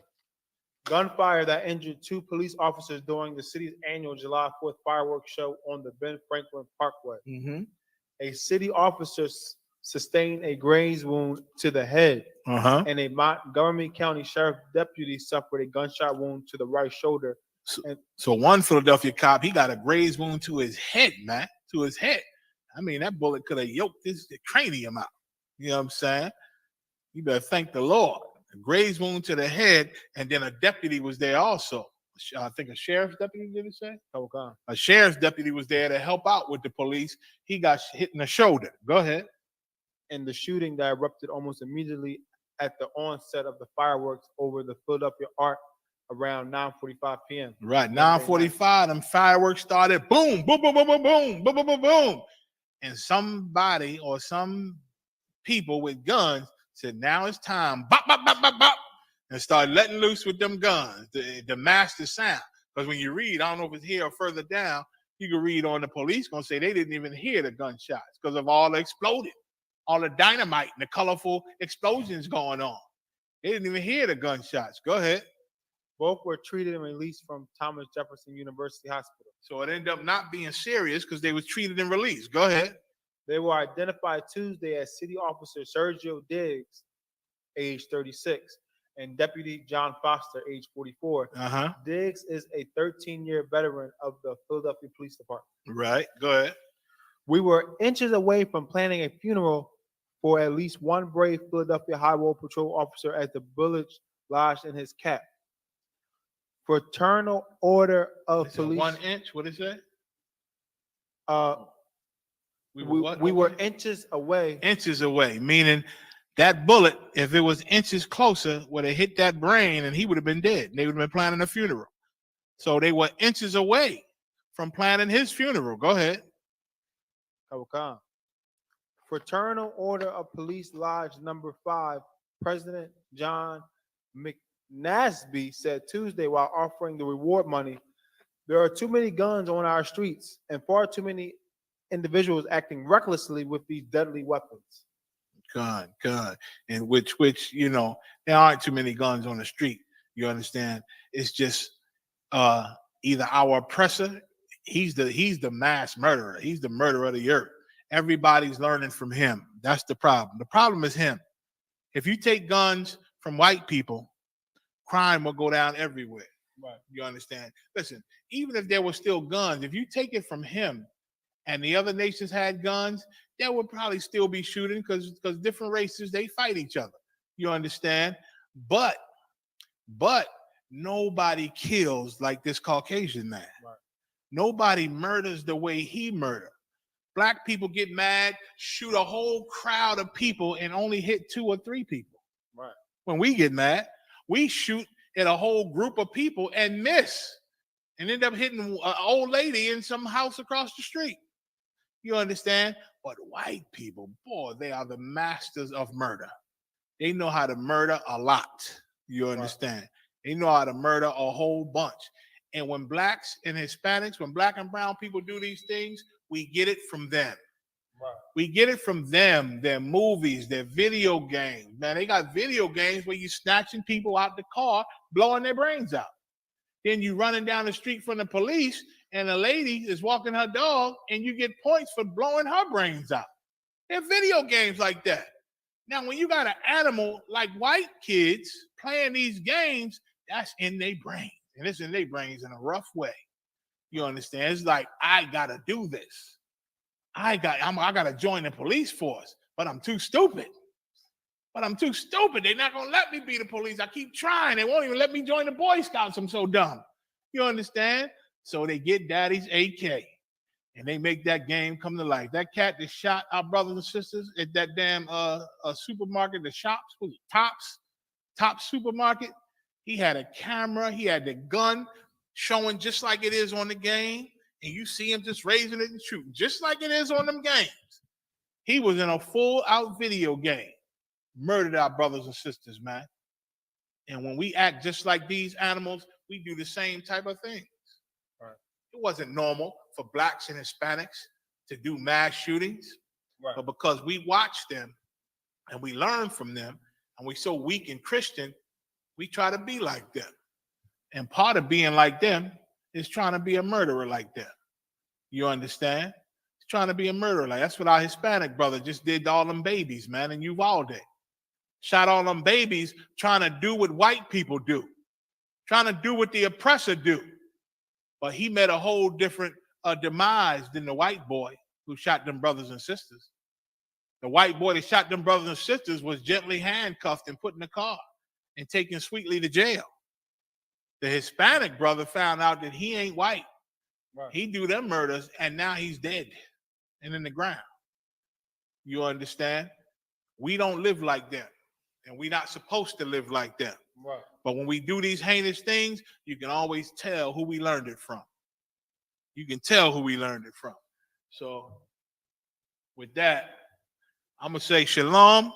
gunfire that injured 2 police officers during the city's annual July 4th fireworks show on the Ben Franklin Parkway. Mm-hmm. A city officer sustained a graze wound to the head, and a Montgomery County Sheriff deputy suffered a gunshot wound to the right shoulder. So one Philadelphia cop, he got a graze wound to his head, man, to his head. I mean, that bullet could have yoked his cranium out. You know what I'm saying? You better thank the Lord. A graze wound to the head, and then a deputy was there also. I think a sheriff's deputy, did it say? Okay. A sheriff's deputy was there to help out with the police. He got hit in the shoulder. Go ahead. And the shooting that erupted almost immediately at the onset of the fireworks over the Philadelphia Art around 9:45 p.m. Right, 9:45, them fireworks started. Boom, boom, boom, boom, boom, boom, boom, boom, boom, boom. And somebody or some people with guns said, now it's time. Bop, bop, bop, bop, bop. And started letting loose with them guns to mask the sound. Because when you read, I don't know if it's here or further down, you can read on the police going to say they didn't even hear the gunshots because of all the exploding. All the dynamite and the colorful explosions going on. They didn't even hear the gunshots. Go ahead. Both were treated and released from Thomas Jefferson University Hospital. So it ended up not being serious because they was treated and released. Go ahead. They were identified Tuesday as City Officer Sergio Diggs, age 36, and Deputy John Foster, age 44. Diggs is a 13-year veteran of the Philadelphia Police Department. Right. Go ahead. We were inches away from planning a funeral for at least one brave Philadelphia Highway Patrol officer as the bullet lodged in his cap. Fraternal Order of Police. 1 inch. What is that? We were inches away. Inches away, meaning that bullet, if it was inches closer, would have hit that brain and he would have been dead. They would have been planning a funeral. So they were inches away from planning his funeral. Go ahead. Okay. Fraternal Order of Police Lodge number 5, President John McNasby said Tuesday while offering the reward money, there are too many guns on our streets and far too many individuals acting recklessly with these deadly weapons. Gun. And which, you know, there aren't too many guns on the street. You understand? It's just either our oppressor, he's the mass murderer. He's the murderer of the earth. Everybody's learning from him. That's the problem. The problem is him. If you take guns from white people, crime will go down everywhere. Right. You understand? Listen, even if there were still guns, if you take it from him and the other nations had guns, there would probably still be shooting because different races, they fight each other. You understand? But nobody kills like this Caucasian man. Right. Nobody murders the way he murdered. Black people get mad, shoot a whole crowd of people and only hit 2 or 3 people. Right. When we get mad, we shoot at a whole group of people and miss and end up hitting an old lady in some house across the street. You understand? But white people, boy, they are the masters of murder. They know how to murder a lot. You understand? Right. They know how to murder a whole bunch. And when blacks and Hispanics, when black and brown people do these things, we get it from them. Right. We get it from them, their movies, their video games. Man, they got video games where you snatching people out the car, blowing their brains out. Then you running down the street from the police and a lady is walking her dog and you get points for blowing her brains out. There are video games like that. Now, when you got an animal like white kids playing these games, that's in their brains. And it's in their brains in a rough way. You understand? It's like, I gotta do this. I gotta join the police force, but I'm too stupid. They're not gonna let me be the police. I keep trying. They won't even let me join the Boy Scouts. I'm so dumb. You understand? So they get daddy's AK and they make that game come to life. That cat that shot our brothers and sisters at that damn supermarket, the shops, was it Tops supermarket? He had a camera, he had the gun showing just like it is on the game, and you see him just raising it and shooting just like it is on them games. He was in a full-out video game, murdered our brothers and sisters, man. And when we act just like these animals, we do the same type of things. Right. It wasn't normal for blacks and Hispanics to do mass shootings, right. But because we watch them and we learn from them, and we're so weak and Christian, we try to be like them. And part of being like them is trying to be a murderer like them. You understand? He's trying to be a murderer. Like that's what our Hispanic brother just did to all them babies, man, in Uvalde. Shot all them babies trying to do what white people do. Trying to do what the oppressor do. But he met a whole different demise than the white boy who shot them brothers and sisters. The white boy that shot them brothers and sisters was gently handcuffed and put in the car and taken sweetly to jail. The Hispanic brother found out that he ain't white. Right. He do them murders and now he's dead and in the ground. You understand? We don't live like them and we're not supposed to live like them. Right. But when we do these heinous things, you can always tell who we learned it from. You can tell who we learned it from. So with that, I'm going to say shalom.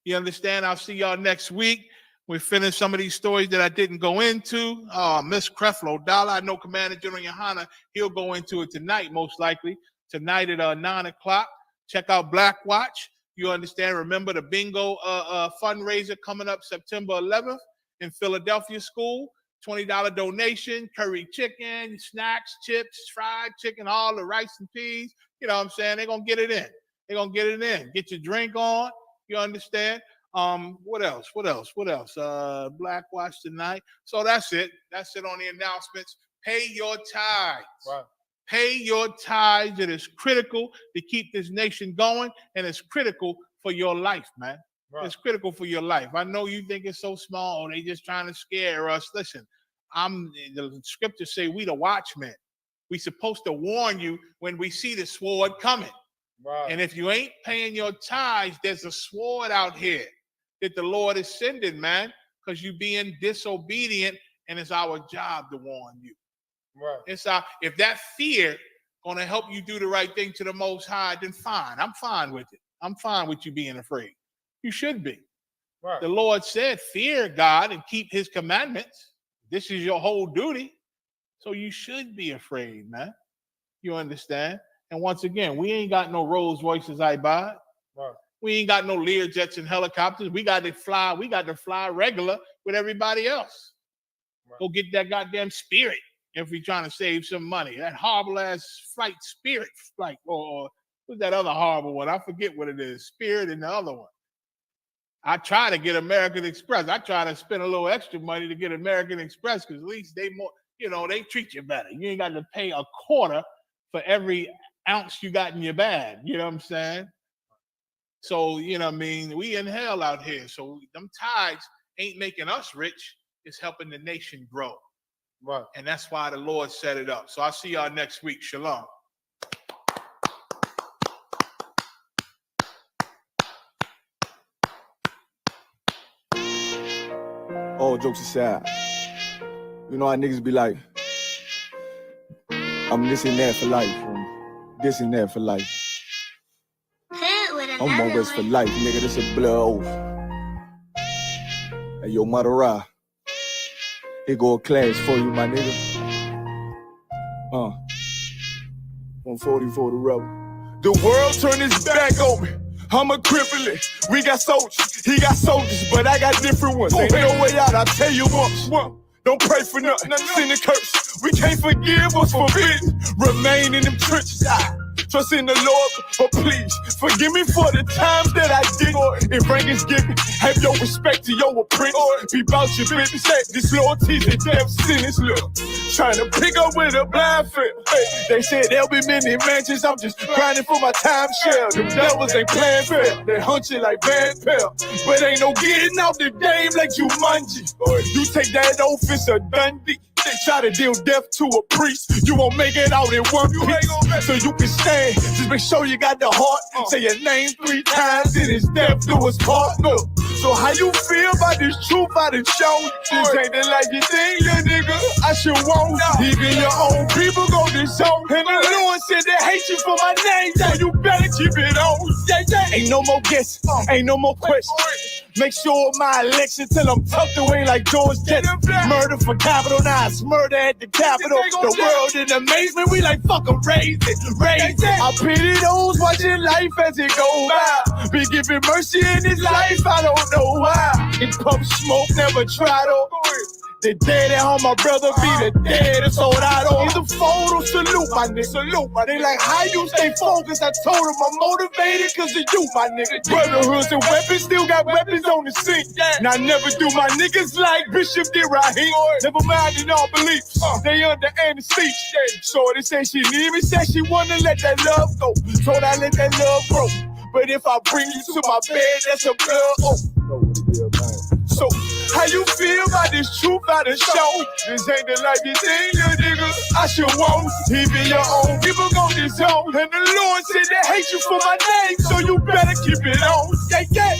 You understand? I'll see y'all next week. We finish some of these stories that I didn't go into. Miss Creflo Dollar, I know Commander General Yohana, he'll go into it tonight, most likely. Tonight at 9 o'clock. Check out Black Watch. You understand? Remember the bingo fundraiser coming up September 11th in Philadelphia School. $20 donation, curry chicken, snacks, chips, fried chicken, all the rice and peas. You know what I'm saying? They're going to get it in. They're going to get it in. Get your drink on. You understand? What else? Black Watch tonight. So that's it. That's it on the announcements. Pay your tithes. Right. Pay your tithes. It is critical to keep this nation going, and it's critical for your life, man. Right. It's critical for your life. I know you think it's so small. They just trying to scare us. Listen, the scriptures say we the watchmen. We supposed to warn you when we see the sword coming. Right. And if you ain't paying your tithes, there's a sword out here that the Lord is sending, man, because you being disobedient, and it's our job to warn you. Right. It's if that fear gonna help you do the right thing to the Most High, then fine. I'm fine with it. I'm fine with you being afraid. You should be. Right. The Lord said, fear God and keep his commandments. This is your whole duty. So you should be afraid, man. You understand? And once again, we ain't got no Rolls Royces I buy. Right. We ain't got no Learjets and helicopters. We got to fly regular with everybody else. Right. Go get that goddamn Spirit if we're trying to save some money. That horrible ass flight Spirit flight, or what's that other horrible one? I forget what it is. Spirit and the other one. I try to get American Express. I try to spend a little extra money to get American Express because at least they more, they treat you better. You ain't got to pay a quarter for every ounce you got in your bag. You know what I'm saying? So, we in hell out here. So them tithes ain't making us rich. It's helping the nation grow. Right. And that's why the Lord set it up. So I'll see y'all next week. Shalom. All jokes aside, you know how niggas be like, I'm this and that for life, this and that for life. I'm on West for life, nigga, this a blood oath. Hey, yo, Mother Ra, here go a class for you, my nigga. 140 for the rebel. The world turned its back on me. I'm a crippling. We got soldiers, he got soldiers, but I got different ones. Ain't no way out, I'll tell you once. Don't pray for nothing, sin and curse. We can't forgive what's forbidden. Remain in them trenches. Trust in the Lord, but please forgive me for the times that I did. If rank is given, have your respect to your apprentice. Be about your business. This loyalty's a death sentence. Look, trying to pick up with a blind foot. They said there'll be many mansions. I'm just grinding for my time share. Them devils ain't playing fair. They hunt you like bad pal, but ain't no getting out the game like Jumanji. You take that oath, it's a Dundee. They try to deal death to a priest. You won't make it out in one piece. So you can stand. Just make sure you got the heart. Say your name 3 times and it's death do us part. Look. So how you feel about this truth I done shown? This ain't the life you think, little nigga. I should want. Even your own people go disown. And the Lord said they hate you for my name. So you better keep it on. Ain't no more guessing. Ain't no more questions. Make sure my election till I'm tucked away like George Jetson. Murder for capital, now it's murder at the Capitol. The world in amazement, we like fuck 'em, raise it. I pity those watching life as it goes by. Be giving mercy in this life, I don't know why. In pump smoke, never try to. The dead at home, my brother be the dead, it's all I don't. In the photo, salute my nigga. They like, how you stay focused? I told them I'm motivated cause of you, my nigga. Brotherhoods and weapons, still got weapons on the scene. Now never do my niggas like Bishop did Raheem. Never mind in all beliefs, they under anesthesia. Shorty said she need me, said she wanna let that love go. Told I let that love grow. But if I bring you to my bed, that's a blood oath. So, how you feel about this truth I done show? This ain't the life you think, little nigga. I should want. Even your own people gon' disown. And the Lord said they hate you for my name, so you better keep it on. Yeah.